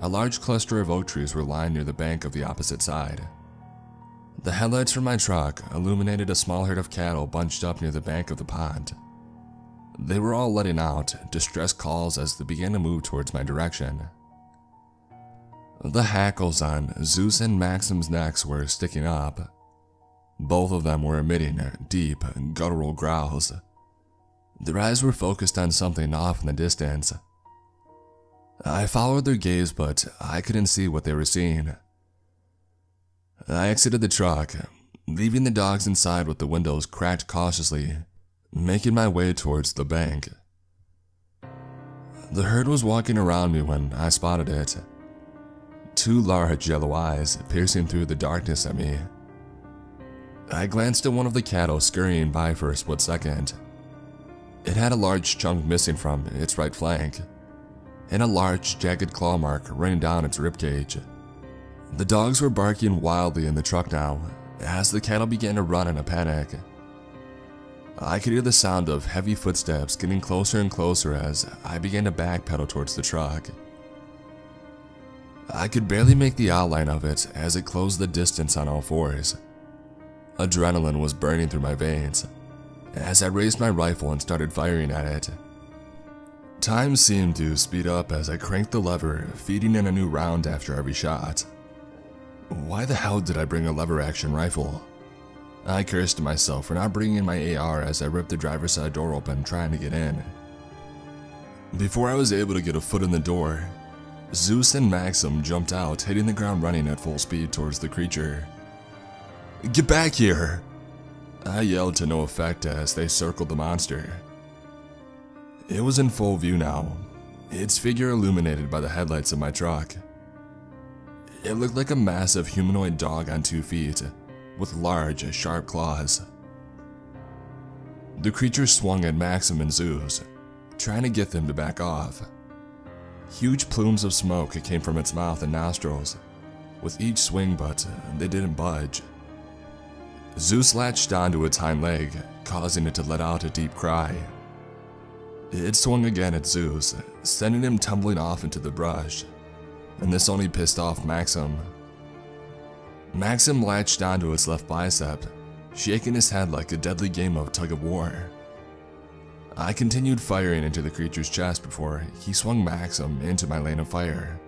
A large cluster of oak trees were lined near the bank of the opposite side. The headlights from my truck illuminated a small herd of cattle bunched up near the bank of the pond. They were all letting out distress calls as they began to move towards my direction. The hackles on Zeus and Maxim's necks were sticking up. Both of them were emitting deep, guttural growls. Their eyes were focused on something off in the distance. I followed their gaze, but I couldn't see what they were seeing. I exited the truck, leaving the dogs inside with the windows cracked cautiously, making my way towards the bank. The herd was walking around me when I spotted it. Two large yellow eyes piercing through the darkness at me. I glanced at one of the cattle scurrying by for a split second. It had a large chunk missing from its right flank, and a large jagged claw mark running down its ribcage. The dogs were barking wildly in the truck now, as the cattle began to run in a panic. I could hear the sound of heavy footsteps getting closer and closer as I began to backpedal towards the truck. I could barely make the outline of it as it closed the distance on all fours. Adrenaline was burning through my veins as I raised my rifle and started firing at it. Time seemed to speed up as I cranked the lever, feeding in a new round after every shot. Why the hell did I bring a lever-action rifle? I cursed to myself for not bringing my AR as I ripped the driver's side door open trying to get in. Before I was able to get a foot in the door, Zeus and Maxim jumped out, hitting the ground running at full speed towards the creature. "Get back here!" I yelled to no effect as they circled the monster. It was in full view now, its figure illuminated by the headlights of my truck. It looked like a massive humanoid dog on 2 feet, with large, sharp claws. The creature swung at Maxim and Zeus, trying to get them to back off. Huge plumes of smoke came from its mouth and nostrils, with each swing, but they didn't budge. Zeus latched onto its hind leg, causing it to let out a deep cry. It swung again at Zeus, sending him tumbling off into the brush, and this only pissed off Maxim. Maxim latched onto its left bicep, shaking his head like a deadly game of tug-of-war. I continued firing into the creature's chest before he swung Maxim into my lane of fire.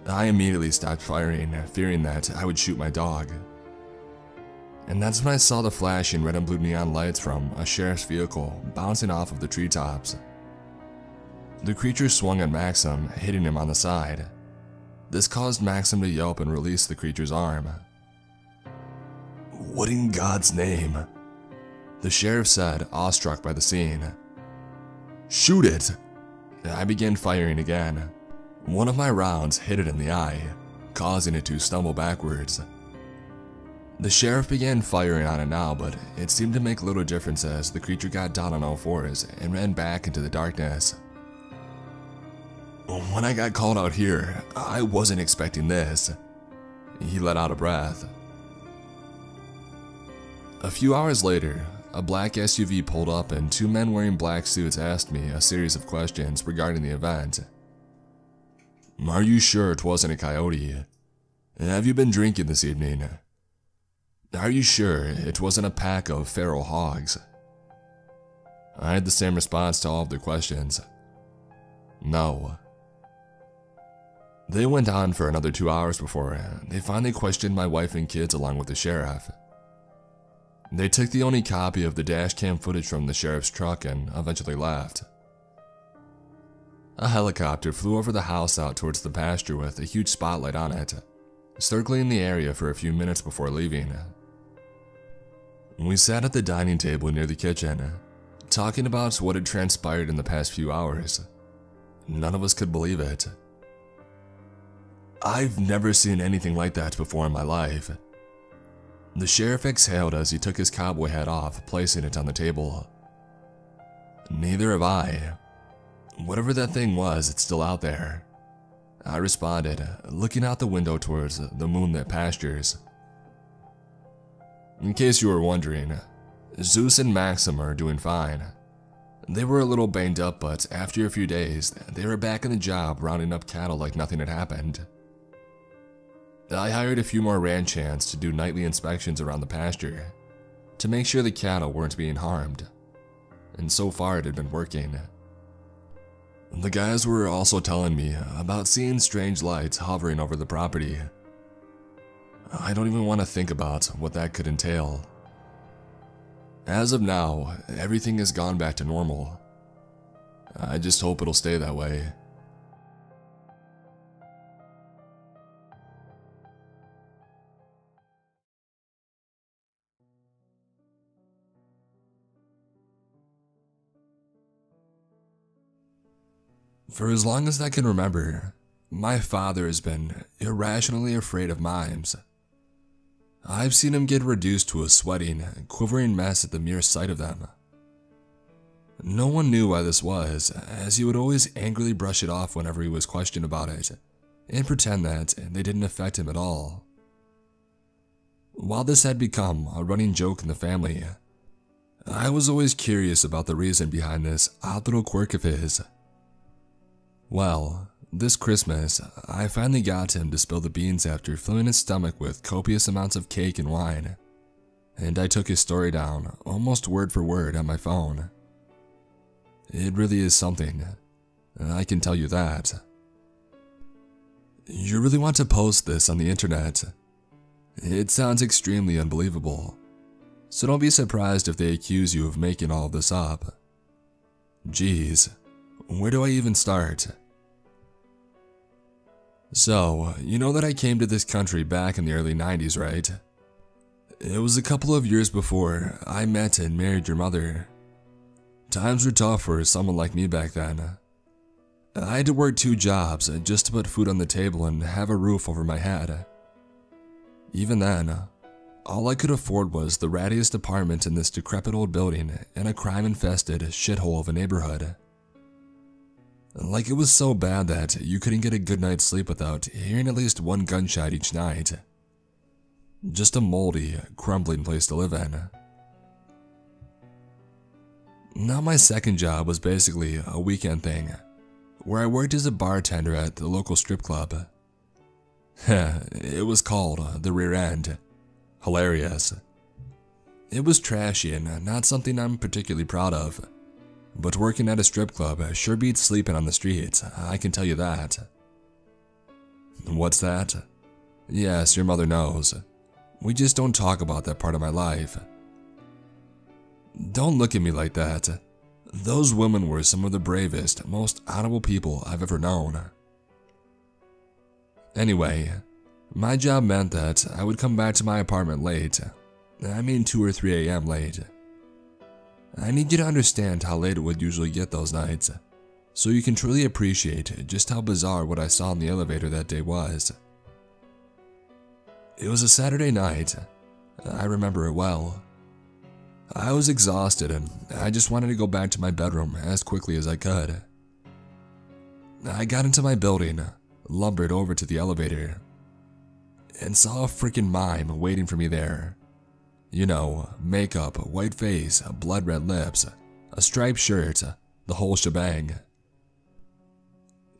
I immediately stopped firing, fearing that I would shoot my dog. And that's when I saw the flashing red and blue neon lights from a sheriff's vehicle bouncing off of the treetops. The creature swung at Maxim, hitting him on the side. This caused Maxim to yelp and release the creature's arm. "What in God's name?" the sheriff said, awestruck by the scene. "Shoot it!" I began firing again. One of my rounds hit it in the eye, causing it to stumble backwards. The sheriff began firing on it now, but it seemed to make little difference as the creature got down on all fours and ran back into the darkness. When I got called out here, I wasn't expecting this. He let out a breath. A few hours later, a black SUV pulled up and 2 men wearing black suits asked me a series of questions regarding the event. "Are you sure it wasn't a coyote? Have you been drinking this evening? Are you sure it wasn't a pack of feral hogs?" I had the same response to all of their questions. No. They went on for another 2 hours before they finally questioned my wife and kids along with the sheriff. They took the only copy of the dashcam footage from the sheriff's truck and eventually left. A helicopter flew over the house out towards the pasture with a huge spotlight on it, circling the area for a few minutes before leaving. We sat at the dining table near the kitchen, talking about what had transpired in the past few hours. None of us could believe it. "I've never seen anything like that before in my life." The sheriff exhaled as he took his cowboy hat off, placing it on the table. "Neither have I. Whatever that thing was, it's still out there," I responded, looking out the window towards the moonlit pastures. In case you were wondering, Zeus and Maxim are doing fine. They were a little banged up, but after a few days, they were back in the job rounding up cattle like nothing had happened. I hired a few more ranch hands to do nightly inspections around the pasture, to make sure the cattle weren't being harmed, and so far it had been working. The guys were also telling me about seeing strange lights hovering over the property. I don't even want to think about what that could entail. As of now, everything has gone back to normal. I just hope it'll stay that way. For as long as I can remember, my father has been irrationally afraid of mimes. I've seen him get reduced to a sweating, quivering mess at the mere sight of them. No one knew why this was, as he would always angrily brush it off whenever he was questioned about it, and pretend that they didn't affect him at all. While this had become a running joke in the family, I was always curious about the reason behind this odd little quirk of his. Well, this Christmas, I finally got him to spill the beans after filling his stomach with copious amounts of cake and wine, and I took his story down almost word for word on my phone. It really is something, I can tell you that. You really want to post this on the internet? It sounds extremely unbelievable, so don't be surprised if they accuse you of making all of this up. Geez, where do I even start? So, you know that I came to this country back in the early 90s, right? It was a couple of years before I met and married your mother. Times were tough for someone like me back then. I had to work 2 jobs just to put food on the table and have a roof over my head. Even then, all I could afford was the rattiest apartment in this decrepit old building in a crime-infested shithole of a neighborhood. Like it was so bad that you couldn't get a good night's sleep without hearing at least one gunshot each night. Just a moldy, crumbling place to live in. Now my second job was basically a weekend thing, where I worked as a bartender at the local strip club. It was called The Rear End. Hilarious. It was trashy and not something I'm particularly proud of, but working at a strip club sure beats sleeping on the streets, I can tell you that. What's that? Yes, your mother knows. We just don't talk about that part of my life. Don't look at me like that. Those women were some of the bravest, most honorable people I've ever known. Anyway, my job meant that I would come back to my apartment late. I mean 2 or 3 a.m. late. I need you to understand how late it would usually get those nights, so you can truly appreciate just how bizarre what I saw in the elevator that day was. It was a Saturday night. I remember it well. I was exhausted and I just wanted to go back to my bedroom as quickly as I could. I got into my building, lumbered over to the elevator, and saw a freaking mime waiting for me there. You know, makeup, white face, blood red lips, a striped shirt, the whole shebang.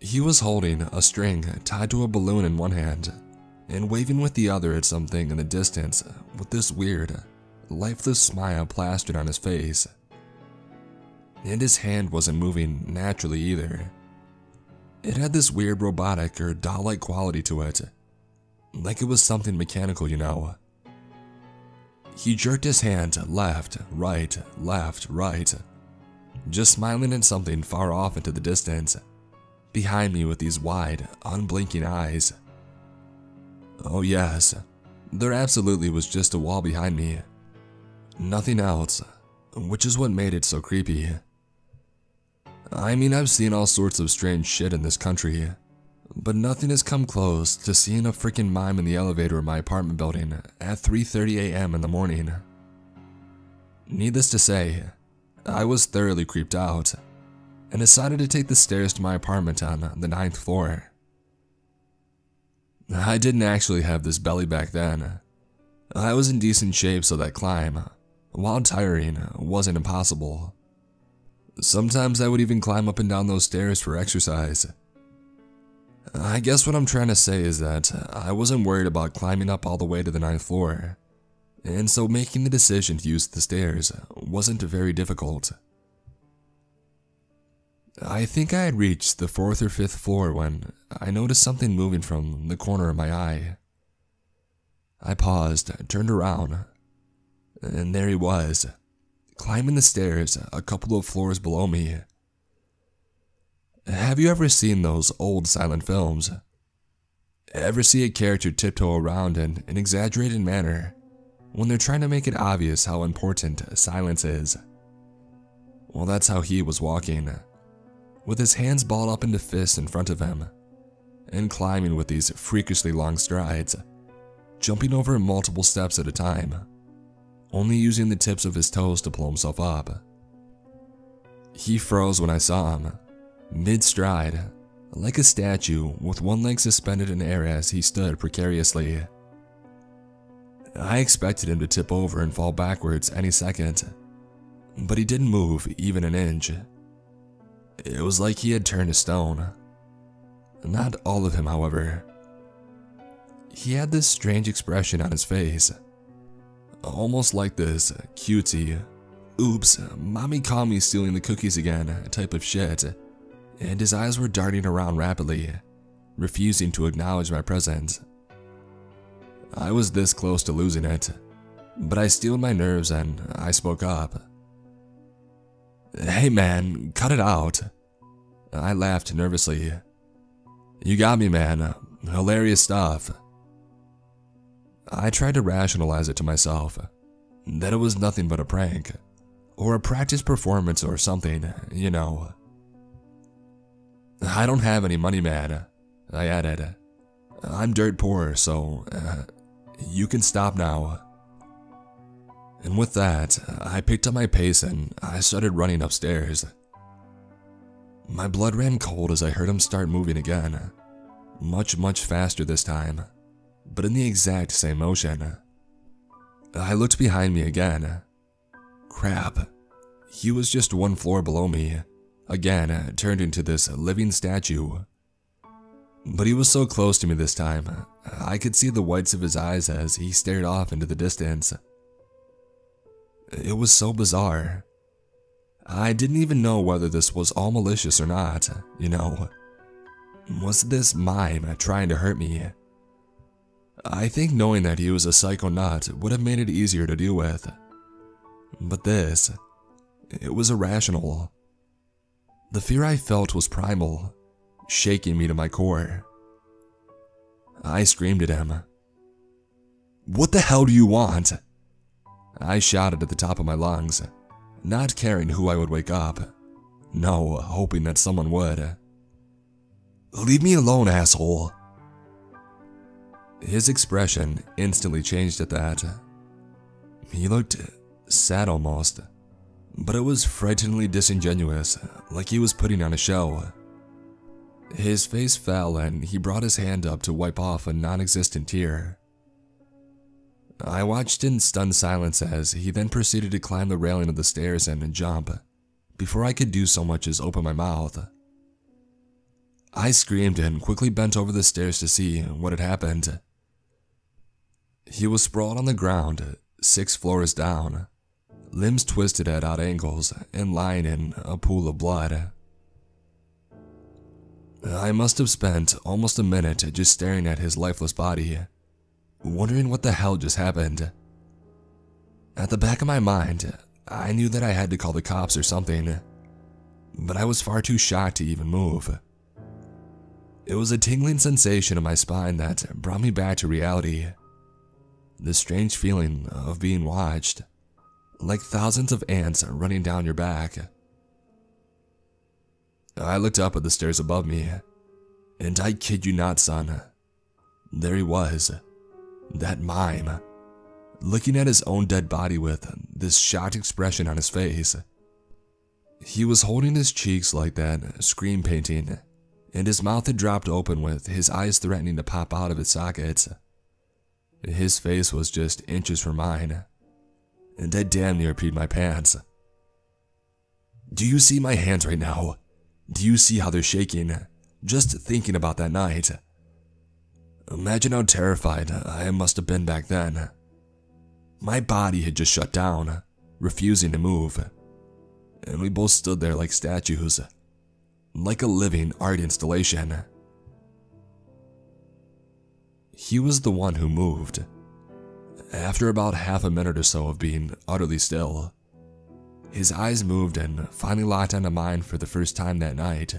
He was holding a string tied to a balloon in one hand and waving with the other at something in the distance with this weird, lifeless smile plastered on his face. And his hand wasn't moving naturally either. It had this weird robotic or doll-like quality to it, like it was something mechanical, you know. He jerked his hand left, right, just smiling at something far off into the distance, behind me with these wide, unblinking eyes. Oh yes, there absolutely was just a wall behind me. Nothing else, which is what made it so creepy. I mean, I've seen all sorts of strange shit in this country, but nothing has come close to seeing a freaking mime in the elevator of my apartment building at 3:30 a.m. in the morning. Needless to say, I was thoroughly creeped out and decided to take the stairs to my apartment on the 9th floor. I didn't actually have this belly back then. I was in decent shape, so that climb, while tiring, wasn't impossible. Sometimes I would even climb up and down those stairs for exercise. I guess what I'm trying to say is that I wasn't worried about climbing up all the way to the 9th floor, and so making the decision to use the stairs wasn't very difficult. I think I had reached the 4th or 5th floor when I noticed something moving from the corner of my eye. I paused, turned around, and there he was, climbing the stairs a couple of floors below me. Have you ever seen those old silent films? Ever see a character tiptoe around in an exaggerated manner when they're trying to make it obvious how important silence is? Well, that's how he was walking, with his hands balled up into fists in front of him, and climbing with these freakishly long strides, jumping over multiple steps at a time, only using the tips of his toes to pull himself up. He froze when I saw him, mid-stride, like a statue with one leg suspended in air as he stood precariously. I expected him to tip over and fall backwards any second, but he didn't move even an inch. It was like he had turned to stone. Not all of him, however. He had this strange expression on his face, almost like this cutesy, oops, mommy caught me stealing the cookies again type of shit, and his eyes were darting around rapidly, refusing to acknowledge my presence. I was this close to losing it, but I steeled my nerves and I spoke up. "Hey man, cut it out." I laughed nervously. "You got me, man. Hilarious stuff. I tried to rationalize it to myself, that it was nothing but a prank, or a practice performance or something, you know. I don't have any money, man, I added. I'm dirt poor, so you can stop now. And with that, I picked up my pace and I started running upstairs. My blood ran cold as I heard him start moving again, much faster this time, but in the exact same motion. I looked behind me again. Crap, he was just one floor below me, again turned into this living statue. But he was so close to me this time, I could see the whites of his eyes as he stared off into the distance. It was so bizarre. I didn't even know whether this was all malicious or not, you know. Was this mime trying to hurt me? I think knowing that he was a psycho nut would have made it easier to deal with. But this, it was irrational. The fear I felt was primal, shaking me to my core. I screamed at him. "What the hell do you want?" I shouted at the top of my lungs, not caring who I would wake up. No, hoping that someone would. "Leave me alone, asshole." His expression instantly changed at that. He looked sad almost, but it was frighteningly disingenuous, like he was putting on a show. His face fell and he brought his hand up to wipe off a non-existent tear. I watched in stunned silence as he then proceeded to climb the railing of the stairs and jump, before I could do so much as open my mouth. I screamed and quickly bent over the stairs to see what had happened. He was sprawled on the ground, 6 floors down, limbs twisted at odd angles and lying in a pool of blood. I must have spent almost a minute just staring at his lifeless body, wondering what the hell just happened. At the back of my mind, I knew that I had to call the cops or something, but I was far too shocked to even move. It was a tingling sensation in my spine that brought me back to reality. The strange feeling of being watched, like thousands of ants running down your back. I looked up at the stairs above me, and I kid you not, son, there he was, that mime, looking at his own dead body with this shocked expression on his face. He was holding his cheeks like that scream painting, and his mouth had dropped open with his eyes threatening to pop out of its sockets. His face was just inches from mine, and I damn near peed my pants. Do you see my hands right now? Do you see how they're shaking, just thinking about that night? Imagine how terrified I must have been back then. My body had just shut down, refusing to move, and we both stood there like statues, like a living art installation. He was the one who moved. After about half a minute or so of being utterly still, his eyes moved and finally locked onto mine for the first time that night.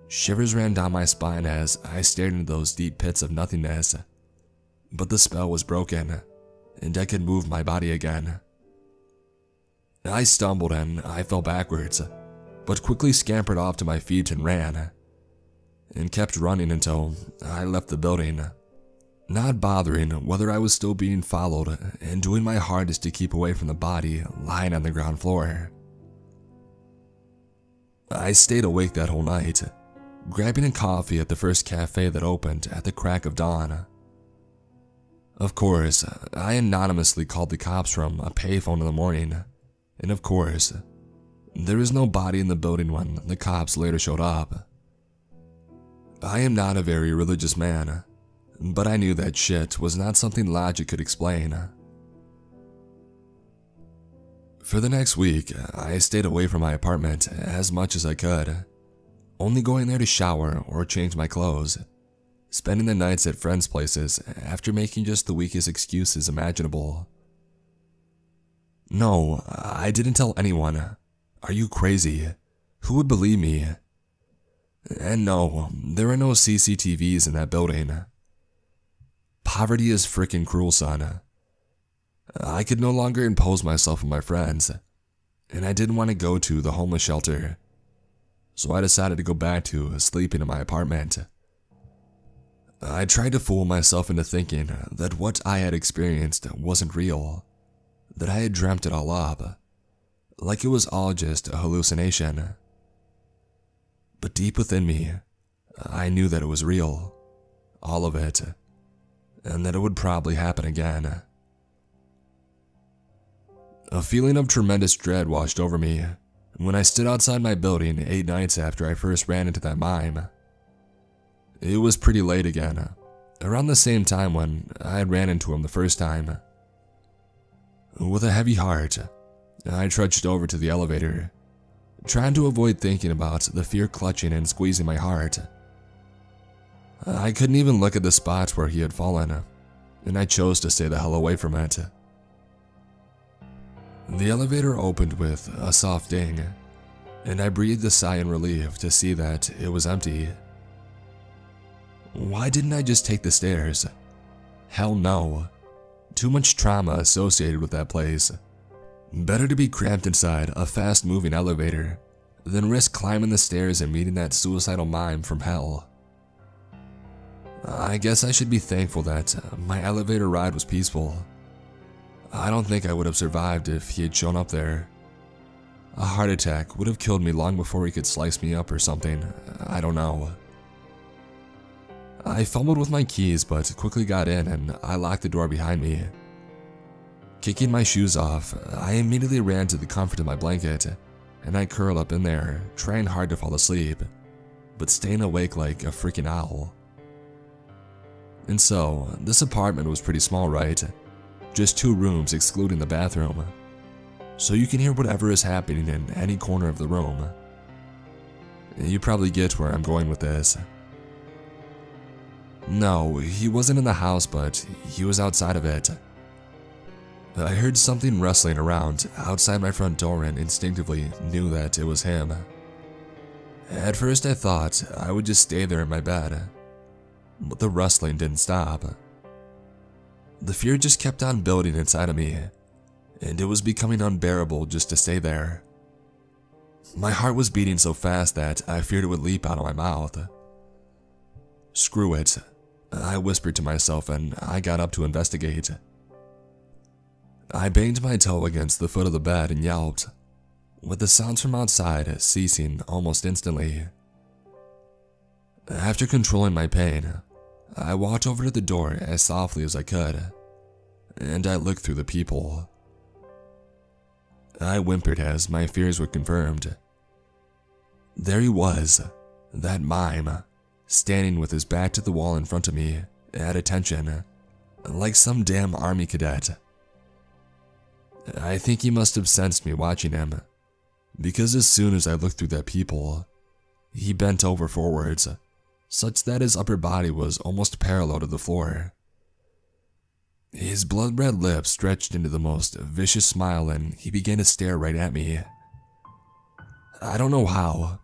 Shivers ran down my spine as I stared into those deep pits of nothingness, but the spell was broken, and I could move my body again. I stumbled and I fell backwards, but quickly scampered off to my feet and ran, and kept running until I left the building, not bothering whether I was still being followed and doing my hardest to keep away from the body lying on the ground floor. I stayed awake that whole night, grabbing a coffee at the first cafe that opened at the crack of dawn. Of course, I anonymously called the cops from a payphone in the morning, and of course, there was no body in the building when the cops later showed up. I am not a very religious man, but I knew that shit was not something logic could explain. For the next week, I stayed away from my apartment as much as I could, only going there to shower or change my clothes, spending the nights at friends' places after making just the weakest excuses imaginable. No, I didn't tell anyone. Are you crazy? Who would believe me? And no, there are no CCTVs in that building. Poverty is frickin' cruel, son. I could no longer impose myself on my friends, and I didn't want to go to the homeless shelter, so I decided to go back to sleeping in my apartment. I tried to fool myself into thinking that what I had experienced wasn't real, that I had dreamt it all up, like it was all just a hallucination. But deep within me, I knew that it was real, all of it, and that it would probably happen again. A feeling of tremendous dread washed over me when I stood outside my building 8 nights after I first ran into that mime. It was pretty late again, around the same time when I had ran into him the first time. With a heavy heart, I trudged over to the elevator, trying to avoid thinking about the fear clutching and squeezing my heart. I couldn't even look at the spot where he had fallen, and I chose to stay the hell away from it. The elevator opened with a soft ding, and I breathed a sigh in relief to see that it was empty. Why didn't I just take the stairs? Hell no. Too much trauma associated with that place. Better to be cramped inside a fast-moving elevator than risk climbing the stairs and meeting that suicidal mime from hell. I guess I should be thankful that my elevator ride was peaceful. I don't think I would have survived if he had shown up there. A heart attack would have killed me long before he could slice me up or something. I don't know. I fumbled with my keys but quickly got in and I locked the door behind me. Kicking my shoes off, I immediately ran to the comfort of my blanket and I curled up in there, trying hard to fall asleep, but staying awake like a freaking owl. And so, this apartment was pretty small, right? Just 2 rooms excluding the bathroom, so you can hear whatever is happening in any corner of the room. You probably get where I'm going with this. No, he wasn't in the house, but he was outside of it. I heard something rustling around outside my front door and instinctively knew that it was him. At first I thought I would just stay there in my bed, but the rustling didn't stop. The fear just kept on building inside of me, and it was becoming unbearable just to stay there. My heart was beating so fast that I feared it would leap out of my mouth. Screw it, I whispered to myself and I got up to investigate. I banged my toe against the foot of the bed and yelped, with the sounds from outside ceasing almost instantly. After controlling my pain, I walked over to the door as softly as I could, and I looked through the peephole. I whimpered as my fears were confirmed. There he was, that mime, standing with his back to the wall in front of me, at attention, like some damn army cadet. I think he must have sensed me watching him, because as soon as I looked through that peephole, he bent over forwards, such that his upper body was almost parallel to the floor. His blood-red lips stretched into the most vicious smile and he began to stare right at me. I don't know how,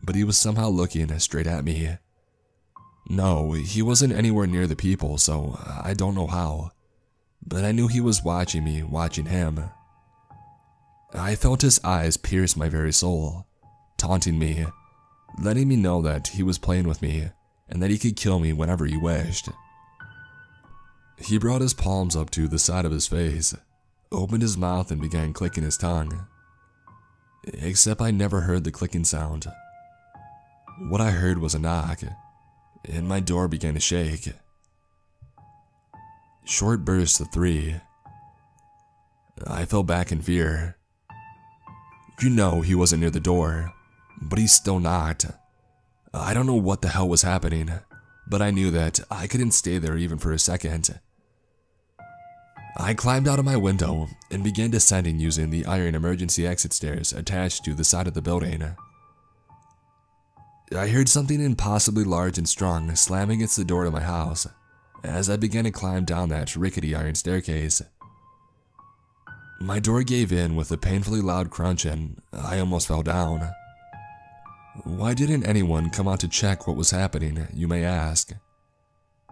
but he was somehow looking straight at me. No, he wasn't anywhere near the peephole, so I don't know how, but I knew he was watching me, watching him. I felt his eyes pierce my very soul, taunting me, letting me know that he was playing with me and that he could kill me whenever he wished. He brought his palms up to the side of his face, opened his mouth and began clicking his tongue. Except I never heard the clicking sound. What I heard was a knock, and my door began to shake. Short bursts of 3. I fell back in fear. You know he wasn't near the door, but he still knocked. I don't know what the hell was happening, but I knew that I couldn't stay there even for a second. I climbed out of my window and began descending using the iron emergency exit stairs attached to the side of the building. I heard something impossibly large and strong slam against the door to my house as I began to climb down that rickety iron staircase. My door gave in with a painfully loud crunch and I almost fell down. Why didn't anyone come out to check what was happening, you may ask?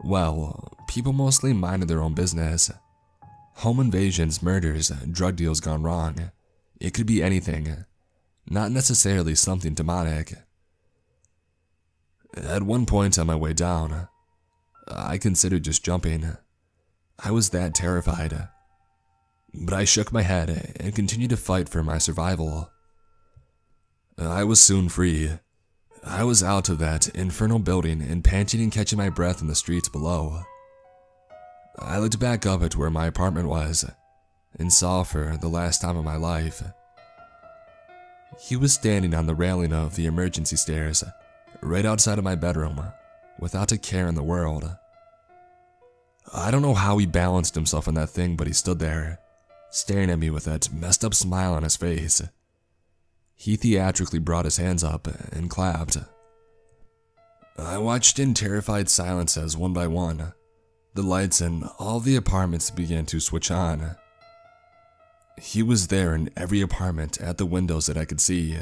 Well, people mostly minded their own business. Home invasions, murders, drug deals gone wrong. It could be anything, not necessarily something demonic. At one point on my way down, I considered just jumping. I was that terrified. But I shook my head and continued to fight for my survival. I was soon free. I was out of that infernal building and panting and catching my breath in the streets below. I looked back up at where my apartment was and saw for the last time of my life. He was standing on the railing of the emergency stairs right outside of my bedroom without a care in the world. I don't know how he balanced himself on that thing, but he stood there, staring at me with that messed up smile on his face. He theatrically brought his hands up and clapped. I watched in terrified silence as one by one, the lights in all the apartments began to switch on. He was there in every apartment at the windows that I could see,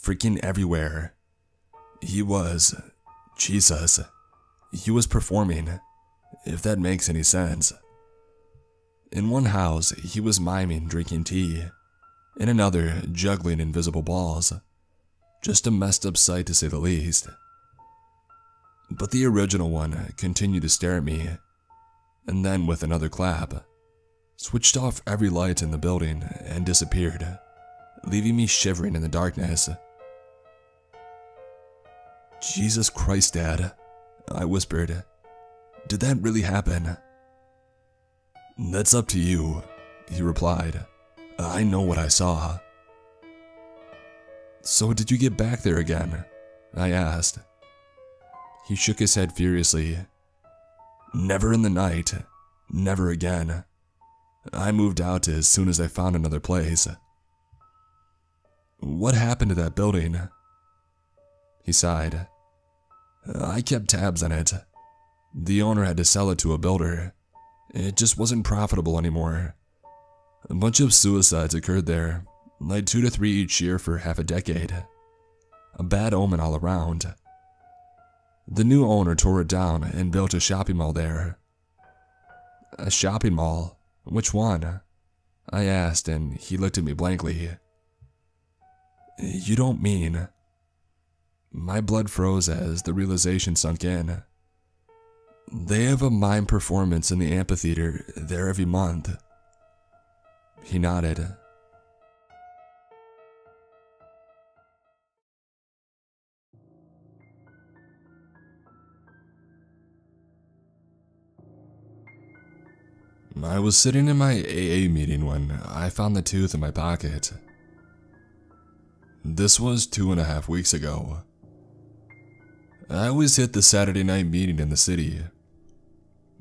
freaking everywhere. He was Jesus. He was performing, if that makes any sense. In one house, he was miming drinking tea. In another, juggling invisible balls. Just a messed up sight to say the least. But the original one continued to stare at me, and then with another clap, switched off every light in the building and disappeared, leaving me shivering in the darkness. Jesus Christ, Dad, I whispered. Did that really happen? That's up to you, he replied. I know what I saw. So did you get back there again? I asked. He shook his head furiously. Never in the night. Never again. I moved out as soon as I found another place. What happened to that building? He sighed. I kept tabs on it. The owner had to sell it to a builder. It just wasn't profitable anymore. A bunch of suicides occurred there, like 2 to 3 each year for half a decade. A bad omen all around. The new owner tore it down and built a shopping mall there. A shopping mall? Which one? I asked, and he looked at me blankly. You don't mean... My blood froze as the realization sunk in. They have a mime performance in the amphitheater there every month. He nodded. I was sitting in my AA meeting when I found the tooth in my pocket. This was 2.5 weeks ago. I always hit the Saturday night meeting in the city.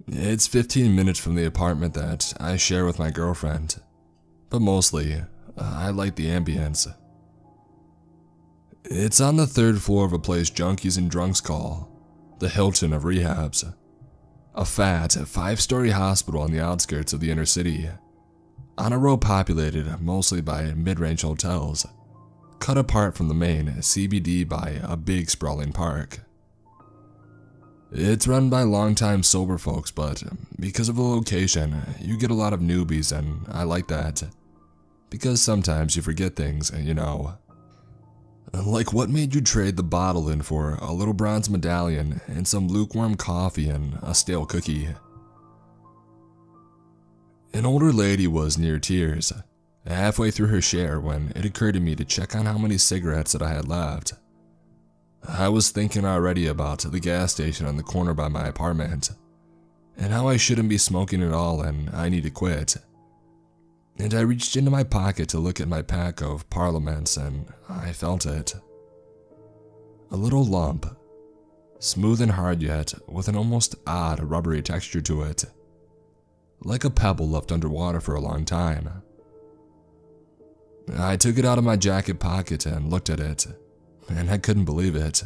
It's 15 minutes from the apartment that I share with my girlfriend, but mostly, I like the ambience. It's on the 3rd floor of a place junkies and drunks call the Hilton of rehabs. A fat, 5-story hospital on the outskirts of the inner city, on a row populated mostly by mid-range hotels, cut apart from the main CBD by a big sprawling park. It's run by longtime sober folks, but because of the location, you get a lot of newbies, and I like that. Because sometimes you forget things, you know. Like what made you trade the bottle in for a little bronze medallion and some lukewarm coffee and a stale cookie? An older lady was near tears, halfway through her share when it occurred to me to check on how many cigarettes that I had left. I was thinking already about the gas station on the corner by my apartment, and how I shouldn't be smoking at all and I need to quit. And I reached into my pocket to look at my pack of Parliaments, and I felt it. A little lump, smooth and hard yet with an almost odd rubbery texture to it, like a pebble left underwater for a long time. I took it out of my jacket pocket and looked at it, and I couldn't believe it.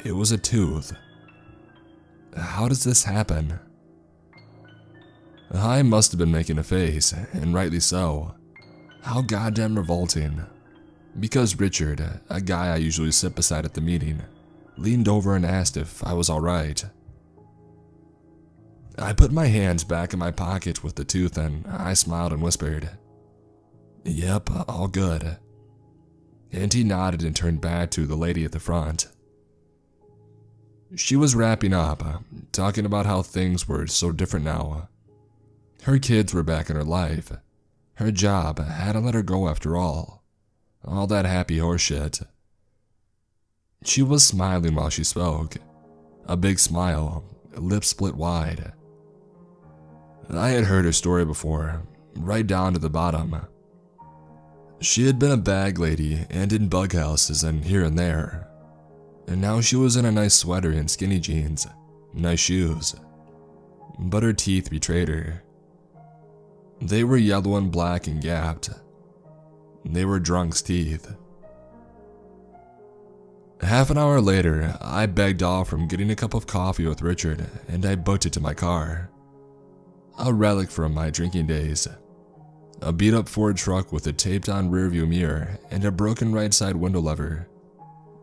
It was a tooth. How does this happen? I must have been making a face, and rightly so. How goddamn revolting. because Richard, a guy I usually sit beside at the meeting, leaned over and asked if I was alright. I put my hands back in my pocket with the tooth and I smiled and whispered, "Yep, all good." And he nodded and turned back to the lady at the front. She was wrapping up, talking about how things were so different now. Her kids were back in her life. Her job hadn't let her go after all. All that happy horseshit. She was smiling while she spoke. A big smile, lips split wide. I had heard her story before, right down to the bottom. She had been a bag lady and in bug houses and here and there. And now she was in a nice sweater and skinny jeans, nice shoes. But her teeth betrayed her. They were yellow and black and gapped. They were drunk's teeth. Half an hour later, I begged off from getting a cup of coffee with Richard and I booked it to my car. A relic from my drinking days. A beat-up Ford truck with a taped-on rearview mirror and a broken right-side window lever.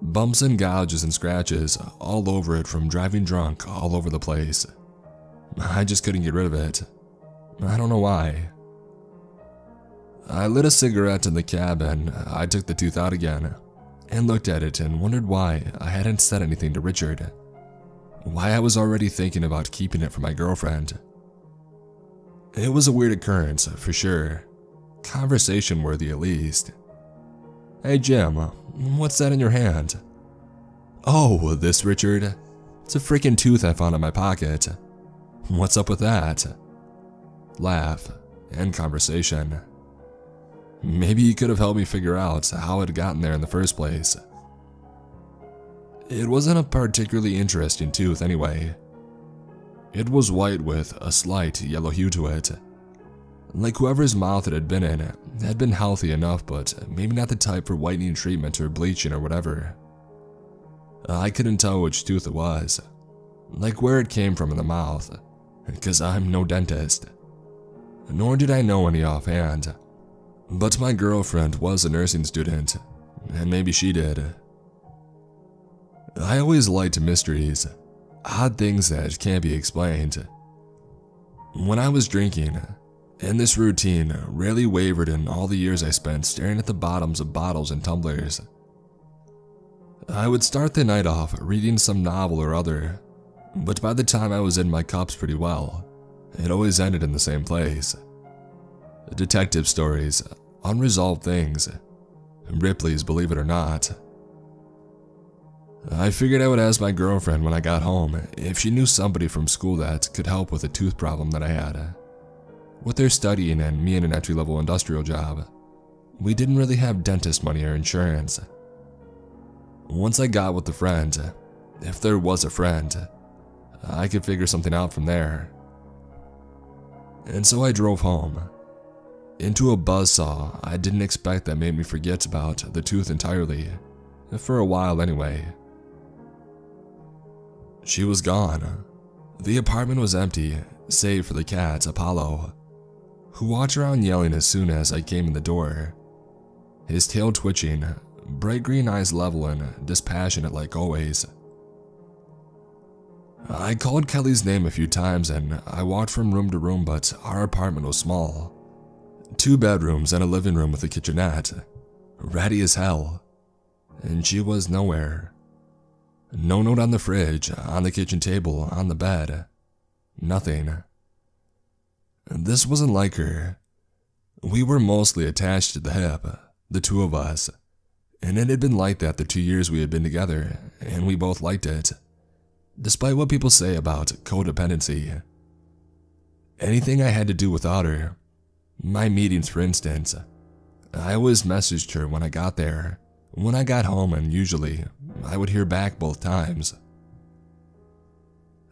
Bumps and gouges and scratches all over it from driving drunk all over the place. I just couldn't get rid of it. I don't know why. I lit a cigarette in the cab and I took the tooth out again and looked at it and wondered why I hadn't said anything to Richard. Why I was already thinking about keeping it for my girlfriend. It was a weird occurrence, for sure. Conversation worthy at least. "Hey Jim, what's that in your hand?" "Oh, this, Richard? It's a freaking tooth I found in my pocket. What's up with that?" Laugh and conversation. Maybe he could have helped me figure out how it had gotten there in the first place. It wasn't a particularly interesting tooth anyway. It was white with a slight yellow hue to it. Like whoever's mouth it had been in had been healthy enough, but maybe not the type for whitening treatment or bleaching or whatever. I couldn't tell which tooth it was, like where it came from in the mouth, because I'm no dentist. Nor did I know any offhand. But my girlfriend was a nursing student, and maybe she did. I always liked mysteries. Odd things that can't be explained. When I was drinking, and this routine rarely wavered in all the years I spent staring at the bottoms of bottles and tumblers, I would start the night off reading some novel or other, but by the time I was in my cups pretty well, it always ended in the same place. Detective stories, unresolved things, Ripley's Believe It or Not. I figured I would ask my girlfriend when I got home if she knew somebody from school that could help with a tooth problem that I had. With her studying and me in an entry-level industrial job, we didn't really have dentist money or insurance. Once I got with the friend, if there was a friend, I could figure something out from there. And so I drove home, into a buzzsaw I didn't expect that made me forget about the tooth entirely, for a while anyway. She was gone. The apartment was empty, save for the cat, Apollo, who walked around yelling as soon as I came in the door. His tail twitching, bright green eyes level and dispassionate like always. I called Kelly's name a few times and I walked from room to room, but our apartment was small. 2 bedrooms and a living room with a kitchenette. Ratty as hell. And she was nowhere. No note on the fridge, on the kitchen table, on the bed. Nothing. This wasn't like her. We were mostly attached to the hip, the two of us. And it had been like that the 2 years we had been together, and we both liked it. Despite what people say about codependency. Anything I had to do without her, my meetings for instance, I always messaged her when I got there, when I got home, and usually I would hear back both times.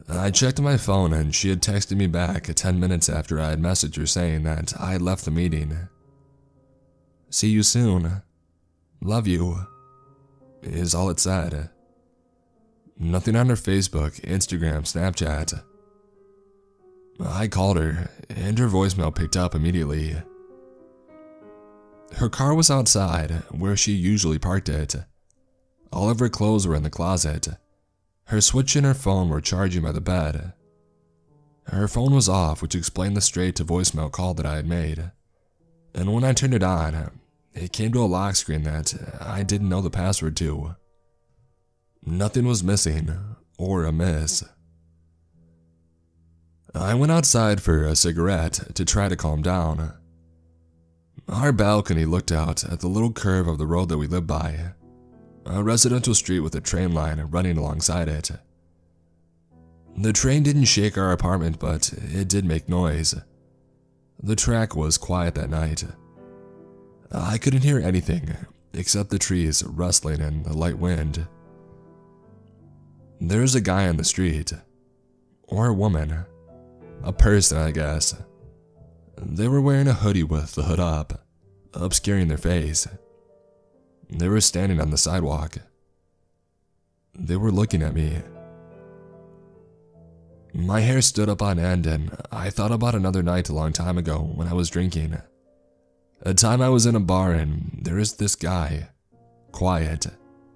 I checked my phone and she had texted me back 10 minutes after I had messaged her saying that I had left the meeting. "See you soon. Love you," is all it said. Nothing on her Facebook, Instagram, Snapchat. I called her, and her voicemail picked up immediately. Her car was outside, where she usually parked it. All of her clothes were in the closet. Her Switch and her phone were charging by the bed. Her phone was off, which explained the straight-to-voicemail call that I had made. And when I turned it on, it came to a lock screen that I didn't know the password to. Nothing was missing or amiss. I went outside for a cigarette to try to calm down. Our balcony looked out at the little curve of the road that we lived by, a residential street with a train line running alongside it. The train didn't shake our apartment, but it did make noise. The track was quiet that night. I couldn't hear anything except the trees rustling in the light wind. There's a guy on the street, or a woman, a person, I guess. They were wearing a hoodie with the hood up, obscuring their face. They were standing on the sidewalk. They were looking at me. My hair stood up on end, and I thought about another night a long time ago when I was drinking. A time I was in a bar and there was this guy, quiet,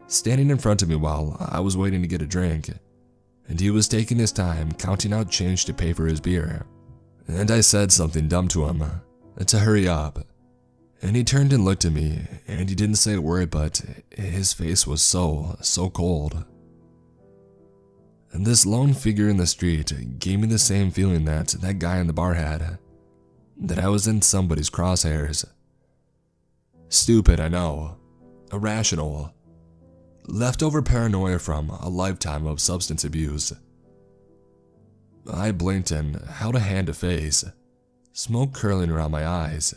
standing in front of me while I was waiting to get a drink, and he was taking his time counting out change to pay for his beer. And I said something dumb to him, to hurry up, and he turned and looked at me, and he didn't say a word, but his face was so cold. And this lone figure in the street gave me the same feeling that that guy in the bar had, that I was in somebody's crosshairs. Stupid, I know. Irrational. Leftover paranoia from a lifetime of substance abuse. I blinked and held a hand to face, smoke curling around my eyes,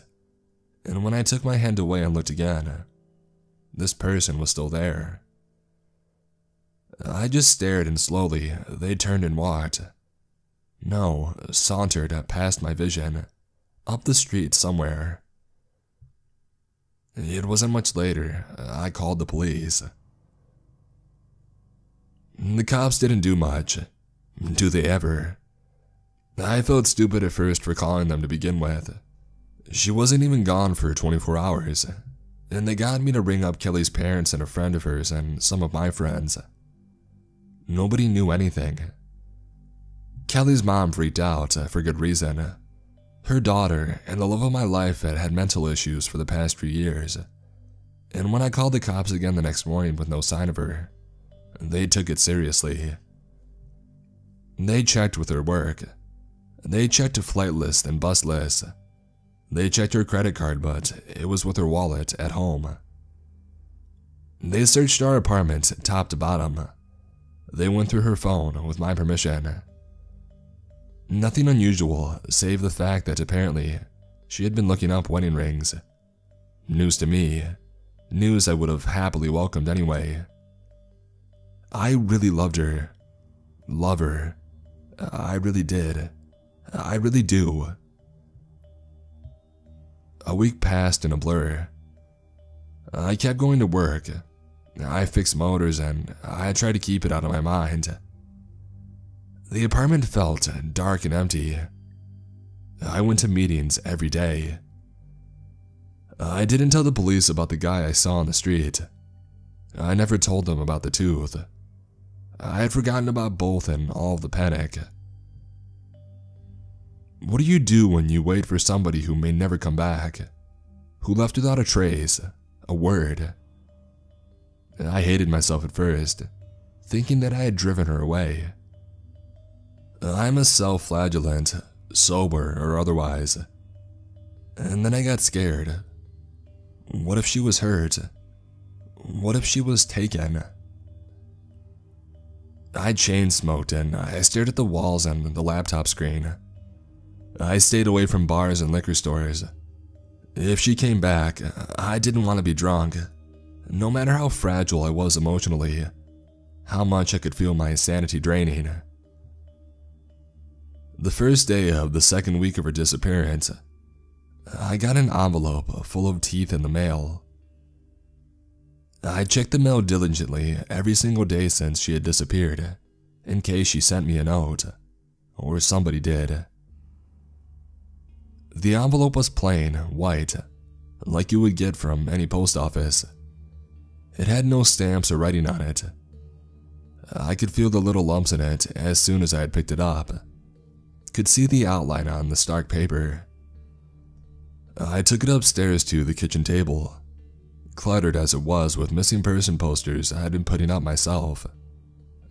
and when I took my hand away and looked again, this person was still there. I just stared, and slowly they turned and walked. No, sauntered past my vision, up the street somewhere. It wasn't much later, I called the police. The cops didn't do much. Do they ever? I felt stupid at first for calling them to begin with. She wasn't even gone for 24 hours, and they got me to ring up Kelly's parents and a friend of hers and some of my friends. Nobody knew anything. Kelly's mom freaked out for good reason. Her daughter and the love of my life had mental issues for the past few years, and when I called the cops again the next morning with no sign of her, they took it seriously. They checked with her work. They checked a flight list and bus list. They checked her credit card, but it was with her wallet at home. They searched our apartment top to bottom. They went through her phone with my permission. Nothing unusual, save the fact that apparently she had been looking up wedding rings. News to me. News I would have happily welcomed anyway. I really loved her. Love her. I really did. I really do. A week passed in a blur. I kept going to work. I fixed motors and I tried to keep it out of my mind. The apartment felt dark and empty. I went to meetings every day. I didn't tell the police about the guy I saw on the street. I never told them about the tooth. I had forgotten about both in all of the panic. What do you do when you wait for somebody who may never come back? Who left without a trace, a word? I hated myself at first, thinking that I had driven her away. I'm a self-flagellant, sober or otherwise. And then I got scared. What if she was hurt? What if she was taken? I chain smoked and I stared at the walls and the laptop screen. I stayed away from bars and liquor stores. If she came back, I didn't want to be drunk, no matter how fragile I was emotionally, how much I could feel my sanity draining. The first day of the second week of her disappearance, I got an envelope full of teeth in the mail. I checked the mail diligently every single day since she had disappeared, in case she sent me a note, or somebody did. The envelope was plain, white, like you would get from any post office. It had no stamps or writing on it. I could feel the little lumps in it as soon as I had picked it up. Could see the outline on the stark paper. I took it upstairs to the kitchen table, cluttered as it was with missing person posters I had been putting up myself,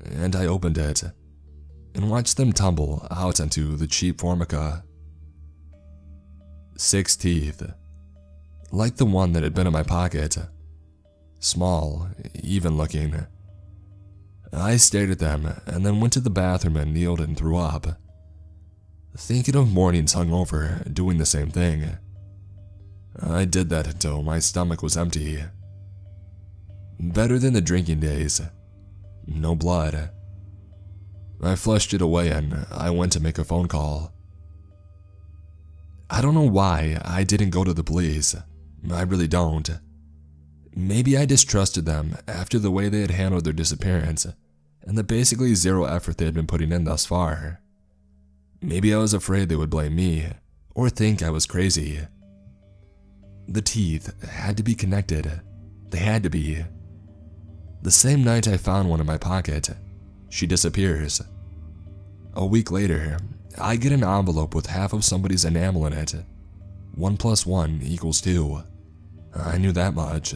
and I opened it and watched them tumble out onto the cheap formica. 6 teeth, like the one that had been in my pocket. Small, even looking. I stared at them and then went to the bathroom and kneeled and threw up, thinking of mornings hungover doing the same thing. I did that until my stomach was empty. Better than the drinking days. No blood. I flushed it away and I went to make a phone call. I don't know why I didn't go to the police. I really don't. Maybe I distrusted them after the way they had handled their disappearance and the basically zero effort they had been putting in thus far. Maybe I was afraid they would blame me or think I was crazy. The teeth had to be connected. They had to be. The same night I found one in my pocket, she disappears. A week later, I get an envelope with half of somebody's enamel in it. 1 + 1 = 2. I knew that much.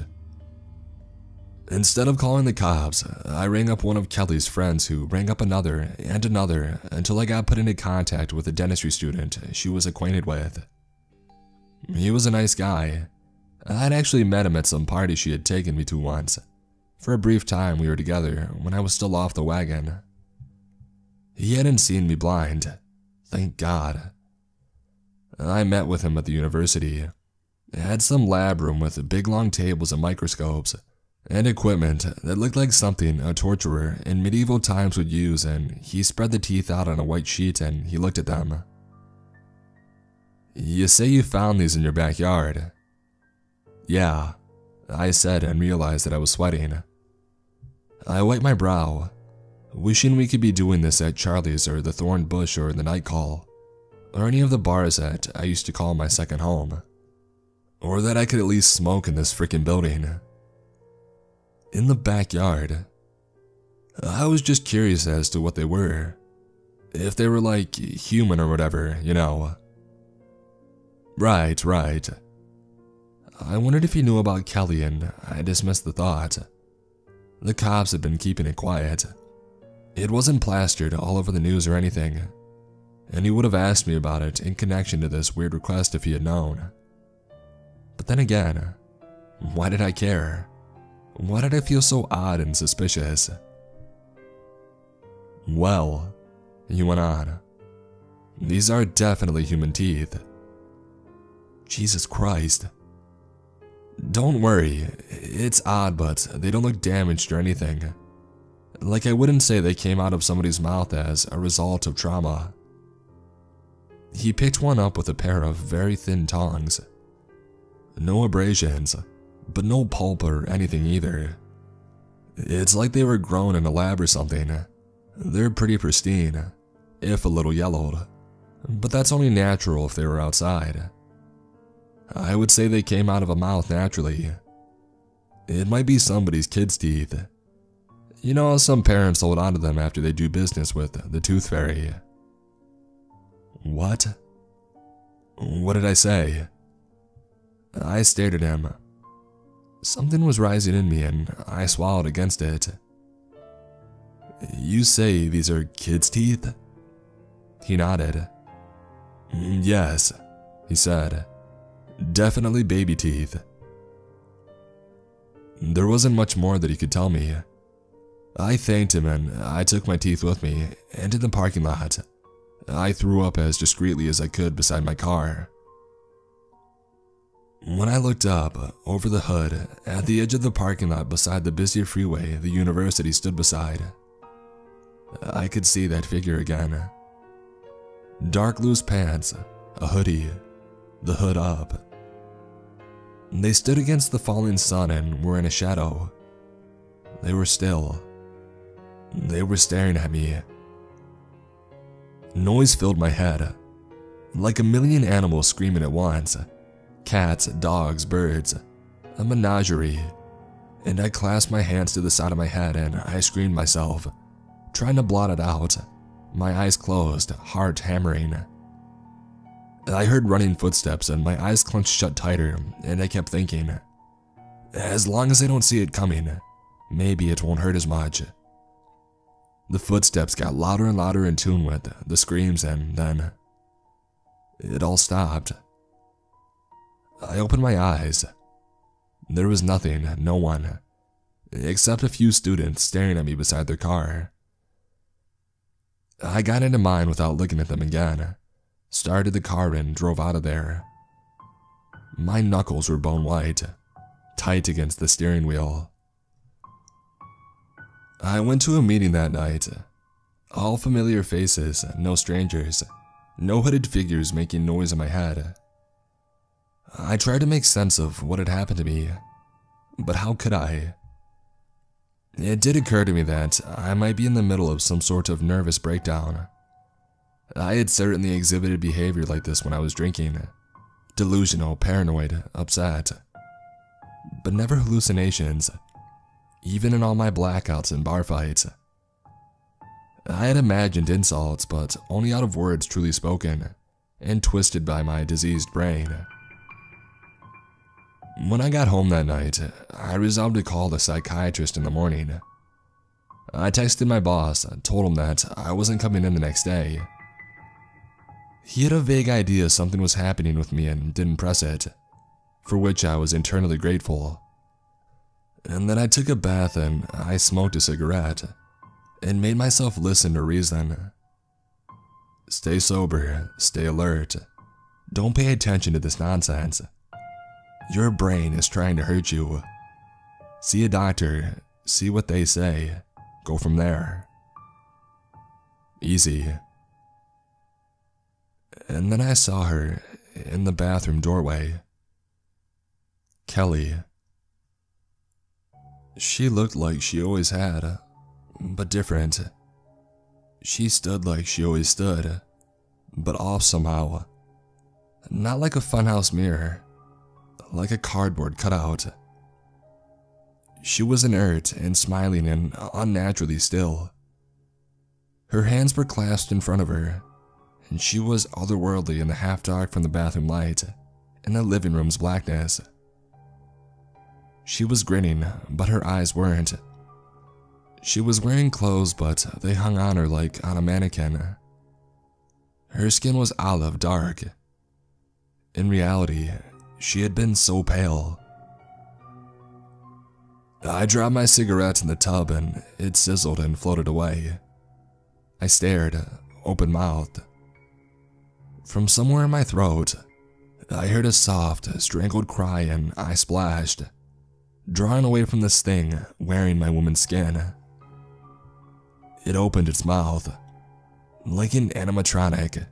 Instead of calling the cops, I rang up one of Kelly's friends who rang up another and another until I got put into contact with a dentistry student she was acquainted with. He was a nice guy. I'd actually met him at some party she had taken me to once. For a brief time we were together when I was still off the wagon. He hadn't seen me blind. Thank God. I met with him at the university. It had some lab room with big long tables and microscopes, and equipment that looked like something a torturer in medieval times would use, and he spread the teeth out on a white sheet and he looked at them. "You say you found these in your backyard?" "Yeah," I said and realized that I was sweating. I wiped my brow, wishing we could be doing this at Charlie's or the Thorn Bush or the Night Call, or any of the bars that I used to call my second home. Or that I could at least smoke in this freaking building. In the backyard. I was just curious as to what they were. If they were like human or whatever, you know. Right. I wondered if he knew about Kelly and I dismissed the thought. The cops had been keeping it quiet. It wasn't plastered all over the news or anything, and he would have asked me about it in connection to this weird request if he had known. But then again, why did I care? Why did I feel so odd and suspicious? "Well," he went on, "these are definitely human teeth." Jesus Christ. "Don't worry, it's odd, but they don't look damaged or anything. Like I wouldn't say they came out of somebody's mouth as a result of trauma." He picked one up with a pair of very thin tongs. No abrasions, but no pulp or anything either. It's like they were grown in a lab or something. They're pretty pristine, if a little yellowed, but that's only natural if they were outside. I would say they came out of a mouth naturally. It might be somebody's kid's teeth. You know how some parents hold onto them after they do business with the tooth fairy. What? What did I say? I stared at him. Something was rising in me and I swallowed against it. "You say these are kids' teeth?" He nodded. "Yes," he said. "Definitely baby teeth." There wasn't much more that he could tell me. I thanked him and I took my teeth with me, and in the parking lot, I threw up as discreetly as I could beside my car. When I looked up, over the hood, at the edge of the parking lot beside the busy freeway the university stood beside, I could see that figure again. Dark loose pants, a hoodie, the hood up. They stood against the falling sun and were in a shadow. They were still. They were staring at me. Noise filled my head, like a million animals screaming at once. Cats, dogs, birds, a menagerie. And I clasped my hands to the side of my head and I screamed myself, trying to blot it out, my eyes closed, heart hammering. I heard running footsteps and my eyes clenched shut tighter, and I kept thinking, as long as I don't see it coming, maybe it won't hurt as much. The footsteps got louder and louder in tune with the screams, and then it all stopped. I opened my eyes. There was nothing, no one, except a few students staring at me beside their car. I got into mine without looking at them again, started the car and drove out of there. My knuckles were bone white, tight against the steering wheel. I went to a meeting that night. All familiar faces, no strangers, no hooded figures making noise in my head. I tried to make sense of what had happened to me, but how could I? It did occur to me that I might be in the middle of some sort of nervous breakdown. I had certainly exhibited behavior like this when I was drinking, delusional, paranoid, upset, but never hallucinations, even in all my blackouts and bar fights. I had imagined insults, but only out of words truly spoken and twisted by my diseased brain. When I got home that night, I resolved to call the psychiatrist in the morning. I texted my boss, told him that I wasn't coming in the next day. He had a vague idea something was happening with me and didn't press it, for which I was internally grateful. And then I took a bath and I smoked a cigarette, and made myself listen to reason. Stay sober, stay alert. Don't pay attention to this nonsense. Your brain is trying to hurt you. See a doctor, see what they say, go from there. Easy. And then I saw her in the bathroom doorway. Kelly. She looked like she always had, but different. She stood like she always stood, but off somehow. Not like a funhouse mirror, like a cardboard cutout. She was inert and smiling and unnaturally still. Her hands were clasped in front of her, and she was otherworldly in the half-dark from the bathroom light and the living room's blackness. She was grinning, but her eyes weren't. She was wearing clothes, but they hung on her like on a mannequin. Her skin was olive dark. In reality, she had been so pale. I dropped my cigarette in the tub and it sizzled and floated away. I stared, open-mouthed. From somewhere in my throat, I heard a soft, strangled cry and I splashed, drawing away from this thing wearing my woman's skin. It opened its mouth, like an animatronic,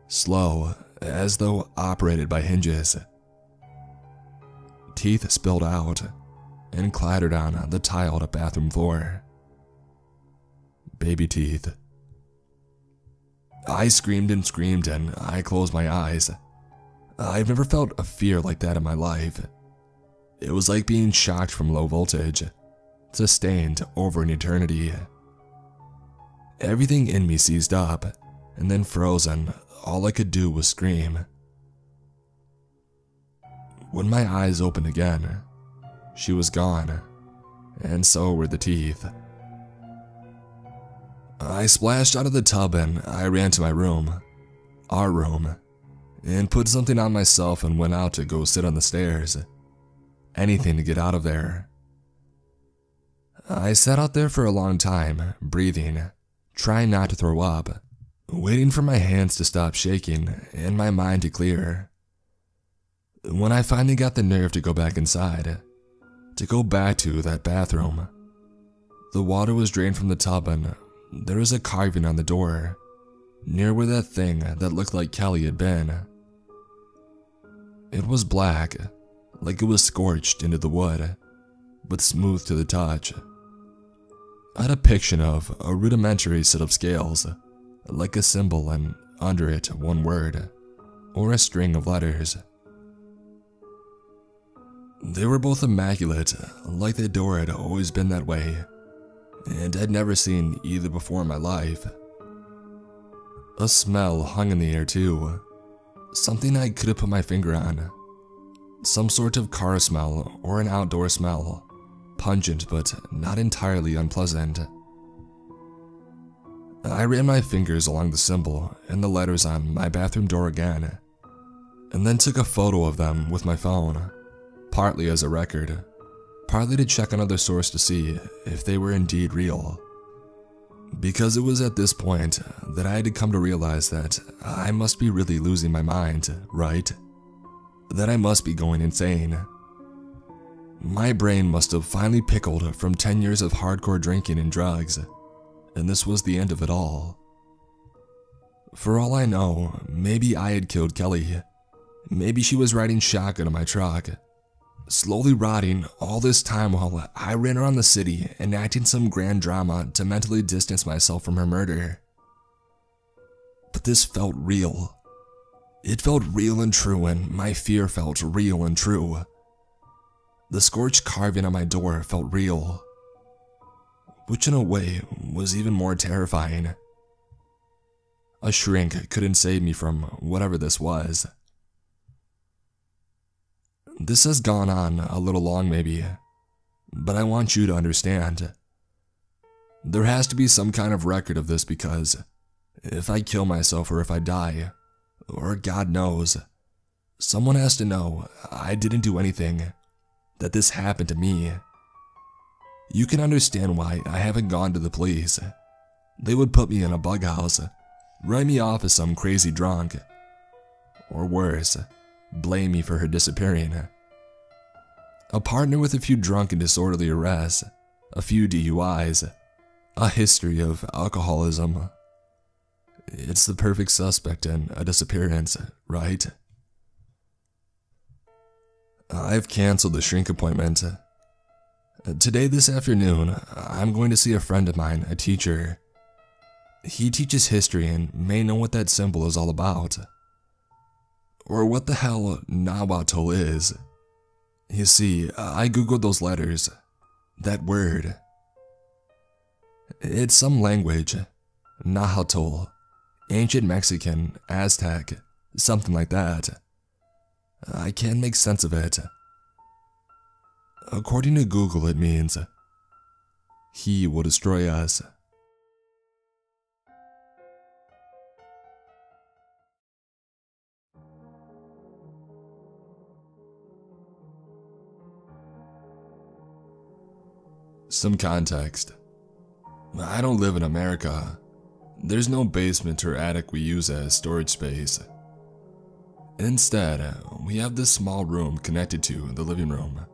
slow, as though operated by hinges. Teeth spilled out and clattered on the tiled bathroom floor. Baby teeth. I screamed and screamed and I closed my eyes. I've never felt a fear like that in my life. It was like being shocked from low voltage, sustained over an eternity. Everything in me seized up, and then frozen. All I could do was scream. When my eyes opened again, she was gone, and so were the teeth. I splashed out of the tub and I ran to my room, our room, and put something on myself and went out to go sit on the stairs. Anything to get out of there. I sat out there for a long time, breathing, trying not to throw up, waiting for my hands to stop shaking and my mind to clear. When I finally got the nerve to go back inside, to go back to that bathroom, the water was drained from the tub and there was a carving on the door, near where that thing that looked like Kelly had been. It was black, like it was scorched into the wood, but smooth to the touch. I had a depiction of a rudimentary set of scales, like a symbol and under it one word, or a string of letters. They were both immaculate, like the door had always been that way, and I'd never seen either before in my life. A smell hung in the air too, something I couldn't put my finger on. Some sort of car smell or an outdoor smell, pungent but not entirely unpleasant. I ran my fingers along the symbol and the letters on my bathroom door again, and then took a photo of them with my phone, partly as a record, partly to check another source to see if they were indeed real. Because it was at this point that I had to come to realize that I must be really losing my mind, right? That I must be going insane. My brain must have finally pickled from 10 years of hardcore drinking and drugs, and this was the end of it all. For all I know, maybe I had killed Kelly. Maybe she was riding shotgun in my truck, slowly rotting all this time while I ran around the city enacting some grand drama to mentally distance myself from her murder. But this felt real. It felt real and true, and my fear felt real and true. The scorched carving on my door felt real, which in a way was even more terrifying. A shrink couldn't save me from whatever this was. This has gone on a little long maybe, but I want you to understand. There has to be some kind of record of this, because if I kill myself or if I die, or God knows, someone has to know I didn't do anything, that this happened to me. You can understand why I haven't gone to the police. They would put me in a bug house, write me off as some crazy drunk, or worse, blame me for her disappearing. A partner with a few drunk and disorderly arrests, a few DUIs, a history of alcoholism. It's the perfect suspect in a disappearance, right? I've canceled the shrink appointment. Today, this afternoon, I'm going to see a friend of mine, a teacher. He teaches history and may know what that symbol is all about. Or what the hell Nahuatl is. You see, I googled those letters. That word. It's some language. Nahuatl. Ancient Mexican, Aztec, something like that. I can't make sense of it. According to Google, it means, he will destroy us. Some context. I don't live in America. There's no basement or attic we use as storage space. Instead, we have this small room connected to the living room,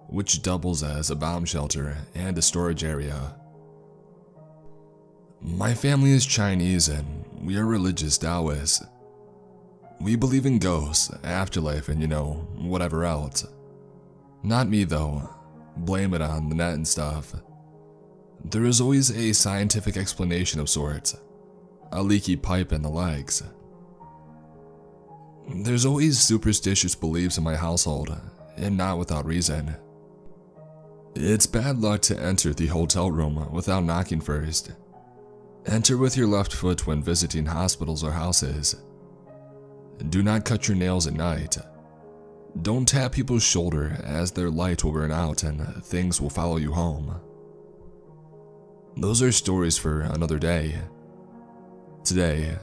which doubles as a bomb shelter and a storage area. My family is Chinese and we are religious Taoists. We believe in ghosts, afterlife, and whatever else. Not me though. Blame it on the net and stuff. There is always a scientific explanation of sorts. A leaky pipe and the likes. There's always superstitious beliefs in my household, and not without reason. It's bad luck to enter the hotel room without knocking first. Enter with your left foot when visiting hospitals or houses. Do not cut your nails at night. Don't tap people's shoulder, as their light will burn out and things will follow you home. Those are stories for another day. Today,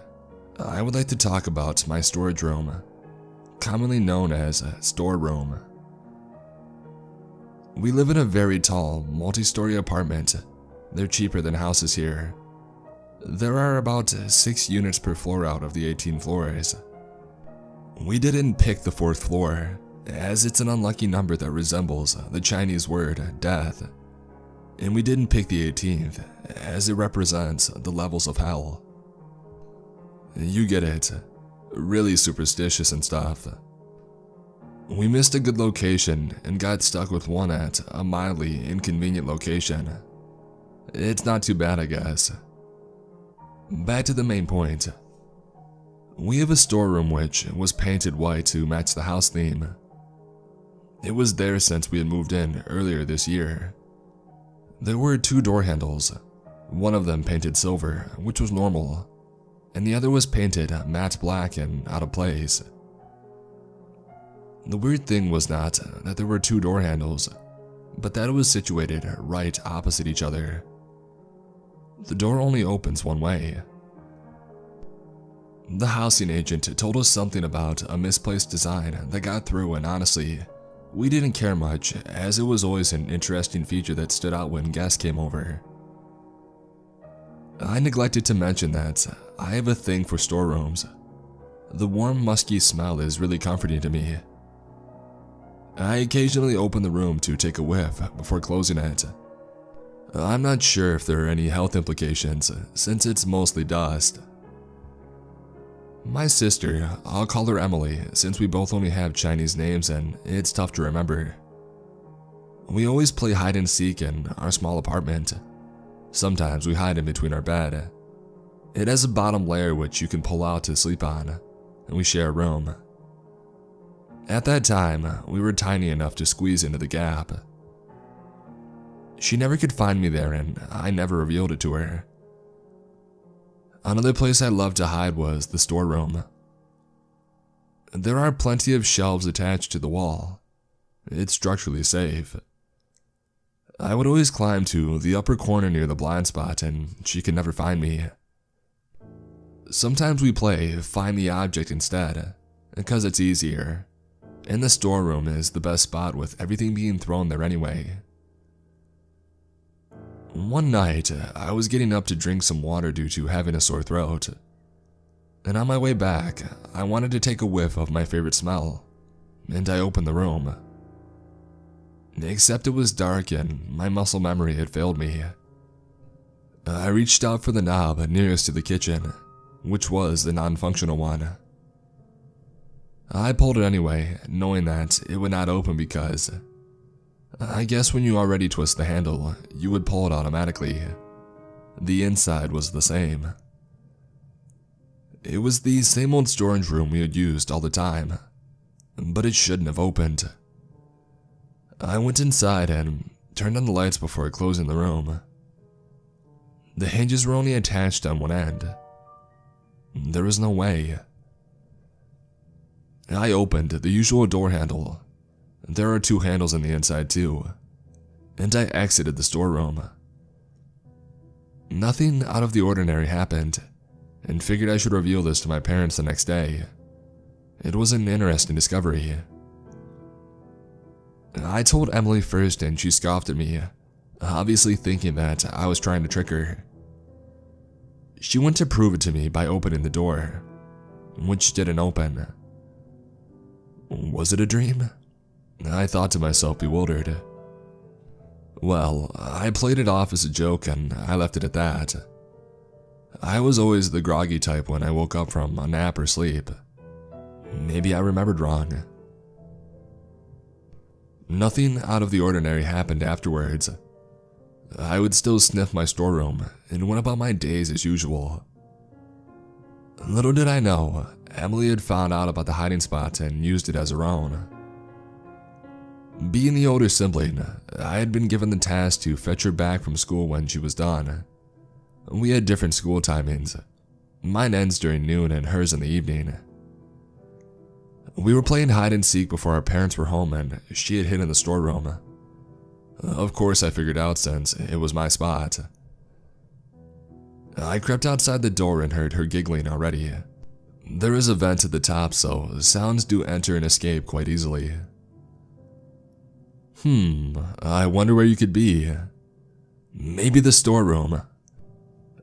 I would like to talk about my storage room, commonly known as a storeroom. We live in a very tall, multi-story apartment. They're cheaper than houses here. There are about 6 units per floor out of the 18 floors. We didn't pick the 4th floor, as it's an unlucky number that resembles the Chinese word death. And we didn't pick the 18th, as it represents the levels of hell. You get it, really superstitious and stuff. We missed a good location and got stuck with one at a mildly inconvenient location. It's not too bad, I guess. Back to the main point. We have a storeroom which was painted white to match the house theme. It was there since we had moved in earlier this year. There were 2 door handles, one of them painted silver, which was normal, and the other was painted matte black and out of place. The weird thing was not that there were 2 door handles, but that it was situated right opposite each other. The door only opens one way. The housing agent told us something about a misplaced design that got through, and honestly, we didn't care much, as it was always an interesting feature that stood out when guests came over. I neglected to mention that I have a thing for storerooms. The warm, musky smell is really comforting to me. I occasionally open the room to take a whiff before closing it. I'm not sure if there are any health implications, since it's mostly dust. My sister, I'll call her Emily, since we both only have Chinese names and it's tough to remember. We always play hide and seek in our small apartment. Sometimes we hide in between our bed. It has a bottom layer which you can pull out to sleep on, and we share a room. At that time, we were tiny enough to squeeze into the gap. She never could find me there, and I never revealed it to her. Another place I loved to hide was the storeroom. There are plenty of shelves attached to the wall. It's structurally safe. I would always climb to the upper corner near the blind spot, and she could never find me. Sometimes we play find the object instead, because it's easier, and the storeroom is the best spot with everything being thrown there anyway. One night, I was getting up to drink some water due to having a sore throat, and on my way back, I wanted to take a whiff of my favorite smell, and I opened the room. Except it was dark and my muscle memory had failed me. I reached out for the knob nearest to the kitchen, which was the non-functional one. I pulled it anyway, knowing that it would not open because I guess when you already twist the handle, you would pull it automatically. The inside was the same. It was the same old storage room we had used all the time, but it shouldn't have opened. I went inside and turned on the lights before closing the room. The hinges were only attached on one end. There was no way. I opened the usual door handle. There are 2 handles on the inside too, and I exited the storeroom. Nothing out of the ordinary happened, and figured I should reveal this to my parents the next day. It was an interesting discovery. I told Emily first and she scoffed at me, obviously thinking that I was trying to trick her. She went to prove it to me by opening the door, which didn't open. Was it a dream? I thought to myself, bewildered. Well, I played it off as a joke and I left it at that. I was always the groggy type when I woke up from a nap or sleep. Maybe I remembered wrong. Nothing out of the ordinary happened afterwards. I would still sniff my storeroom and went about my days as usual. Little did I know, Emily had found out about the hiding spot and used it as her own. Being the older sibling, I had been given the task to fetch her back from school when she was done. We had different school timings. Mine ends during noon and hers in the evening. We were playing hide and seek before our parents were home and she had hid in the storeroom. Of course I figured out since it was my spot. I crept outside the door and heard her giggling already. There is a vent at the top, so sounds do enter and escape quite easily. I wonder where you could be. Maybe the storeroom.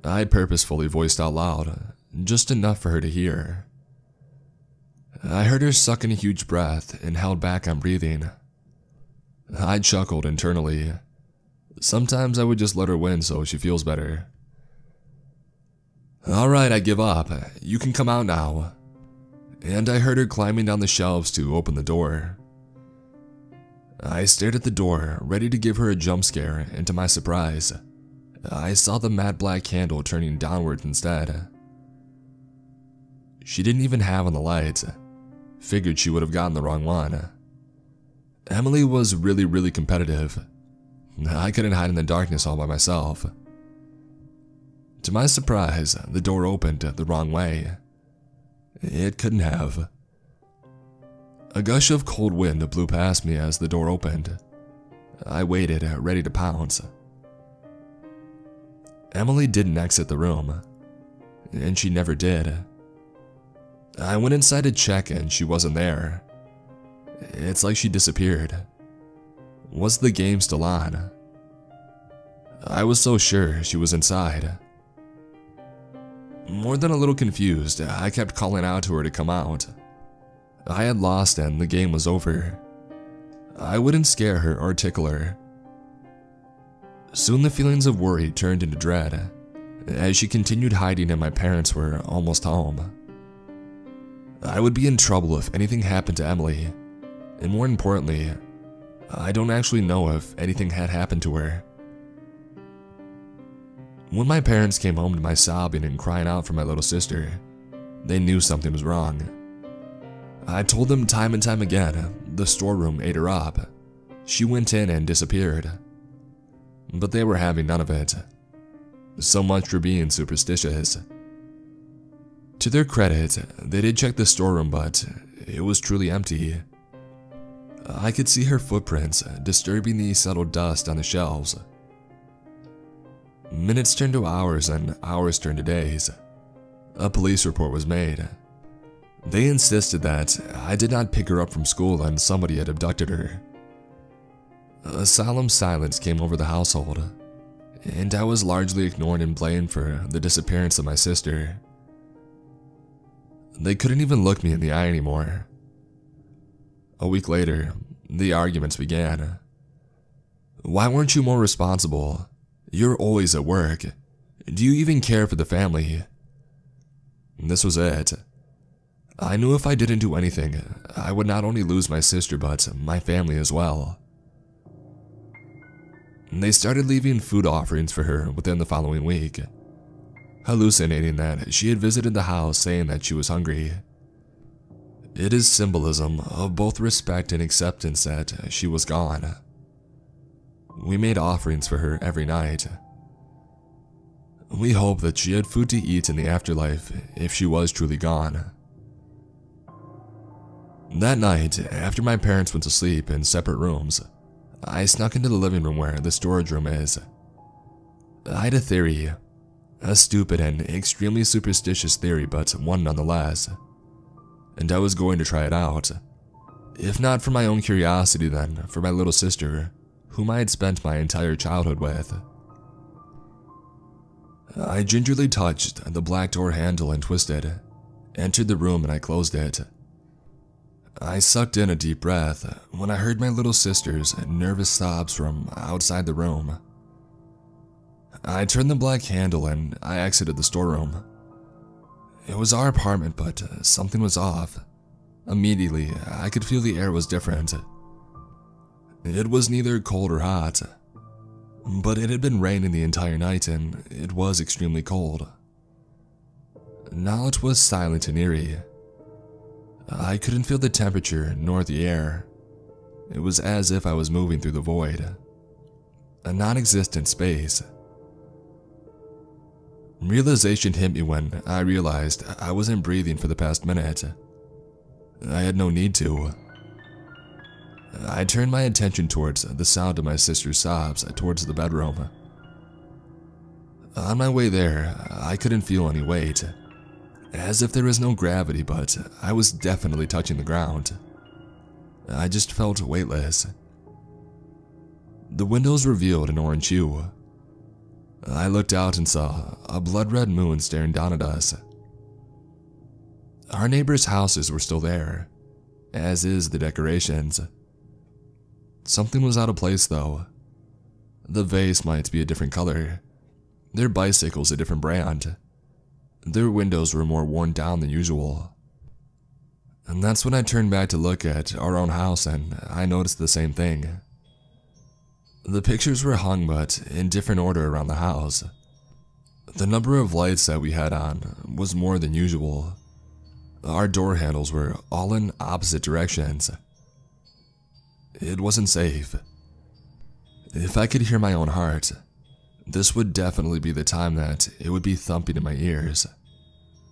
I purposefully voiced out loud, just enough for her to hear. I heard her suck in a huge breath and held back on breathing. I chuckled internally. Sometimes I would just let her win so she feels better. Alright, I give up. You can come out now. And I heard her climbing down the shelves to open the door. I stared at the door, ready to give her a jump scare, and to my surprise, I saw the matte black candle turning downwards instead. She didn't even have on the lights. Figured she would have gotten the wrong one. Emily was really competitive. I couldn't hide in the darkness all by myself. To my surprise, the door opened the wrong way. It couldn't have. A gush of cold wind blew past me as the door opened. I waited, ready to pounce. Emily didn't exit the room, and she never did. I went inside to check and she wasn't there. It's like she disappeared. Was the game still on? I was so sure she was inside. More than a little confused, I kept calling out to her to come out. I had lost and the game was over. I wouldn't scare her or tickle her. Soon the feelings of worry turned into dread, as she continued hiding and my parents were almost home. I would be in trouble if anything happened to Emily, and more importantly, I don't actually know if anything had happened to her. When my parents came home to my sobbing and crying out for my little sister, they knew something was wrong. I told them time and time again the storeroom ate her up. She went in and disappeared. But they were having none of it. So much for being superstitious. To their credit, they did check the storeroom, but it was truly empty. I could see her footprints disturbing the settled dust on the shelves. Minutes turned to hours and hours turned to days. A police report was made. They insisted that I did not pick her up from school and somebody had abducted her. A solemn silence came over the household, and I was largely ignored and blamed for the disappearance of my sister. They couldn't even look me in the eye anymore. A week later, the arguments began. Why weren't you more responsible? You're always at work. Do you even care for the family? This was it. I knew if I didn't do anything, I would not only lose my sister but my family as well. They started leaving food offerings for her within the following week, hallucinating that she had visited the house saying that she was hungry. It is symbolism of both respect and acceptance that she was gone. We made offerings for her every night. We hoped that she had food to eat in the afterlife if she was truly gone. That night, after my parents went to sleep in separate rooms, I snuck into the living room where the storage room is. I had a theory, a stupid and extremely superstitious theory, but one nonetheless, and I was going to try it out. If not for my own curiosity, then for my little sister, whom I had spent my entire childhood with. I gingerly touched the black door handle and twisted, entered the room and I closed it. I sucked in a deep breath when I heard my little sister's nervous sobs from outside the room. I turned the black handle and I exited the storeroom. It was our apartment, but something was off. Immediately, I could feel the air was different. It was neither cold or hot, but it had been raining the entire night and it was extremely cold. Now it was silent and eerie. I couldn't feel the temperature nor the air. It was as if I was moving through the void, a non-existent space. Realization hit me when I realized I wasn't breathing for the past minute. I had no need to. I turned my attention towards the sound of my sister's sobs towards the bedroom. On my way there, I couldn't feel any weight, as if there was no gravity, but I was definitely touching the ground. I just felt weightless. The windows revealed an orange hue. I looked out and saw a blood-red moon staring down at us. Our neighbors' houses were still there, as is the decorations. Something was out of place though. The vase might be a different color, their bicycles a different brand. Their windows were more worn down than usual. And that's when I turned back to look at our own house and I noticed the same thing. The pictures were hung but in different order around the house. The number of lights that we had on was more than usual. Our door handles were all in opposite directions. It wasn't safe. If I could hear my own heart, this would definitely be the time that it would be thumping in my ears.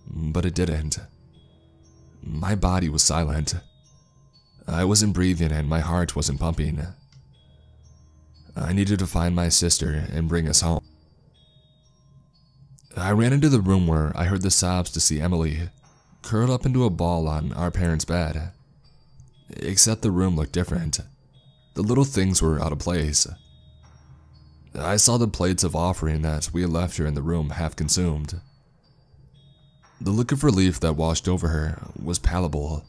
But it didn't. My body was silent. I wasn't breathing and my heart wasn't pumping. I needed to find my sister and bring us home. I ran into the room where I heard the sobs to see Emily, curled up into a ball on our parents' bed. Except the room looked different. The little things were out of place. I saw the plates of offering that we had left her in the room half consumed. The look of relief that washed over her was palpable.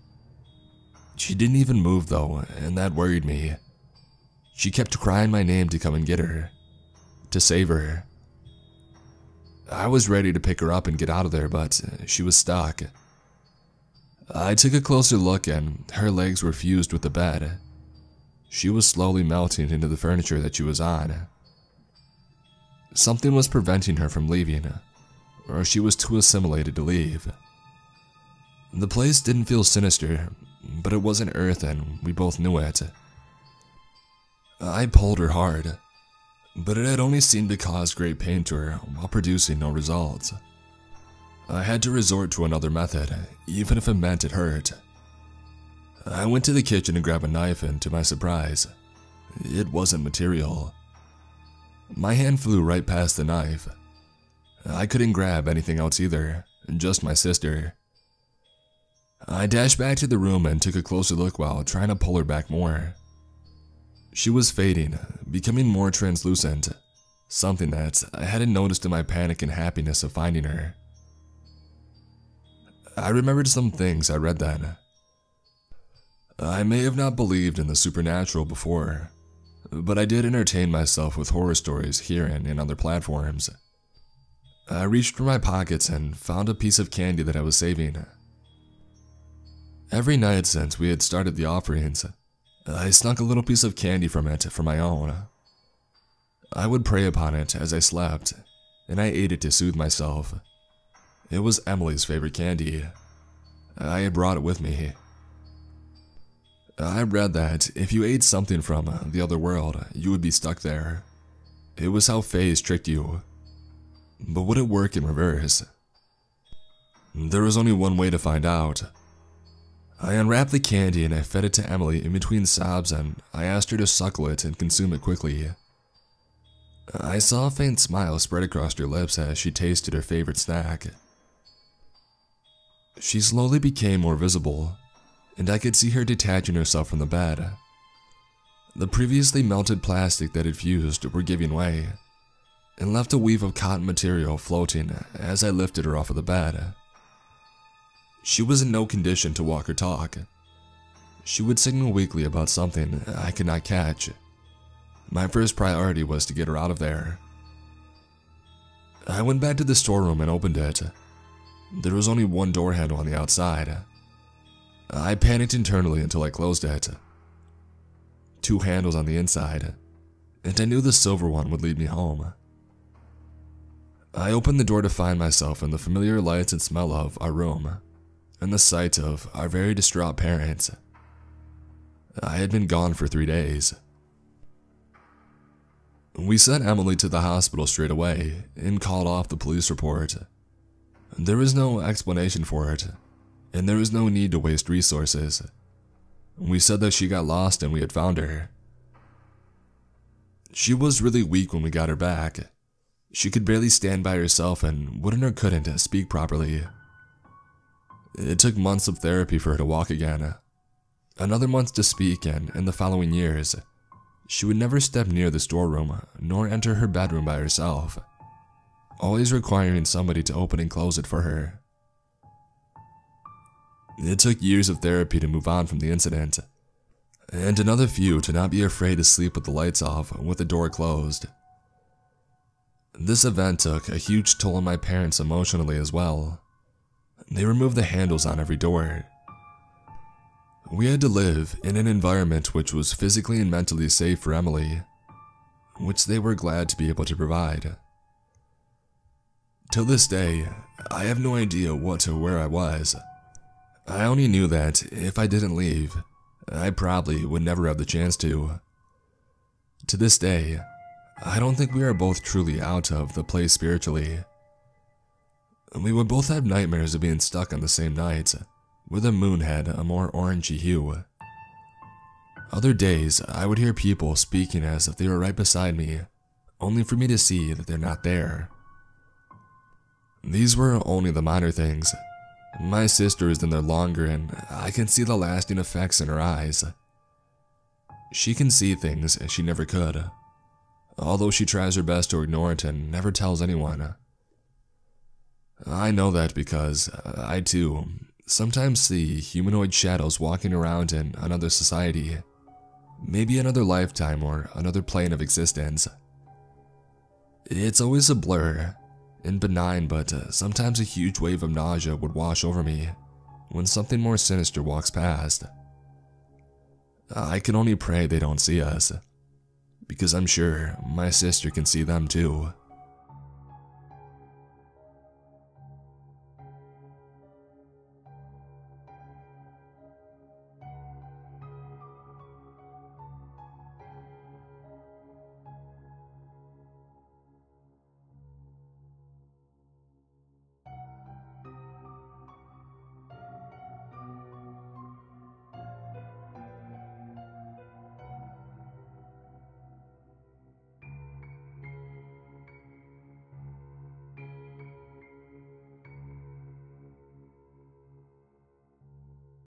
She didn't even move though, and that worried me. She kept crying my name to come and get her, to save her. I was ready to pick her up and get out of there, but she was stuck. I took a closer look and her legs were fused with the bed. She was slowly melting into the furniture that she was on. Something was preventing her from leaving, or she was too assimilated to leave. The place didn't feel sinister, but it wasn't Earth and we both knew it. I pulled her hard, but it had only seemed to cause great pain to her while producing no results. I had to resort to another method, even if it meant it hurt. I went to the kitchen to grab a knife and to my surprise, it wasn't material. My hand flew right past the knife. I couldn't grab anything else either, just my sister. I dashed back to the room and took a closer look while trying to pull her back more. She was fading, becoming more translucent, something that I hadn't noticed in my panic and happiness of finding her. I remembered some things I read then. I may have not believed in the supernatural before, but I did entertain myself with horror stories here and in other platforms. I reached for my pockets and found a piece of candy that I was saving. Every night since we had started the offerings, I snuck a little piece of candy from it for my own. I would prey upon it as I slept, and I ate it to soothe myself. It was Emily's favorite candy. I had brought it with me. I read that if you ate something from the other world, you would be stuck there. It was how Fays tricked you. But would it work in reverse? There was only one way to find out. I unwrapped the candy and I fed it to Emily in between sobs, and I asked her to suckle it and consume it quickly. I saw a faint smile spread across her lips as she tasted her favorite snack. She slowly became more visible, and I could see her detaching herself from the bed. The previously melted plastic that had fused were giving way, and left a weave of cotton material floating as I lifted her off of the bed. She was in no condition to walk or talk. She would signal weakly about something I could not catch. My first priority was to get her out of there. I went back to the storeroom and opened it. There was only one door handle on the outside. I panicked internally until I closed it. Two handles on the inside, and I knew the silver one would lead me home. I opened the door to find myself in the familiar lights and smell of our room, and the sight of our very distraught parents. I had been gone for 3 days. We sent Emily to the hospital straight away and called off the police report. There was no explanation for it, and there was no need to waste resources. We said that she got lost and we had found her. She was really weak when we got her back. She could barely stand by herself and wouldn't or couldn't speak properly. It took months of therapy for her to walk again, another month to speak, and in the following years, she would never step near the storeroom nor enter her bedroom by herself, always requiring somebody to open and close it for her. It took years of therapy to move on from the incident, and another few to not be afraid to sleep with the lights off with the door closed. This event took a huge toll on my parents emotionally as well. They removed the handles on every door. We had to live in an environment which was physically and mentally safe for Emily, which they were glad to be able to provide. Till this day, I have no idea what or where I was. I only knew that if I didn't leave, I probably would never have the chance to. To this day, I don't think we are both truly out of the place spiritually. We would both have nightmares of being stuck on the same night, where the moon had a more orangey hue. Other days, I would hear people speaking as if they were right beside me, only for me to see that they're not there. These were only the minor things. My sister is in there longer, and I can see the lasting effects in her eyes. She can see things she never could, although she tries her best to ignore it and never tells anyone. I know that because I too sometimes see humanoid shadows walking around in another society, maybe another lifetime or another plane of existence. It's always a blur and benign, but sometimes a huge wave of nausea would wash over me when something more sinister walks past. I can only pray they don't see us, because I'm sure my sister can see them too.